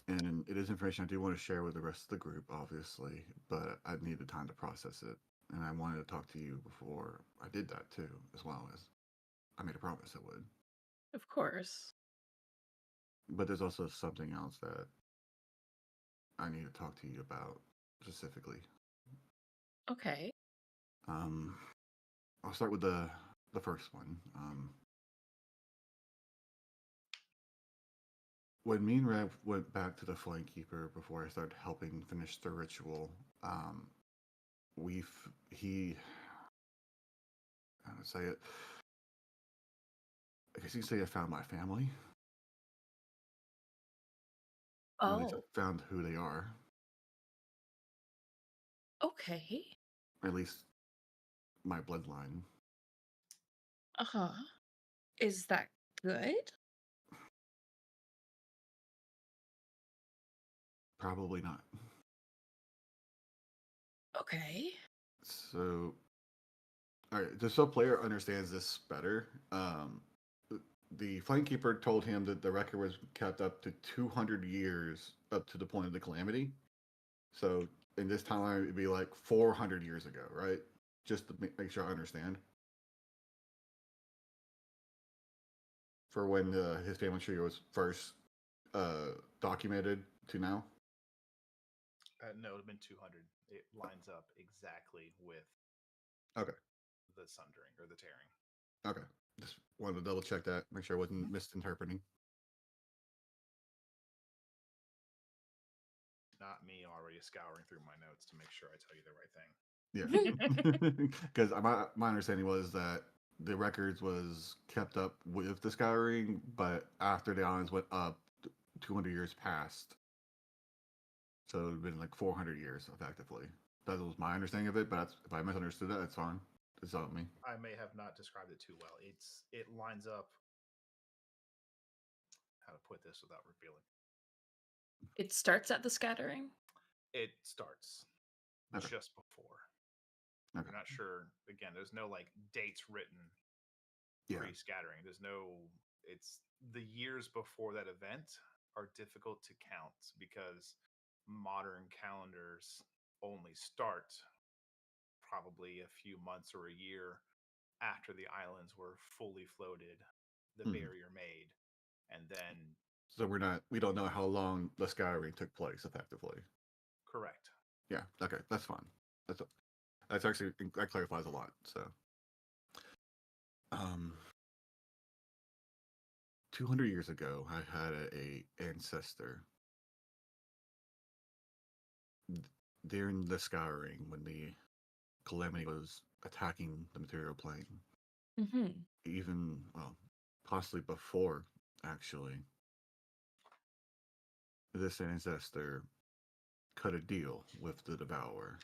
and it is information I do want to share with the rest of the group, obviously, but I needed time to process it, and I wanted to talk to you before I did that too, as well as I made a promise I would. Of course. But there's also something else that I need to talk to you about specifically. Okay. I'll start with the first one. When me and Rev went back to the Flame Keeper before I started helping finish the ritual, he, how to say it? I guess you could say I found my family. Or at least Oh, I found who they are. okay. Or at least my bloodline. Uh-huh. Is that good? Probably not. Okay. So, all right, just so player understands this better, the Flamekeeper told him that the record was kept up to 200 years up to the point of the calamity. So in this timeline, it'd be like 400 years ago, right? Just to make sure I understand. For when his family tree was first documented to now. No, it would have been 200. It lines up exactly with Okay. the sundering or the tearing. Okay. Just wanted to double check that, make sure I wasn't misinterpreting. Not me already scouring through my notes to make sure I tell you the right thing. Yeah. Because my understanding was that the records was kept up with the scouring, but after the islands went up, 200 years passed. So it would have been like 400 years, effectively. That was my understanding of it, but if I misunderstood that, it's fine. It's not me. I may have not described it too well. It lines up. How to put this without revealing? It starts at the scattering? It starts Okay. just before. Okay. You're not sure. Again, there's no like dates written Yeah. pre-scattering. There's no. It's the years before that event are difficult to count because modern calendars only start probably a few months or a year after the islands were fully floated, the Mhm. barrier made, and then So we don't know how long the scouring took place, effectively. correct. Yeah. Okay. That's fine. That's actually that clarifies a lot. So, 200 years ago, I had a ancestor during the scouring when the calamity was attacking the material plane. Mm-hmm. Even possibly before, actually, this ancestor cut a deal with the Devourer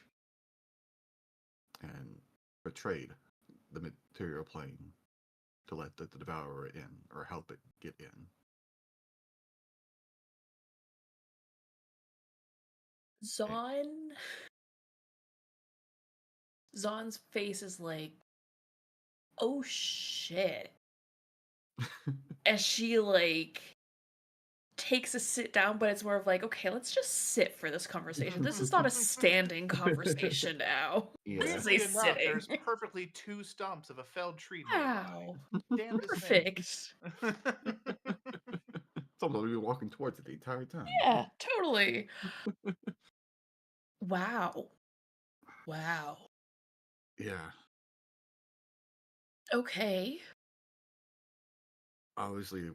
and betrayed the material plane to let the Devourer in or help it get in. Zahn's face is like, oh shit. As she like takes a sit down, but it's more of like, okay, let's just sit for this conversation. This is not a standing conversation now. Yeah. This is Weirdly a enough, sitting. there's perfectly 2 stumps of a felled tree nearby. Wow. Damnedest thing. Perfect. Someone will be walking towards it the entire time. Yeah, totally. Wow. Wow. Yeah. Okay. Obviously,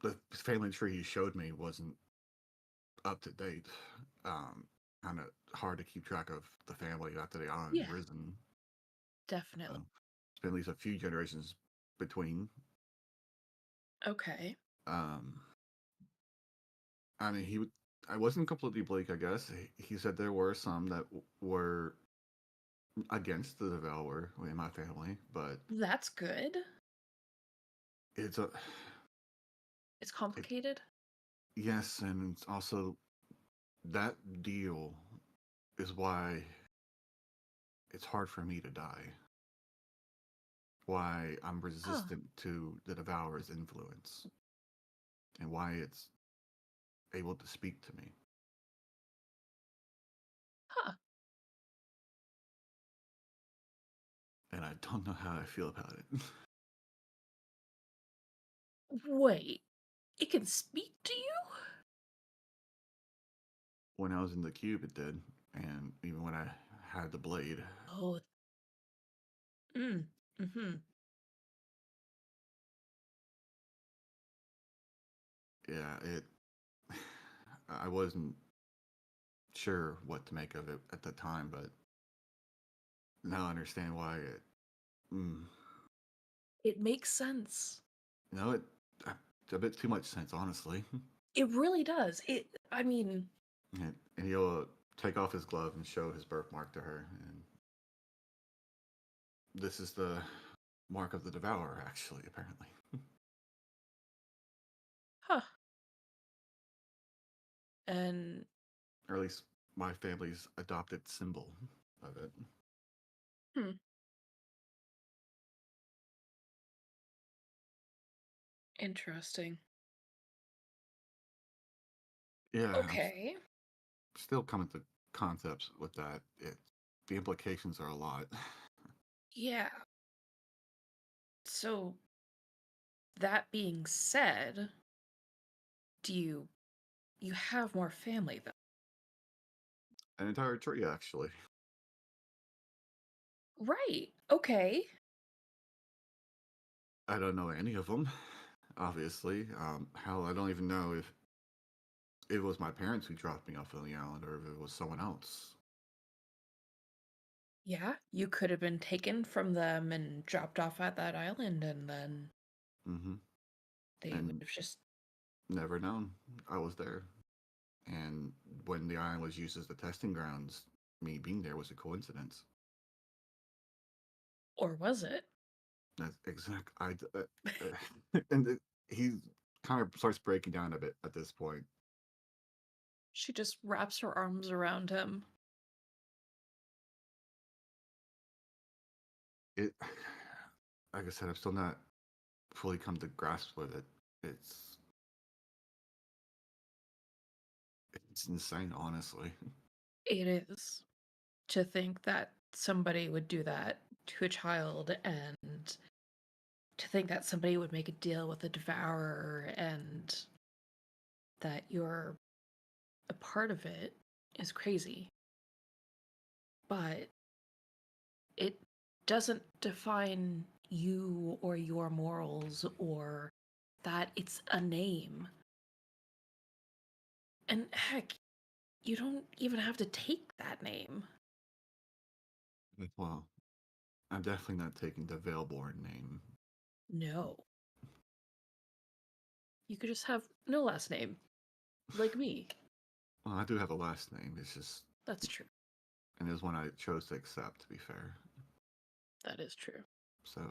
the family tree he showed me wasn't up to date. Kind of hard to keep track of the family after the island Yeah. risen. Definitely. It's been at least a few generations between. Okay. I mean, I wasn't completely bleak, I guess. He said there were some that were against the Devourer in my family, but That's good. it's It's complicated. yes, and it's also that deal is why it's hard for me to die. Why I'm resistant to the Devourer's influence, and why it's able to speak to me. Huh. And I don't know how I feel about it. Wait. It can speak to you? When I was in the cube, it did, and even when I had the blade. Oh. Mm-hmm. Yeah, I wasn't sure what to make of it at the time, but now I understand why it. It makes sense. It's a bit too much sense, honestly. It really does. I mean, And he'll take off his glove and show his birthmark to her, and this is the mark of the Devourer, actually, apparently. huh. And Or at least my family's adopted symbol of it. interesting. Yeah. Okay. I'm still coming to concepts with that. The implications are a lot. Yeah. So, that being said, do you have more family though? An entire tree, actually. Right. Okay. I don't know any of them, obviously. Hell, I don't even know if it was my parents who dropped me off on the island or if it was someone else. Yeah, you could have been taken from them and dropped off at that island, and then they would And have just. never known I was there. And when the island was used as the testing grounds, me being there was a coincidence. Or was it? That's exact. And he kind of starts breaking down a bit at this point. She just wraps her arms around him. It, like I said, I've still not fully come to grasp with it. It's insane, honestly. It is. To think that somebody would do that to a child, and to think that somebody would make a deal with a devourer and that you're a part of it is crazy. but it doesn't define you or your morals or that it's a name. And heck, you don't even have to take that name. Well, I'm definitely not taking the Veilborn name. No. You could just have no last name. Like me. Well, I do have a last name. It's just, That's true. and it was one I chose to accept, to be fair. That is true. So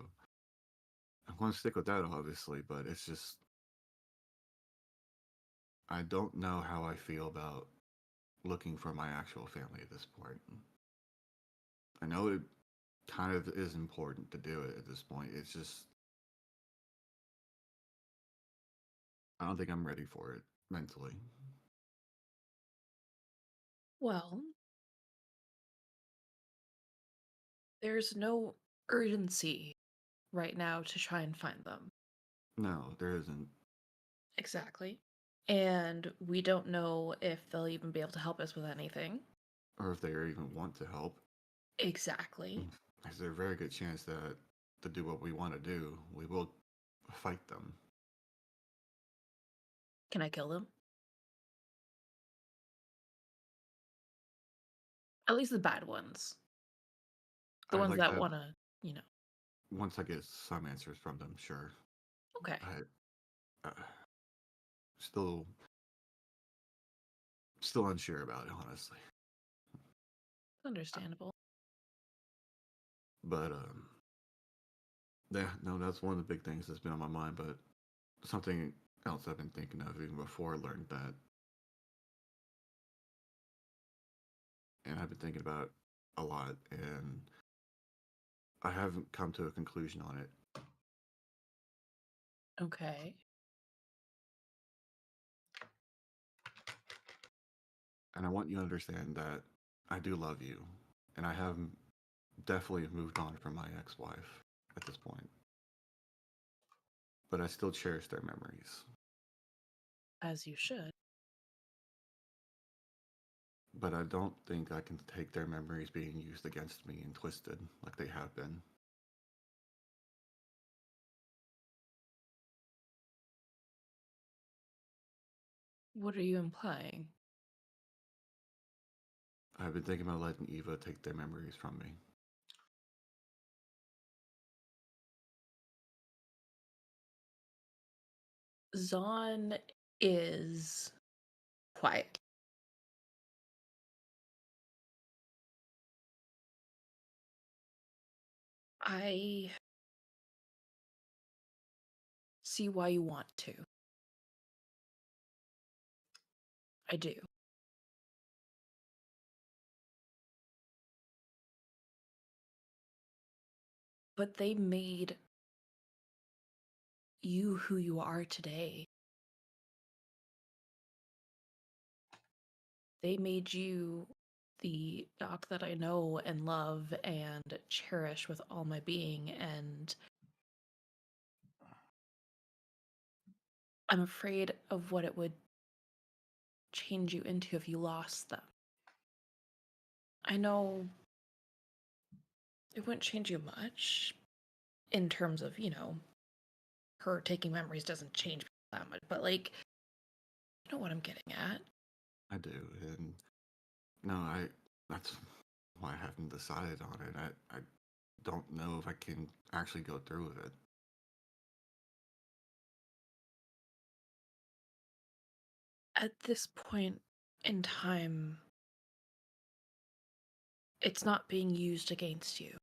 I'm going to stick with that, obviously, but it's just, I don't know how I feel about looking for my actual family at this point. I know it kind of is important to do it at this point. It's just, I don't think I'm ready for it mentally. Well, there's no urgency right now to try and find them. No, there isn't. Exactly. And we don't know if they'll even be able to help us with anything. Or if they even want to help. Exactly. Is there a very good chance that to do what we want to do, we will fight them. Can I kill them? At least the bad ones. The I'd ones like that to, want to, you know. once I get some answers from them, sure. Okay. Still unsure about it, honestly. Understandable. But yeah, no, that's one of the big things that's been on my mind. But something else I've been thinking of even before I learned that, and I've been thinking about it a lot, and I haven't come to a conclusion on it. Okay. And I want you to understand that I do love you, and I have definitely moved on from my ex-wife at this point. But I still cherish their memories. As you should. But I don't think I can take their memories being used against me and twisted like they have been. What are you implying? I've been thinking about letting Eva take their memories from me. Zahn is quiet. I see why you want to. I do. But they made you who you are today. They made you the Doc that I know and love and cherish with all my being, and I'm afraid of what it would change you into if you lost them. I know it wouldn't change you much in terms of, her taking memories doesn't change that much, but like, you know what I'm getting at. I do, and no, that's why I haven't decided on it. I don't know if I can actually go through with it. At this point in time, it's not being used against you.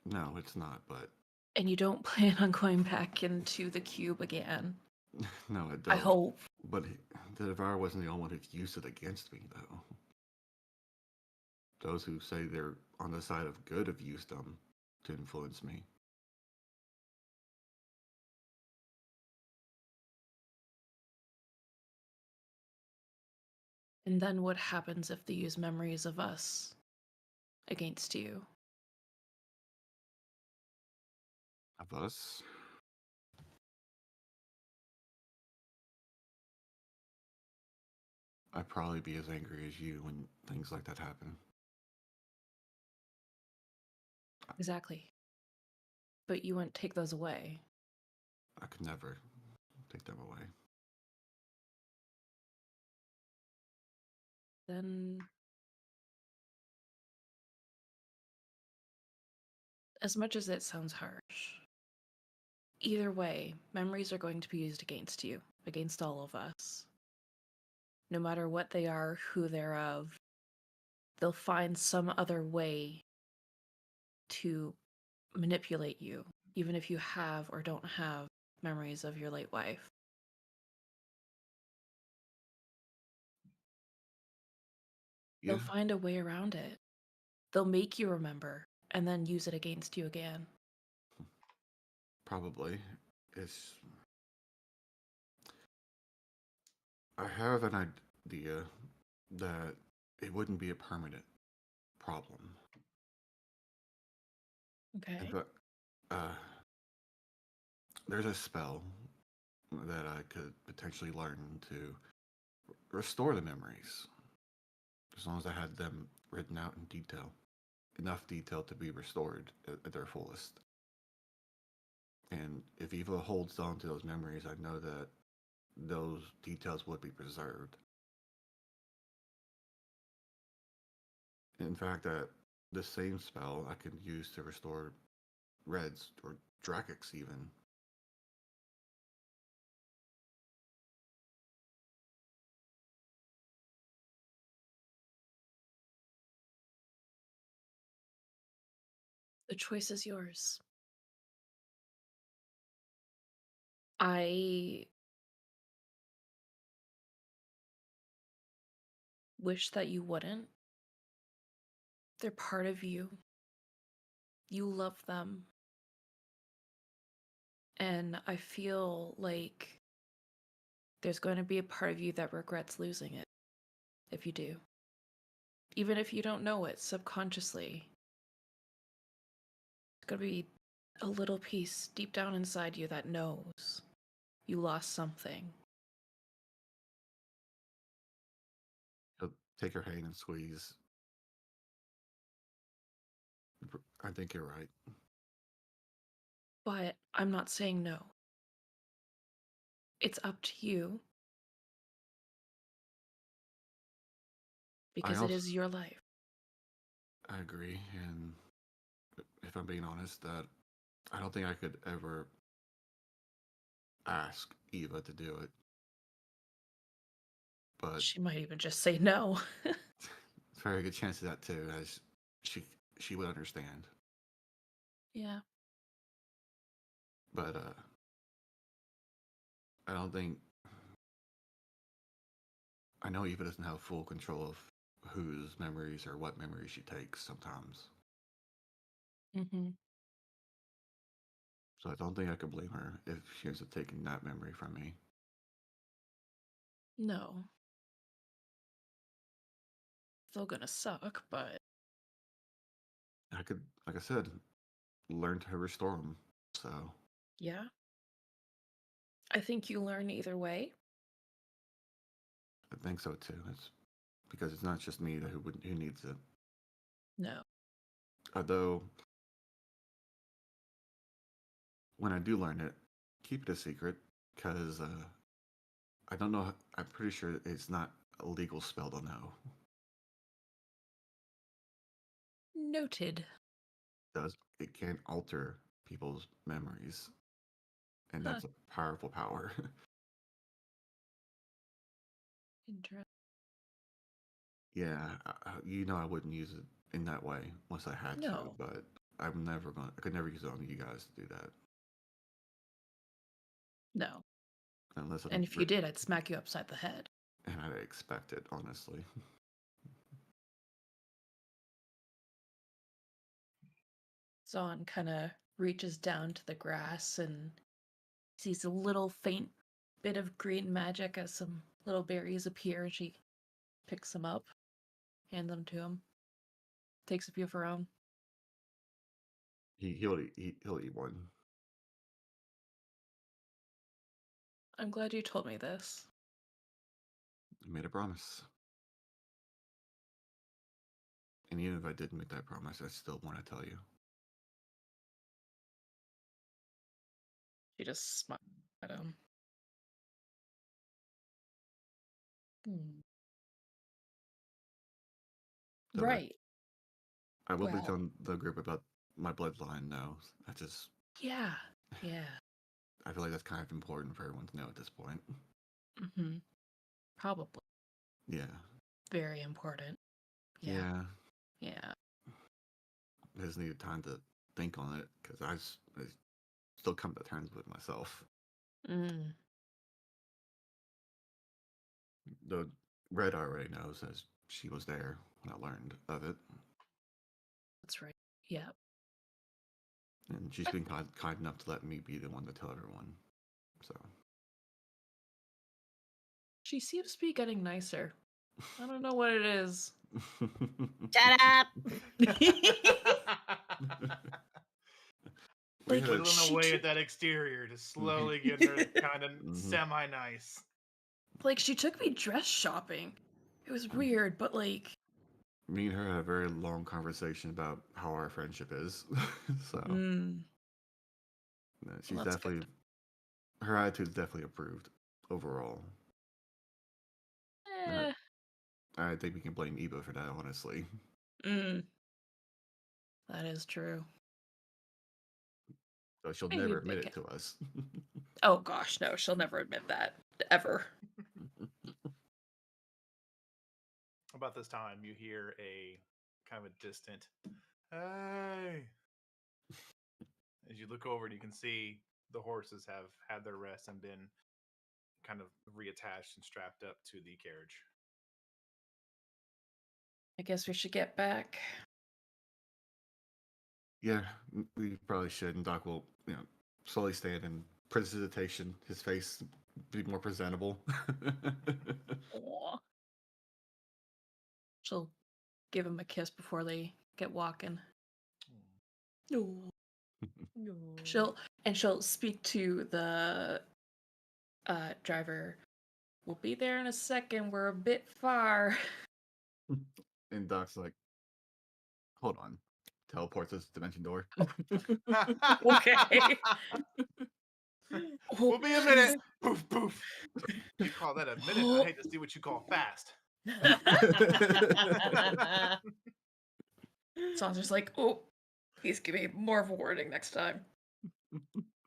No, it's not, but And you don't plan on going back into the cube again. no, I don't. I hope. But the Devour wasn't the only one who used it against me, though. Those who say they're on the side of good have used them to influence me. And then what happens if they use memories of us against you? Of us? I'd probably be as angry as you when things like that happen. Exactly. But you wouldn't take those away. I could never take them away. Then, as much as it sounds harsh, either way, memories are going to be used against you, against all of us. No matter what they are, who they're of, they'll find some other way to manipulate you, even if you have or don't have memories of your late wife. Yeah, They'll find a way around it. They'll make you remember and then use it against you again. probably. It's. I have an idea that it wouldn't be a permanent problem. Okay. But uh, there's a spell that I could potentially learn to restore the memories, as long as I had them written out in detail, enough detail to be restored at their fullest. And if Eva holds on to those memories, I know that those details would be preserved. In fact, that the same spell I could use to restore Reds or Drakics even. The choice is yours. I wish that you wouldn't. They're part of you. You love them. And I feel like there's going to be a part of you that regrets losing it if you do. Even if you don't know it subconsciously, it's going to be a little piece deep down inside you that knows you lost something. He'll take her hand and squeeze. I think you're right. But I'm not saying no. It's up to you because it also, is your life. I agree, and if I'm being honest, that I don't think I could ever ask Eva to do it. But She might even just say no. it's a very good chance of that too, as she she would understand. Yeah. But I don't think I know Eva doesn't have full control of whose memories or what memories she takes sometimes. Mm-hmm. So I don't think I could blame her if she ends up taking that memory from me. No. Still gonna suck, but I could, like I said, learn to restore them. So yeah. I think you learn either way. I think so too. It's because it's not just me who needs it. No. Although when I do learn it, keep it a secret because I don't know. I'm pretty sure it's not a legal spell to know. Noted. Does it can alter people's memories, and Huh. that's a powerful power. Interesting. Yeah, I wouldn't use it in that way unless I had to, No. but I'm never going. I could never use it on you guys to do that No. unless And if you did, I'd smack you upside the head. and I'd expect it honestly. Zon kind of reaches down to the grass and sees a little faint bit of green magic as some little berries appear. And she picks them up, hands them to him, takes a few of her own. He'll eat one. I'm glad you told me this. I made a promise, and even if I didn't make that promise, I still want to tell you. She just smiled at him. So Right. I will be Well- telling the group about my bloodline now. I just Yeah. Yeah. I feel like that's kind of important for everyone to know at this point. Mm-hmm. Probably. Yeah. Very important. Yeah. Yeah. I just needed time to think on it because I still come to terms with myself. Mm. Though Red already knows, as she was there when I learned of it, That's right. Yeah. and she's been kind enough to let me be the one to tell everyone. So She seems to be getting nicer. I don't know what it is. Shut up. We Like, had a- Whittling she away took- at that exterior to slowly get her kind of Mhm. semi-nice. Like, she took me dress shopping. It was weird, but like, me and her had a very long conversation about how our friendship is. So she's Well, that's definitely good. her attitude's definitely improved overall. eh, I think we can blame Eva for that, honestly. that is true. But she'll Maybe never a admit big it to us. Oh gosh, no, she'll never admit that ever. About this time, you hear a kind of a distant, "Hey!" As you look over, and you can see the horses have had their rest and been kind of reattached and strapped up to the carriage. I guess we should get back. Yeah, we probably should. And Doc will, slowly stand in presentation, his face be more presentable. Aw. She'll give him a kiss before they get walking. No. She'll speak to the driver. We'll be there in a second. We're a bit far. And Doc's like, hold on. Teleports us to dimension door. Okay. We'll be a minute. Poof, poof. You call that a minute? I hate to see what you call fast. Sansa's like, oh, please give me more of a warning next time.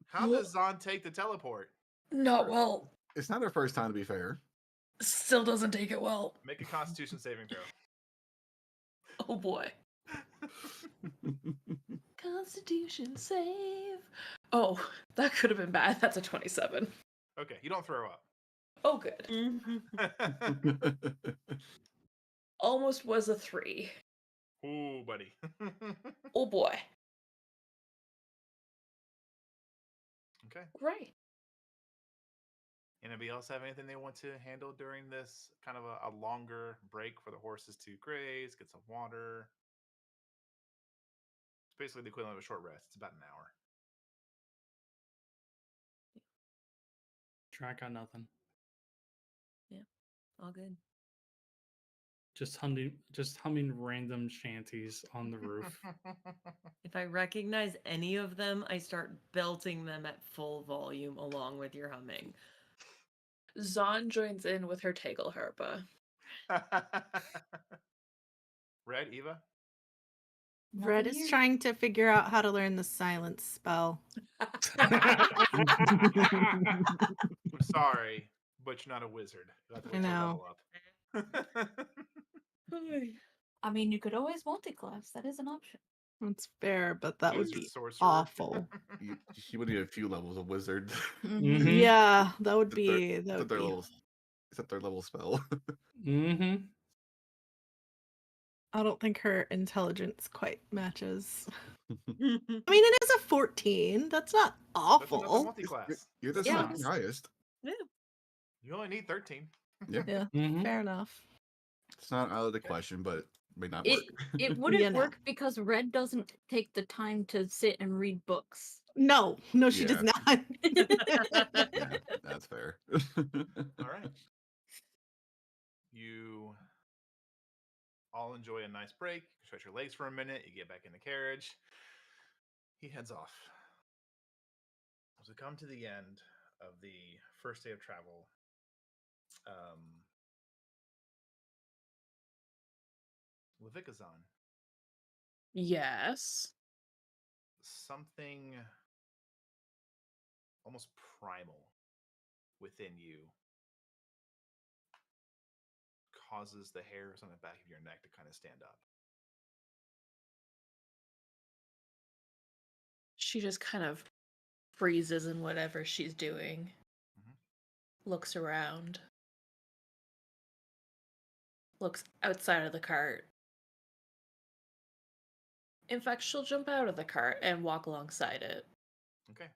How does Zon take the teleport? Not well. It's not our first time, to be fair. Still doesn't take it well. Make a Constitution saving throw. Oh boy. Constitution save. Oh, that could have been bad. That's a 27. Okay, you don't throw up. Oh, good. Almost was a 3. Ooh, buddy. Oh boy. Okay. Right. Anybody else have anything they want to handle during this kind of a longer break for the horses to graze, get some water? It's basically the equivalent of a short rest. It's about an hour. Track on nothing. All good. Just humming random shanties on the roof. If I recognize any of them, I start belting them at full volume along with your humming. Zon joins in with her Tegel Harpa. Red, Eva? Red is trying to figure out how to learn the silence spell. I'm sorry, but you're not a wizard. You have to I wait till know. level up. I mean, you could always multi-class. That is an option. That's fair, but that would She's a be sorcerer. awful. She would need a few levels of wizard. Mhm. Yeah, that would It's be at that would their be. level. It's at their level spell. Mm-hmm. I don't think her intelligence quite matches. I mean, it is a 14. That's not That's another awful. multi-class. You're the Yeah. second highest. You only need 13. Yeah. Yeah, Mm-hmm. fair enough. It's not out of the question, but it may not work. It wouldn't You know. work because Red doesn't take the time to sit and read books. No, she does Yeah. not. Yeah, that's fair. All right. You all enjoy a nice break. You stretch your legs for a minute. You get back in the carriage. He heads off. as we come to the end of the first day of travel, Levikazan, Yes. something almost primal within you causes the hairs on the back of your neck to kind of stand up. She just kind of freezes in whatever she's doing. Looks around. Looks outside of the cart. In fact, she'll jump out of the cart and walk alongside it. Okay.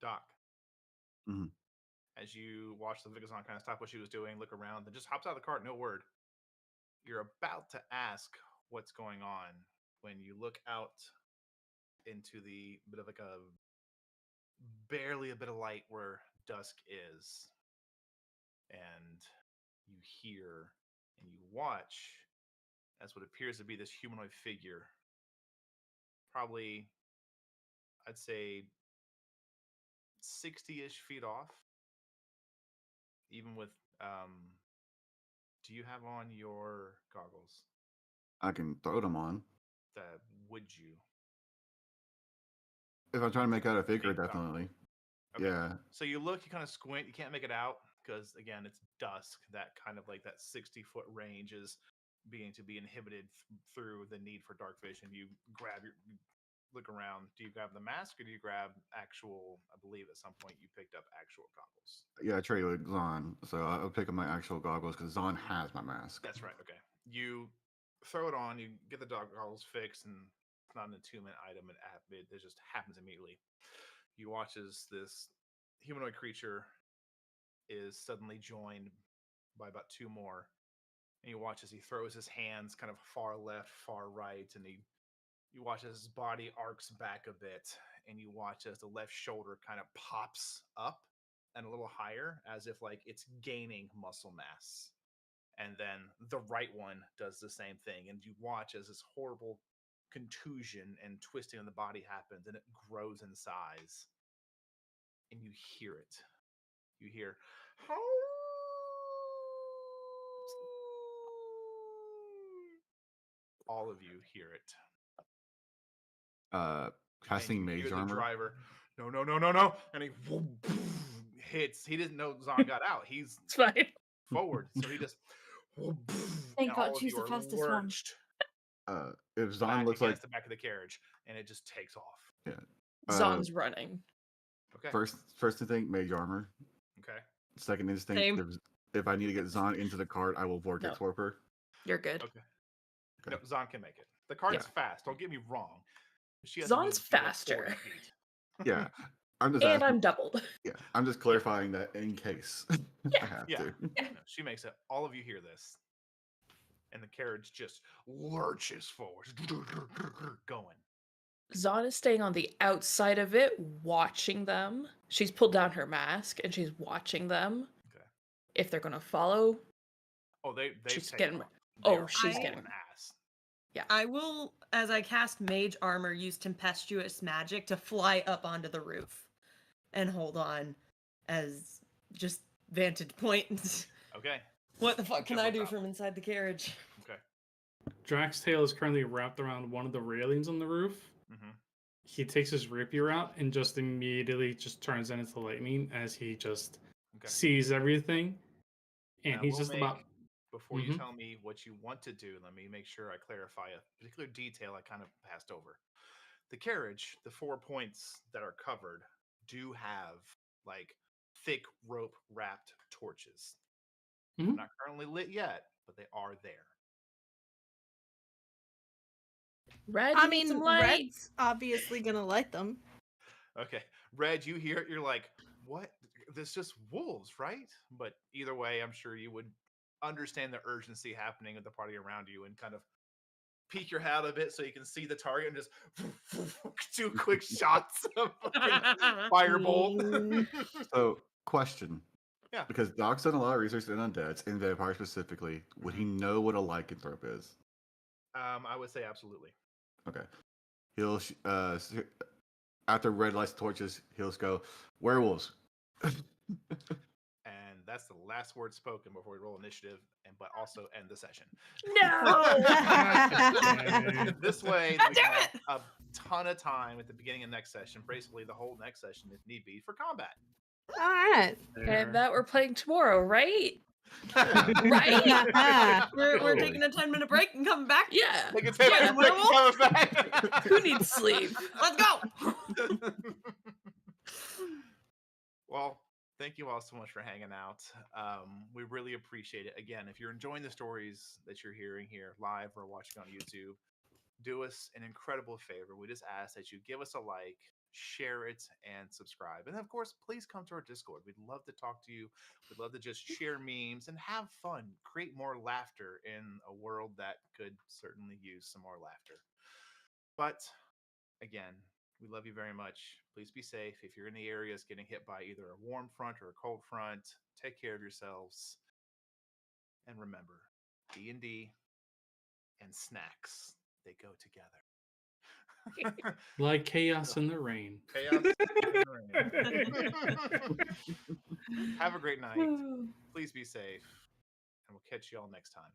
Doc. Mhm. As you watch the Vigazon kind of stop what she was doing, look around, then just hops out of the cart, no word. You're about to ask what's going on when you look out into the bit of like a barely a bit of light where dusk is. And you hear and you watch as what appears to be this humanoid figure. Probably, I'd say 60-ish feet off. Even with, do you have on your goggles? I can throw them on. Would you? If I'm trying to make out a figure, Big goggles. definitely. Okay. Yeah. So you look, you kind of squint, you can't make it out because again, it's dusk. That kind of like that 60-foot range is being inhibited through the need for dark vision. You look around. Do you grab the mask or do you grab actual? I believe at some point you picked up actual goggles. Yeah, I traded with Zon, so I'll pick up my actual goggles because Zon has my mask. That's right. Okay. You throw it on. You get the dog goggles fixed, and it's not an attunement item. It just happens immediately. You watch as this humanoid creature is suddenly joined by about two more, and you watch as he throws his hands kind of far left, far right, and you watch as his body arcs back a bit, and you watch as the left shoulder kind of pops up and a little higher, as if like it's gaining muscle mass. And then the right one does the same thing, and you watch as this horrible contusion and twisting of the body happens, and it grows in size. And you hear it. You hear, all of you hear it. Casting And you mage hear the armor. driver, no, and he hits. He didn't know Zon got out. He's It's fine. forward, so he just. Thank and God all of she's you the are fastest one. lurched If Zon back looks against like the back of the carriage, and it just takes off. yeah, Zon's running. Okay. first instinct, mage armor. Okay. Second instinct, Same. if I need to get Zon into the cart, I will vortex warp her. You're good. Okay. No, Zon can make it. The cart's fast. Don't get me wrong. She has Zon's to move like faster. 40 feet. Yeah, I'm just And asking, I'm doubled. yeah, I'm just clarifying that in case I have Yeah. to. No, she makes it. All of you hear this. And the carriage just lurches forward, going. Zon is staying on the outside of it, watching them. She's pulled down her mask and she's watching them. Okay. If they're gonna follow, Oh, they've she's taken getting. off. Oh, They are she's hauling getting. ass. I will, as I cast mage armor, use tempestuous magic to fly up onto the roof and hold on as just vantage point. Okay. What the fuck can Jump I up do top. from inside the carriage? Okay. Drax's tail is currently wrapped around one of the railings on the roof. Mm-hmm. He takes his rapier out and just immediately just turns it into lightning as he just sees everything. And Now, he's we'll just make, about. Before you tell me what you want to do, let me make sure I clarify a particular detail I kind of passed over. The carriage, the 4 points that are covered, do have like thick rope wrapped torches. They're not currently lit yet, but they are there. Red, I you need some mean, light. Red's obviously gonna light them. Okay. Red, you hear it, you're like, what? There's just wolves, right? But either way, I'm sure you would understand the urgency happening with the party around you and kind of peek your hat a bit so you can see the target and just 2 quick shots of firebolt. So, question. Yeah. Because Doc's done a lot of research in undeads, and vampires specifically. Would he know what a lycanthrope is? I would say absolutely. Okay. He'll after Red lights torches, he'll just go, werewolves. And that's the last word spoken before we roll initiative, but also end the session. No. This way, God we can damn have it! a ton of time at the beginning of next session, basically the whole next session, if need be, for combat. All right. And that we're playing tomorrow, right? Right? We're Totally. taking a 10-minute break and coming back. Yeah. Like it's happening, Yeah. break and coming back. Who needs sleep? Let's go. Well, thank you all so much for hanging out. We really appreciate it. Again, if you're enjoying the stories that you're hearing here live or watching on YouTube, do us an incredible favor. We just ask that you give us a like, share it, and subscribe. And of course, please come to our Discord. We'd love to talk to you. We'd love to just share memes and have fun, create more laughter in a world that could certainly use some more laughter. But again, we love you very much. Please be safe. If you're in the areas getting hit by either a warm front or a cold front, take care of yourselves. And remember, D&D and snacks, they go together. Like chaos in the rain. Chaos. in the rain. Have a great night. Please be safe. And we'll catch you all next time.